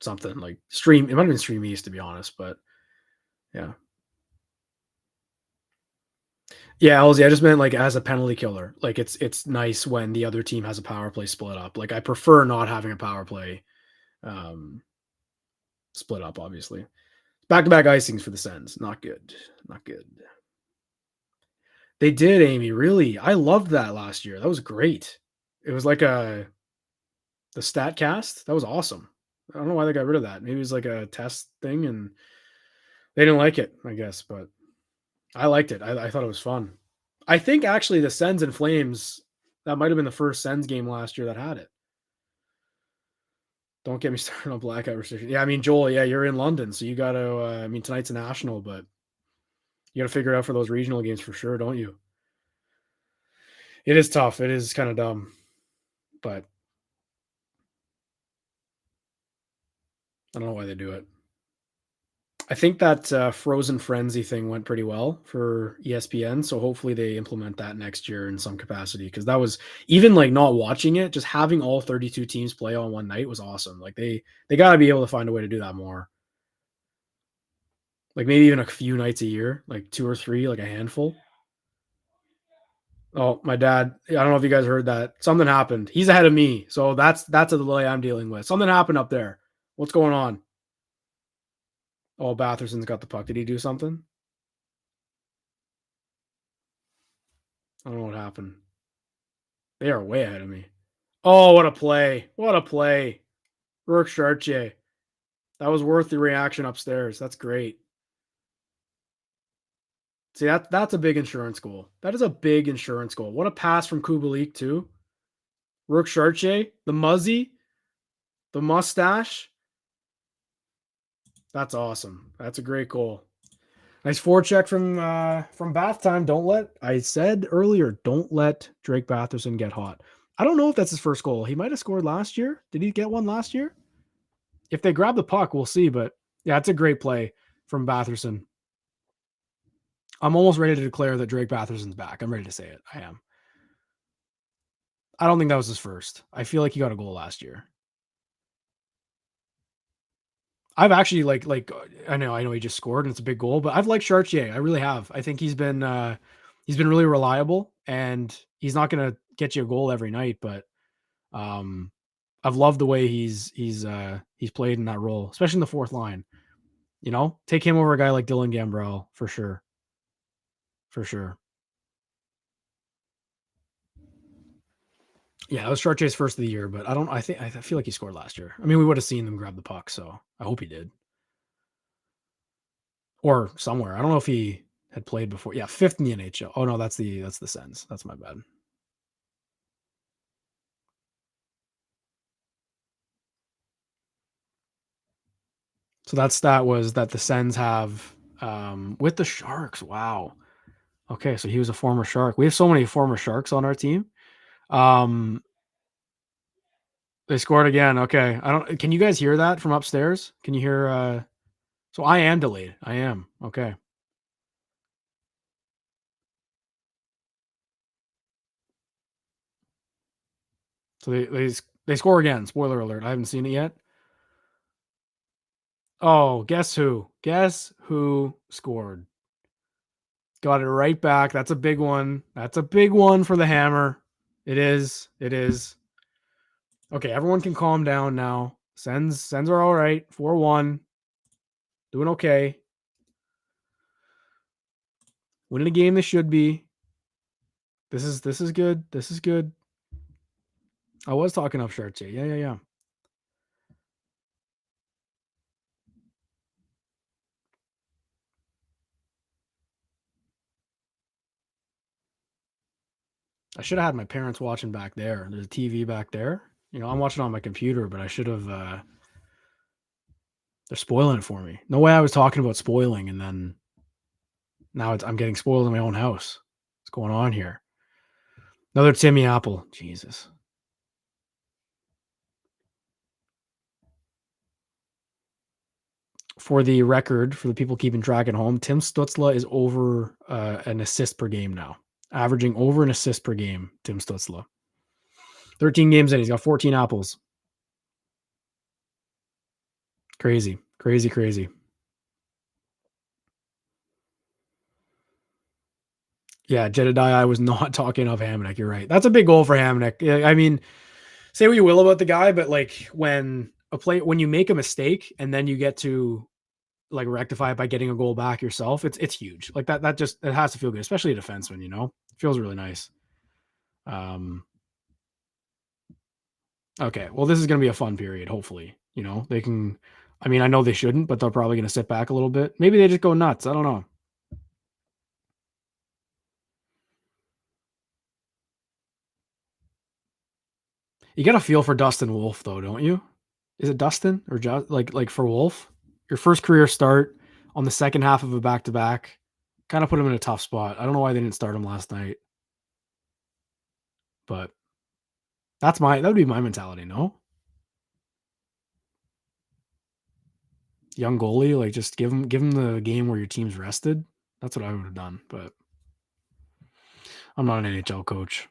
something like Stream. It might have been Stream East to be honest, but yeah. Yeah, Elsie, I just meant like as a penalty killer. Like it's nice when the other team has a power play split up. Like I prefer not having a power play split up, obviously. Back-to-back icings for the Sens. Not good. Not good. They did, Amy. Really. I loved that last year. That was great. It was like a The StatCast, that was awesome. I don't know why they got rid of that. Maybe it was like a test thing and they didn't like it, I guess, but I liked it. I thought it was fun. I think actually the Sens and Flames, that might have been the first Sens game last year that had it. Don't get me started on blackout restriction. Yeah, I mean, Joel, yeah, you're in London, so you got to, I mean, tonight's a national, but you got to figure it out for those regional games for sure, don't you? It is tough. It is kind of dumb, but I don't know why they do it. I think that Frozen Frenzy thing went pretty well for ESPN, so hopefully they implement that next year in some capacity because that was even like not watching it, just having all 32 teams play on one night was awesome. Like they got to be able to find a way to do that more. Like maybe even a few nights a year, like 2 or 3, like a handful. Oh, my dad, I don't know if you guys heard that. Something happened. He's ahead of me, so that's a delay I'm dealing with. Something happened up there. What's going on? Oh, Batherson's got the puck. Did he do something? I don't know what happened. They are way ahead of me. Oh, what a play. What a play. Rourke Chartier. That was worth the reaction upstairs. That's great. See, that's a big insurance goal. That is a big insurance goal. What a pass from Kubalik, too. Rourke Chartier, the muzzy, the mustache. That's awesome. That's a great goal. Nice forecheck from Bath time. I said earlier, don't let Drake Batherson get hot. I don't know if that's his first goal. He might have scored last year. Did he get one last year? If they grab the puck, we'll see. But yeah, it's a great play from Batherson. I'm almost ready to declare that Drake Batherson's back. I'm ready to say it. I am. I don't think that was his first. I feel like he got a goal last year. I've actually like I know he just scored and it's a big goal, but I've liked Chartier. I really have. I think he's been really reliable and he's not going to get you a goal every night, but um I've loved the way he's played in that role, especially in the fourth line. You know, take him over a guy like Dylan Gambrell for sure. For sure. Yeah, that was Chartier's first of the year, but I feel like he scored last year. I mean, we would have seen them grab the puck, so I hope he did. Or somewhere. I don't know if he had played before. Yeah, 5th in the NHL. Oh no, that's the Sens. That's my bad. So that stat was that the Sens have with the Sharks. Wow. Okay, so he was a former Shark. We have so many former Sharks on our team. They scored again. Okay. Can you guys hear that from upstairs? Can you hear so I am delayed. I am. Okay. So they score again. Spoiler alert. I haven't seen it yet. Oh, guess who? Guess who scored? Got it right back. That's a big one. That's a big one for the Hammer. It is. It is. Okay, everyone can calm down now. Sens are all right. 4-1. Doing okay. Winning a game they should be. This is good. This is good. I was talking up Chartier. Yeah. I should have had my parents watching back there. There's a TV back there. You know, I'm watching on my computer, but I should have they're spoiling it for me. No way I was talking about spoiling and then now I'm getting spoiled in my own house. What's going on here? Another Timmy Apple. Jesus. For the record, for the people keeping track at home, Tim Stutzla is over an assist per game now. Averaging over an assist per game, Tim Stutzla. 13 games in, he's got 14 apples. Crazy. Yeah, Jedediah, I was not talking of Hamonic. You're right. That's a big goal for Hamonic. I mean, say what you will about the guy, but like when you make a mistake and then you get to like rectify it by getting a goal back yourself, it's huge. Like that just it has to feel good, especially a defenseman, you know? It feels really nice. Okay, well, this is gonna be a fun period, hopefully. They can I mean, I know they shouldn't, but they're probably gonna sit back a little bit. Maybe they just go nuts, I don't know. You got a feel for Dustin Wolf, though, don't you? Is it Dustin or like for Wolf? Your first career start on the second half of a back-to-back, kinda put him in a tough spot. I don't know why they didn't start him last night, but that would be my mentality, no? Young goalie, like, just give him the game where your team's rested. That's what I would have done, but I'm not an NHL coach.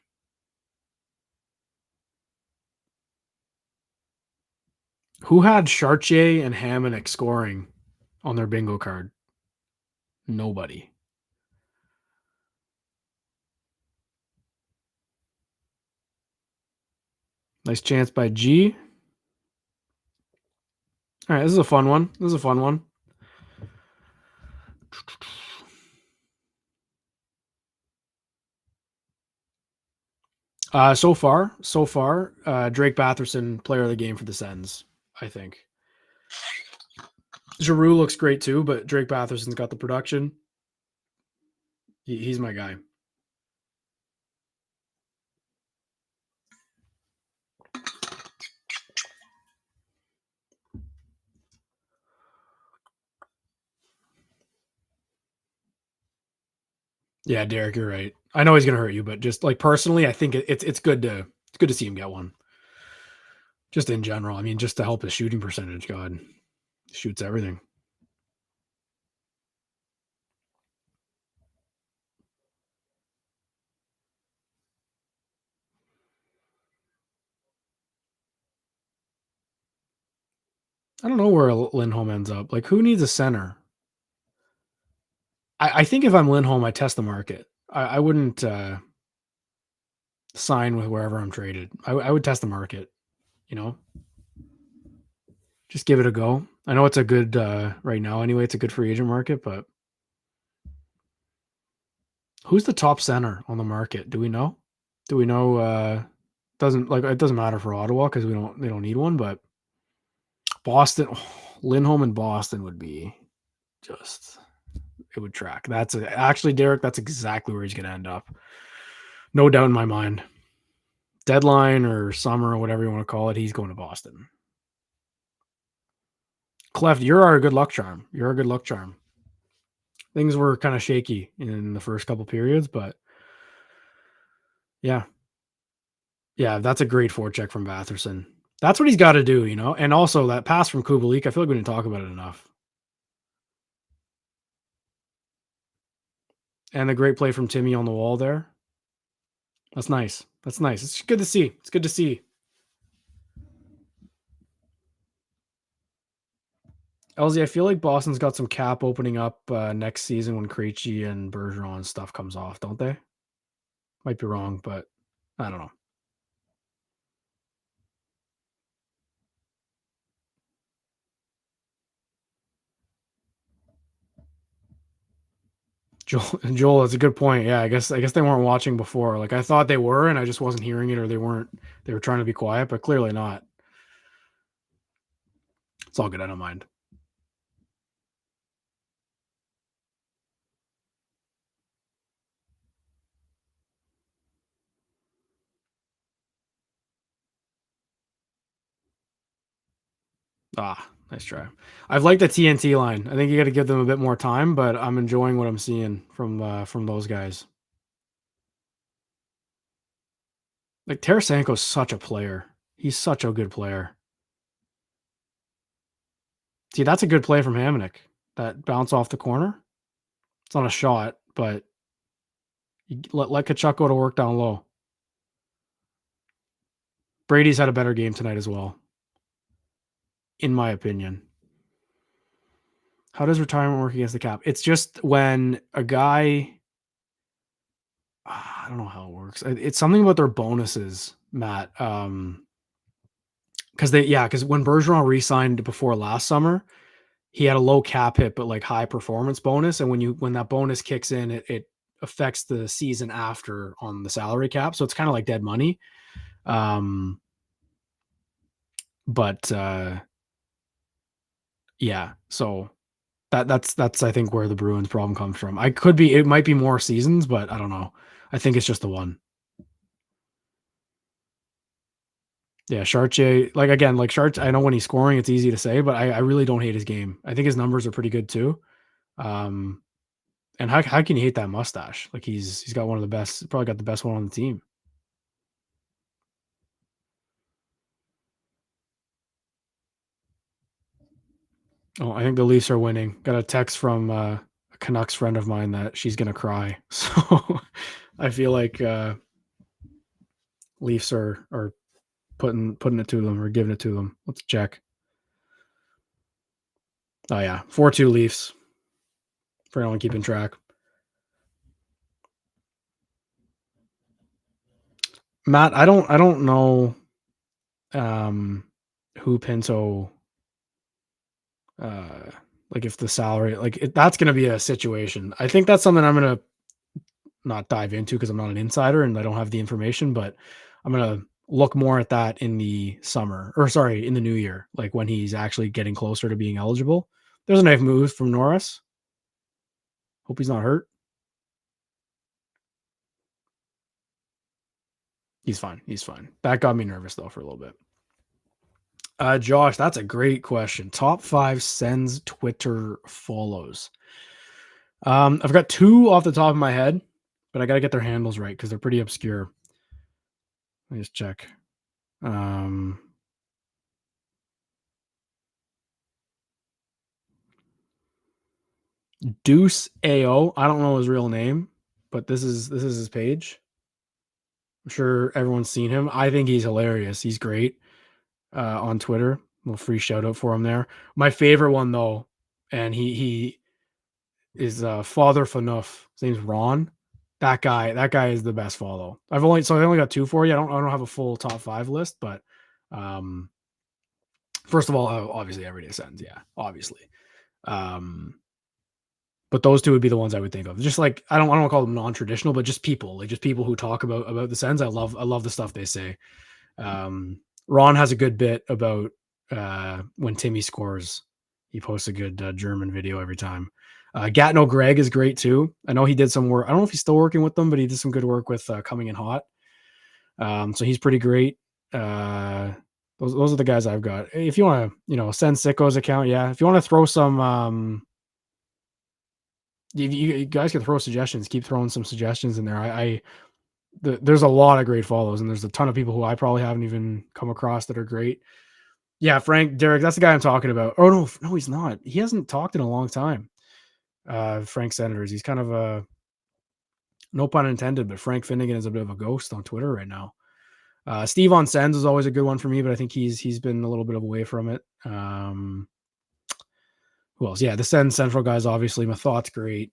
Who had Chartier and Hamonic scoring on their bingo card? Nobody. Nice chance by G. All right, this is a fun one. So far, Drake Batherson, player of the game for the Sens, I think. Giroux looks great too, but Drake Batherson's got the production. He's my guy. Yeah, Derek, you're right. I know he's gonna hurt you, but just like personally, I think it's good to see him get one. Just in general, I mean, just to help his shooting percentage. God, he shoots everything. I don't know where Lindholm ends up. Like, who needs a center? I think if I'm Lindholm, I test the market. I wouldn't sign with wherever I'm traded. I would test the market. You know, just give it a go. I know it's a good right now. Anyway, it's a good free agent market, but who's the top center on the market? Do we know? Do we know? Doesn't like it doesn't matter for Ottawa because they don't need one, but Boston, Lindholm and Boston would be just it would track. Actually, Derek. That's exactly where he's going to end up. No doubt in my mind. Deadline or summer or whatever you want to call it, he's going to Boston. Cleft, you're our good luck charm. You're a good luck charm. Things were kind of shaky in the first couple periods, but yeah. Yeah, that's a great forecheck from Batherson. That's what he's got to do, And also that pass from Kubalik, I feel like we didn't talk about it enough. And the great play from Timmy on the wall there. That's nice. That's nice. It's good to see. It's good to see. LZ, I feel like Boston's got some cap opening up next season when Krejci and Bergeron stuff comes off, don't they? Might be wrong, but I don't know. Joel, that's a good point. Yeah, I guess they weren't watching before. Like I thought they were, and I just wasn't hearing it, or they weren't. They were trying to be quiet, but clearly not. It's all good. I don't mind. Ah, nice try. I've liked the TNT line. I think you got to give them a bit more time, but I'm enjoying what I'm seeing from those guys. Like Tarasenko's such a player. He's such a good player. See, that's a good play from Hamonic. That bounce off the corner. It's not a shot, but you let Kachuk go to work down low. Brady's had a better game tonight as well, in my opinion. How does retirement work against the cap? It's just when a guy, I don't know how it works. It's something about their bonuses, Matt. Because when Bergeron re-signed before last summer, he had a low cap hit but like high performance bonus, and when that bonus kicks in, it affects the season after on the salary cap, so it's kind of like dead money. But yeah, so that's I think where the Bruins problem comes from. It might be more seasons, but I don't know. I think it's just the one. Yeah, Chartier, like again, like Chart, I know when he's scoring, it's easy to say, but I really don't hate his game. I think his numbers are pretty good too. Um, and how can you hate that mustache? Like he's got one of the best, probably got the best one on the team. Oh, I think the Leafs are winning. Got a text from a Canucks friend of mine that she's gonna cry. So I feel like Leafs are putting it to them or giving it to them. Let's check. Oh yeah, 4-2 Leafs. For anyone keeping track. Matt, I don't know who Pinto uh like if the salary that's going to be a situation. I think that's something I'm going to not dive into because I'm not an insider and I don't have the information, but I'm going to look more at that in the summer or sorry, in the new year, like when he's actually getting closer to being eligible. There's a nice move from Norris. Hope he's not hurt. He's fine. He's fine. That got me nervous though for a little bit. Josh, that's a great question. Top 5 Sens Twitter follows. I've got 2 off the top of my head, but I got to get their handles right because they're pretty obscure. Let me just check. Deuce AO. I don't know his real name, but this is his page. I'm sure everyone's seen him. I think he's hilarious. He's great on Twitter. A little free shout out for him there. My favorite one though, and he is Father Fanuff. His name's Ron. That guy is the best follow. I only got 2 for you. I don't have a full top 5 list, but first of all, obviously Everyday Sens, yeah, obviously. But those 2 would be the ones I would think of. Just like I don't want to call them non-traditional, but just people, like just people who talk about the Sens. I love the stuff they say. Ron has a good bit about when Timmy scores. He posts a good German video every time. Gatno Greg is great too. I know he did some work. I don't know if he's still working with them, but he did some good work with Coming in Hot. So he's pretty great. Those are the guys I've got. If you want to, send Sicko's account, yeah. If you want to throw some, you guys can throw suggestions. Keep throwing some suggestions in there. There's a lot of great follows, and there's a ton of people who I probably haven't even come across that are great. Yeah, Derek, that's the guy I'm talking about. Oh no, he's not. He hasn't talked in a long time. Frank Senators. He's kind of a no pun intended, but Frank Finnegan is a bit of a ghost on Twitter right now. Steve on Sens is always a good one for me, but I think he's been a little bit away from it. Who else? Yeah, the Sens Central guys, obviously. My thoughts great.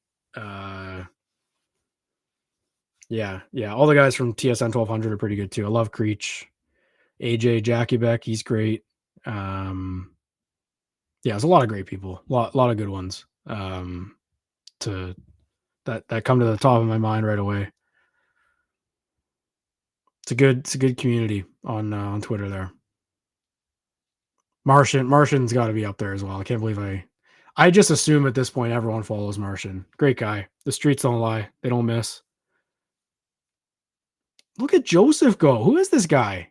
Yeah. All the guys from TSN 1200 are pretty good too. I love Creech, AJ, Jackie Beck. He's great. Yeah, there's a lot of great people. A lot of good ones. To that come to the top of my mind right away. It's a good community on Twitter there. Martian's got to be up there as well. I can't believe I just assume at this point everyone follows Martian. Great guy. The streets don't lie. They don't miss. Look at Joseph go. Who is this guy?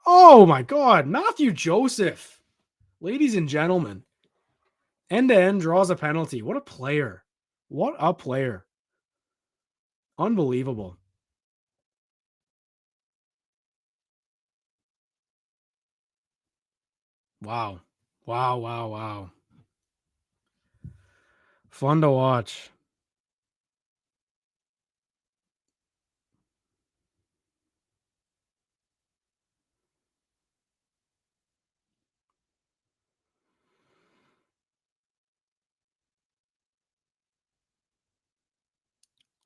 Oh my God, Matthew Joseph. Ladies and gentlemen, end-to-end draws a penalty. What a player. What a player. Unbelievable. Wow. Wow. Fun to watch.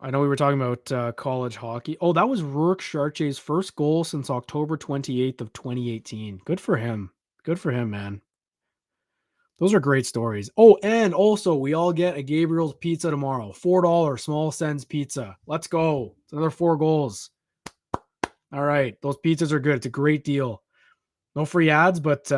I know we were talking about college hockey. Oh, that was Rourke Chartier's first goal since October 28th of 2018. Good for him. Good for him, man. Those are great stories. Oh, and also we all get a Gabriel's pizza tomorrow. $4 small Sens pizza. Let's go. It's another 4 goals. All right. Those pizzas are good. It's a great deal. No free ads, but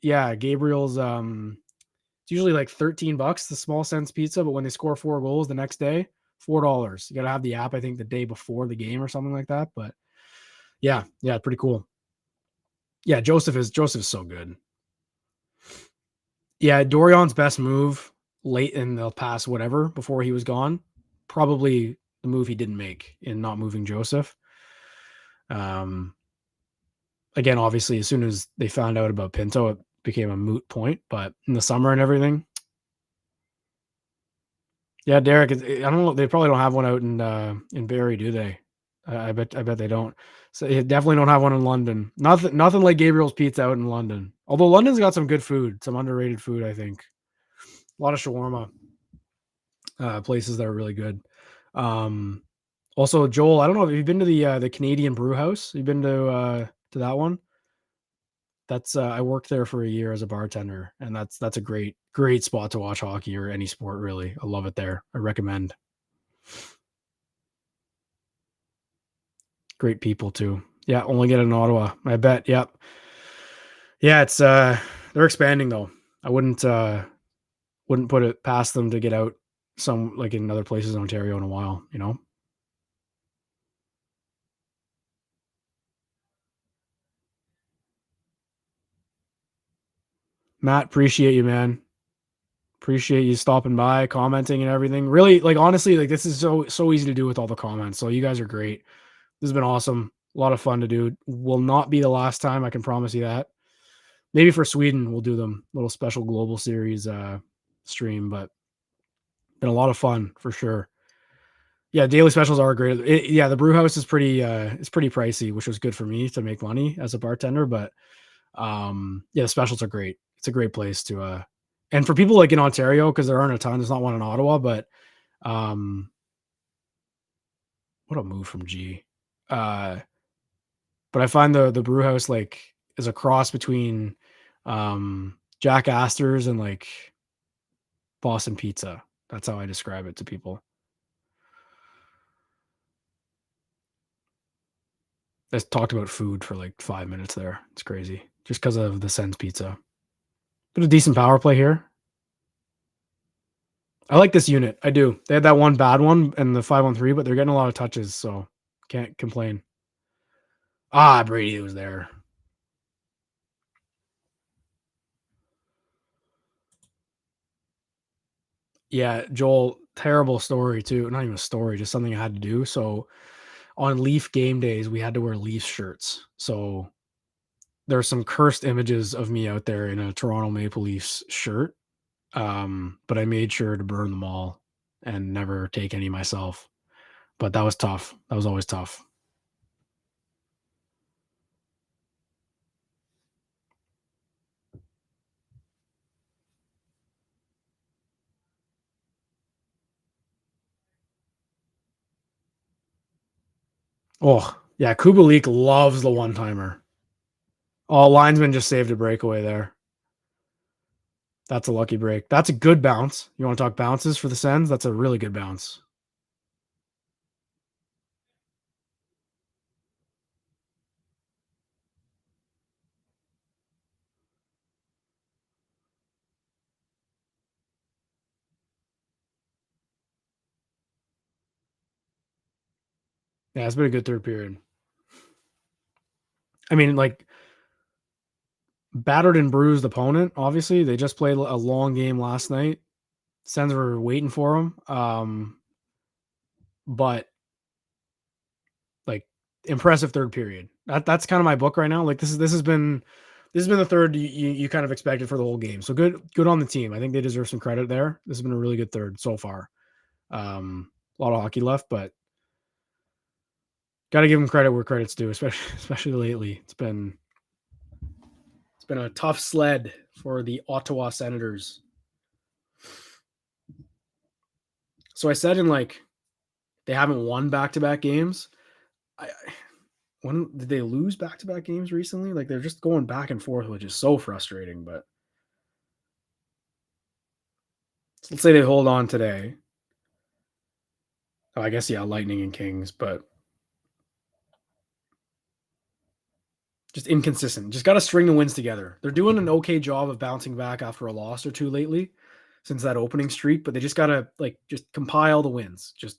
yeah, Gabriel's it's usually like $13, the small sense pizza, but when they score 4 goals the next day, $4. You got to have the app, I think, the day before the game or something like that. But yeah, pretty cool. Yeah, Joseph is so good. Yeah, Dorian's best move late in the past, whatever, before he was gone, probably the move he didn't make in not moving Joseph. Um, Again, obviously, as soon as they found out about Pinto, it became a moot point. But in the summer and everything, yeah, Derek. I don't know. They probably don't have one out in Barrie, do they? I bet they don't. So they definitely don't have one in London. Nothing like Gabriel's Pizza out in London. Although London's got some good food, some underrated food. I think a lot of shawarma places that are really good. Um, Also, Joel, I don't know if you've been to the Canadian Brew House. You've been to that one? That's I worked there for a year as a bartender, and that's a great spot to watch hockey or any sport really. I love it there. I recommend. Great people too. Yeah, only get it in Ottawa. I bet. Yep. Yeah, it's they're expanding though. I wouldn't put it past them to get out some like in other places in Ontario in a while, you know? Matt, appreciate you, man. Appreciate you stopping by, commenting and everything. Really, like honestly, like this is so easy to do with all the comments. So you guys are great. This has been awesome. A lot of fun to do. Will not be the last time, I can promise you that. Maybe for Sweden, we'll do them little special global series stream, but been a lot of fun for sure. Yeah, daily specials are great. Yeah, the brew house is pretty pricey, which was good for me to make money as a bartender, but yeah, the specials are great. It's a great place to and for people like in Ontario, because there aren't a ton, there's not one in Ottawa, but um what a move from G. Uh but I find the brew house like is a cross between Jack Astor's and like Boston Pizza. That's how I describe it to people. I just talked about food for like 5 minutes there. It's crazy. Just because of the Sens pizza. But a decent power play here. I like this unit. I do. They had that one bad one in the 5-on-3, but they're getting a lot of touches, so can't complain. Ah, Brady was there. Yeah, Joel, terrible story too. Not even a story, just something I had to do. So on Leaf game days, we had to wear Leaf shirts. So there's some cursed images of me out there in a Toronto Maple Leafs shirt. But I made sure to burn them all and never take any myself. But that was tough. That was always tough. Oh, yeah, Kubalik loves the one-timer. Oh, linesman just saved a breakaway there. That's a lucky break. That's a good bounce. You want to talk bounces for the Sens? That's a really good bounce. Yeah, it's been a good third period. I mean, like battered and bruised opponent. Obviously, they just played a long game last night. Sens were waiting for them, but like impressive third period. That's kind of my book right now. Like this has been the third you kind of expected for the whole game. So good on the team. I think they deserve some credit there. This has been a really good third so far. A lot of hockey left, but got to give them credit where credit's due, especially lately. It's been a tough sled for the Ottawa Senators. So I said in like they haven't won back-to-back games. I when did they lose back-to-back games recently? Like they're just going back and forth, which is so frustrating. But let's say they hold on today. Oh, I guess yeah, Lightning and Kings, but Just inconsistent. Just got to string the wins together. They're doing an okay job of bouncing back after a loss or two lately since that opening streak, but they just got to like just compile the wins. Just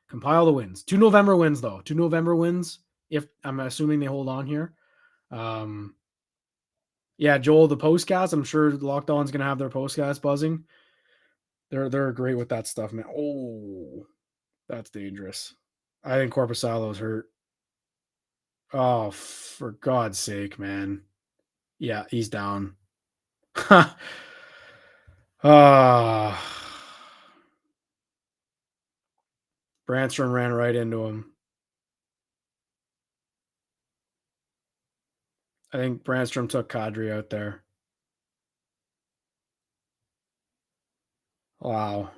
compile the wins. 2 November wins though. 2 November wins. If I'm assuming they hold on here. Um, yeah, Joel, the postcast. I'm sure Locked On's gonna have their postcast buzzing. They're great with that stuff, man. Oh, that's dangerous. I think Corpusalo's hurt. Oh, for God's sake, man. Yeah, he's down. Ah, Brandstrom ran right into him. I think Brandstrom took Kadri out there. Wow.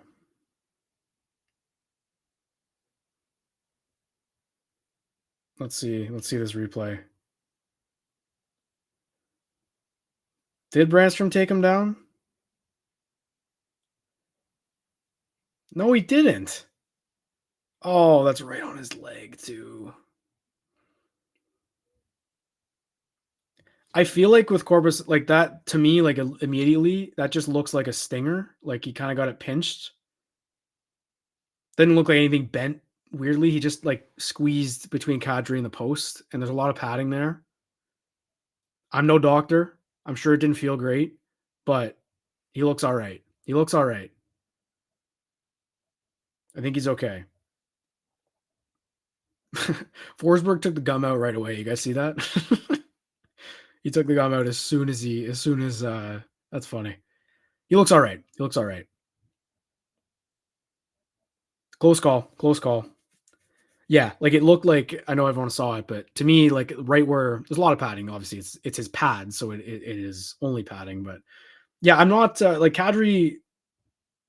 Let's see. Let's see this replay. Did Brandstrom take him down? No, he didn't. Oh, that's right on his leg, too. I feel like with Corpus, like that to me, like immediately, that just looks like a stinger. Like he kind of got it pinched. Didn't look like anything bent weirdly. He just like squeezed between Kadri and the post, and there's a lot of padding there. I'm no doctor. I'm sure it didn't feel great, but he looks all right. He looks all right. I think he's okay. Forsberg took the gum out right away. You guys see that? He took the gum out as soon as that's funny. He looks all right. He looks all right. Close call. Close call. Yeah, like it looked like I know everyone saw it, but to me, like right where there's a lot of padding. Obviously, it's his pad, so it is only padding. But yeah, I'm not like Kadri.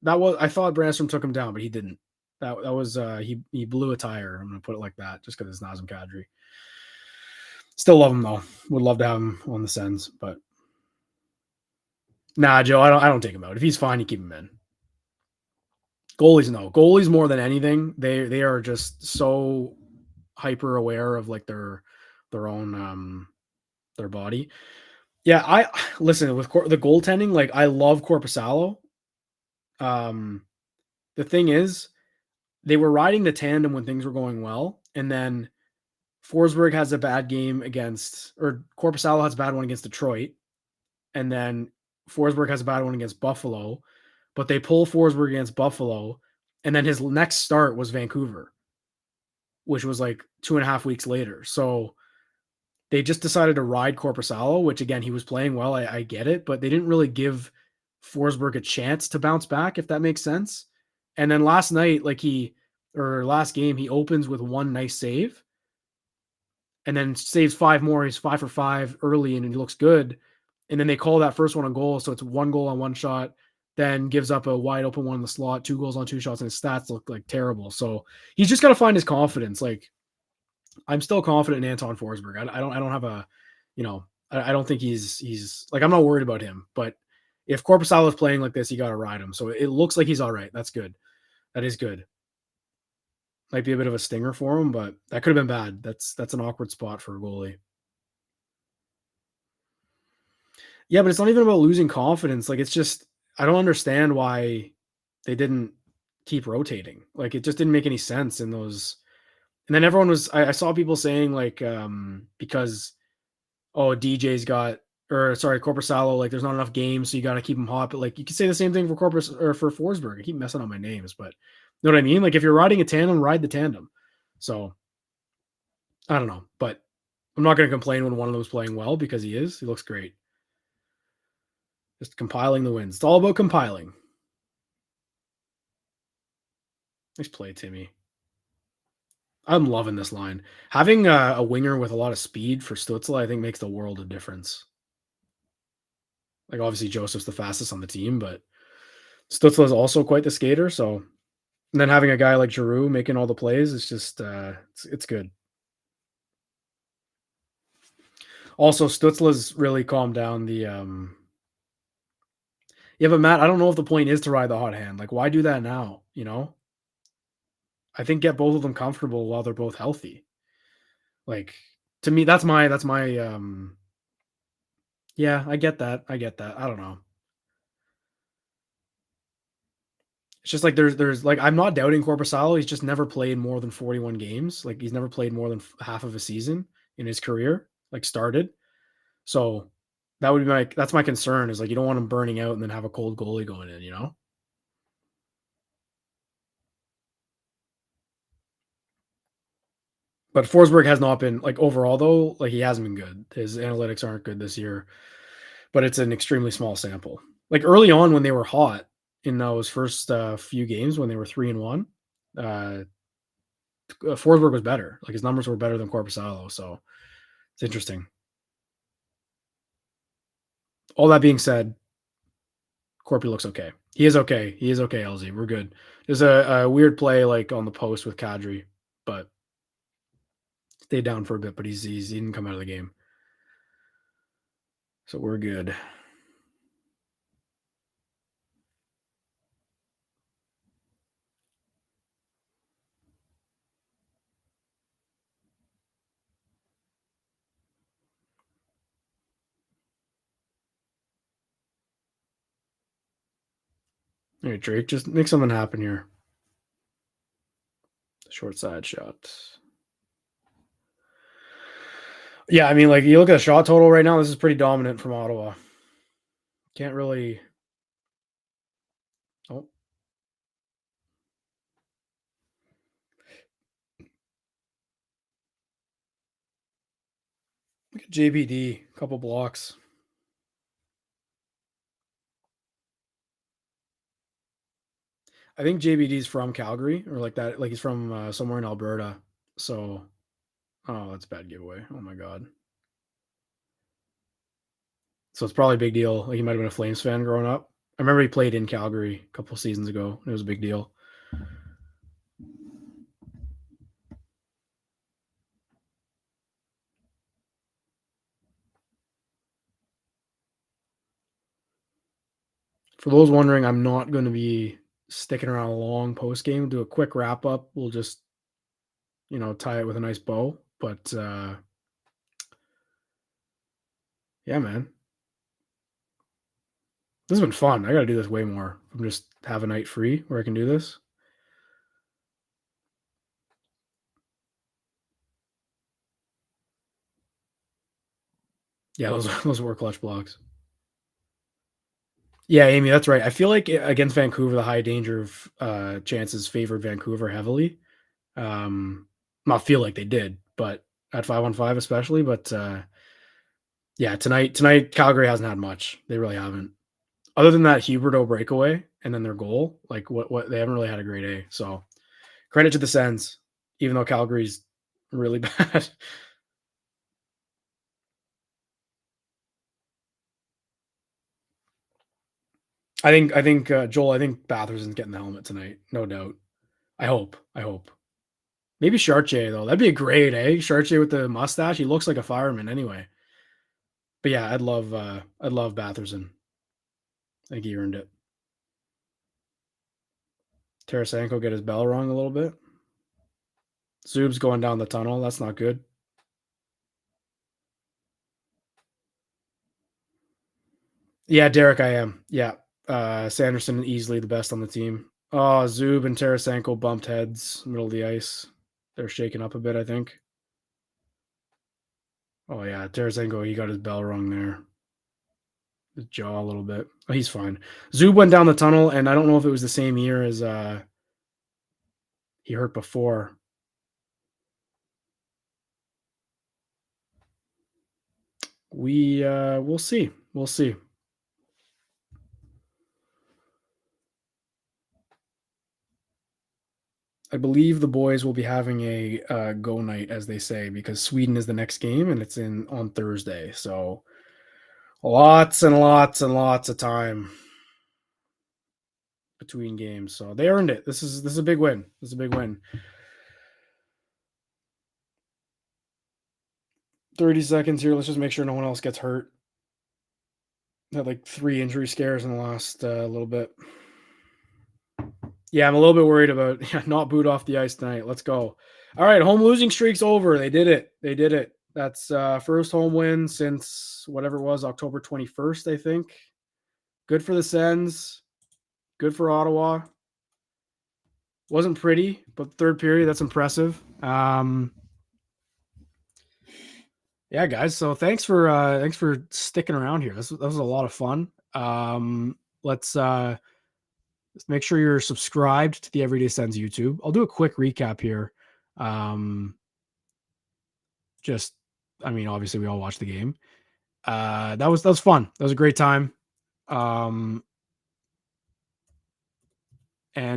That was I thought Brandstrom took him down, but he didn't. That was he blew a tire. I'm gonna put it like that, just because it's Nazem Kadri. Still love him though. Would love to have him on the Sens, but nah, Joe. I don't take him out. If he's fine, you keep him in. Goalies, no. Goalies more than anything. They are just so hyper aware of like their own their body. Yeah, I listen with the goaltending. Like I love Corpusalo. Um, the thing is, they were riding the tandem when things were going well, and then Forsberg has a bad game against, or Corpusalo has a bad one against Detroit, and then Forsberg has a bad one against Buffalo, but they pull Forsberg against Buffalo, and then his next start was Vancouver, which was like 2.5 weeks later. So they just decided to ride Corpusalo, which again, he was playing well. I get it, but they didn't really give Forsberg a chance to bounce back, if that makes sense. And then last night, last game, he opens with one nice save and then saves five more. He's 5 for 5 early and he looks good. And then they call that first one on goal. So it's 1 goal on 1 shot, then gives up a wide open one in the slot, 2 goals on 2 shots, and his stats look like terrible. So he's just got to find his confidence. Like I'm still confident in Anton Forsberg. I don't have a, I don't think he's like, I'm not worried about him, but if Corpusalo is playing like this, you got to ride him. So it looks like he's all right. That's good. That is good. Might be a bit of a stinger for him, but that could have been bad. That's an awkward spot for a goalie. Yeah, but it's not even about losing confidence. Like it's just I don't understand why they didn't keep rotating. Like it just didn't make any sense in those. And then everyone was I saw people saying like because DJ's got or sorry, Corpusalo, like there's not enough games, so you gotta keep him hot. But like you could say the same thing for Corpus or for Forsberg. I keep messing up my names, but you know what I mean? Like if you're riding a tandem, ride the tandem. So I don't know, but I'm not gonna complain when one of them's playing well because he is. He looks great. Just compiling the wins. It's all about compiling. Nice play, Timmy. I'm loving this line. Having a winger with a lot of speed for Stützle, I think, makes the world of difference. Like, obviously, Joseph's the fastest on the team, but Stützle is also quite the skater. So, and then having a guy like Giroux making all the plays, it's just, it's good. Also, Stützle's really calmed down the, yeah, but Matt, I don't know if the point is to ride the hot hand. Like, why do that now? I think get both of them comfortable while they're both healthy. Like, To me, that's my. Yeah, I get that. I get that. I don't know. It's just like there's like I'm not doubting Korpisalo. He's just never played more than 41 games. Like he's never played more than half of a season in his career. Like started. So that would be that's my concern is like you don't want him burning out and then have a cold goalie going in. But Forsberg has not been like overall though. Like he hasn't been good. His analytics aren't good this year. But it's an extremely small sample. Like early on when they were hot in those first few games when they were 3-1, uh, Forsberg was better. Like his numbers were better than Korpisalo. So it's interesting. All that being said, Corpy looks okay. He is okay. He is okay, LZ. We're good. There's a weird play like on the post with Kadri, but stayed down for a bit, but he didn't come out of the game. So we're good. All right, Drake, just make something happen here. Short side shot. Yeah, I mean, like you look at the shot total right now. This is pretty dominant from Ottawa. Can't really. Oh, look at JBD, couple blocks. I think JBD's from Calgary or like that. Like he's from somewhere in Alberta. So, oh, that's a bad giveaway. Oh my god. So it's probably a big deal. Like he might have been a Flames fan growing up. I remember he played in Calgary a couple seasons ago. It was a big deal. For those wondering, I'm not going to be sticking around a long post game. Do a quick wrap up. We'll just, tie it with a nice bow. But yeah, man, this has been fun. I got to do this way more. I'm just have a night free where I can do this. Yeah, those those were clutch blocks. Yeah, Amy, that's right. I feel like against Vancouver, the high danger of chances favored Vancouver heavily. Not feel like they did, but at 5-on-5 especially. But yeah, tonight Calgary hasn't had much. They really haven't. Other than that Huberdeau breakaway and then their goal, like what they haven't really had a great A. So credit to the Sens, even though Calgary's really bad. I think Joel. I think Batherson's getting the helmet tonight, no doubt. I hope. I hope. Maybe Chartier though. That'd be a great, Chartier with the mustache. He looks like a fireman anyway. But yeah, I'd love Batherson. I think he earned it. Tarasenko get his bell rung a little bit. Zub's going down the tunnel. That's not good. Yeah, Derek, I am. Yeah. Sanderson easily the best on the team. Oh, Zub and Tarasenko bumped heads, middle of the ice. They're shaking up a bit, I think. Oh yeah, Tarasenko, he got his bell rung there. His jaw a little bit. Oh, he's fine. Zub went down the tunnel, and I don't know if it was the same year as he hurt before. We'll see. We'll see. I believe the boys will be having a go night, as they say, because Sweden is the next game and it's in on Thursday. So lots and lots and lots of time between games. So they earned it. This is a big win. This is a big win. 30 seconds here. Let's just make sure no one else gets hurt. Had like 3 injury scares in the last little bit. Yeah, I'm a little bit worried about not boot off the ice tonight. Let's go. All right, home losing streak's over. They did it. They did it. That's first home win since whatever it was, October 21st, I think. Good for the Sens. Good for Ottawa. Wasn't pretty, but third period, that's impressive. Yeah, guys. So thanks for sticking around here. That was a lot of fun. Let's make sure you're subscribed to the Everyday Sens YouTube. I'll do a quick recap here. Obviously we all watched the game. That was fun. That was a great time. And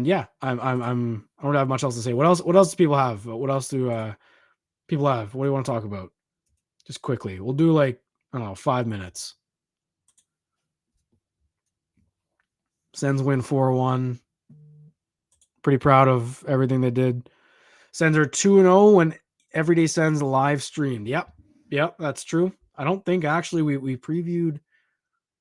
yeah, I don't have much else to say. What else do people have? What else do people have? What do you want to talk about? Just quickly. We'll do I don't know, 5 minutes. Sens win 4-1. Pretty proud of everything they did. Sens are 2-0 when Everyday Sens live streamed. Yep, that's true. I don't think actually we previewed.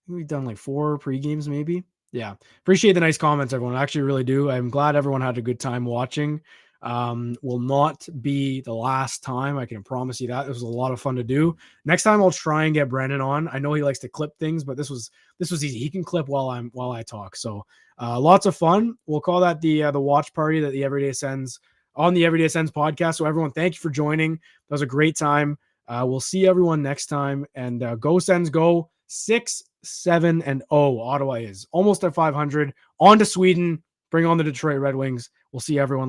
We've done 4 pre-games maybe. Yeah. Appreciate the nice comments, everyone. I actually really do. I'm glad everyone had a good time watching. Will not be the last time. I can promise you that. It was a lot of fun to do. Next time I'll try and get Brandon on. I know he likes to clip things, but this was easy. He can clip while I talk. So lots of fun. We'll call that the watch party that the Everyday Sens on the Everyday Sens podcast. So everyone, thank you for joining. That was a great time. We'll see everyone next time, and go Sens go. 6-7-0. Ottawa is almost at 500. On to Sweden. Bring on the Detroit Red Wings. We'll see everyone later.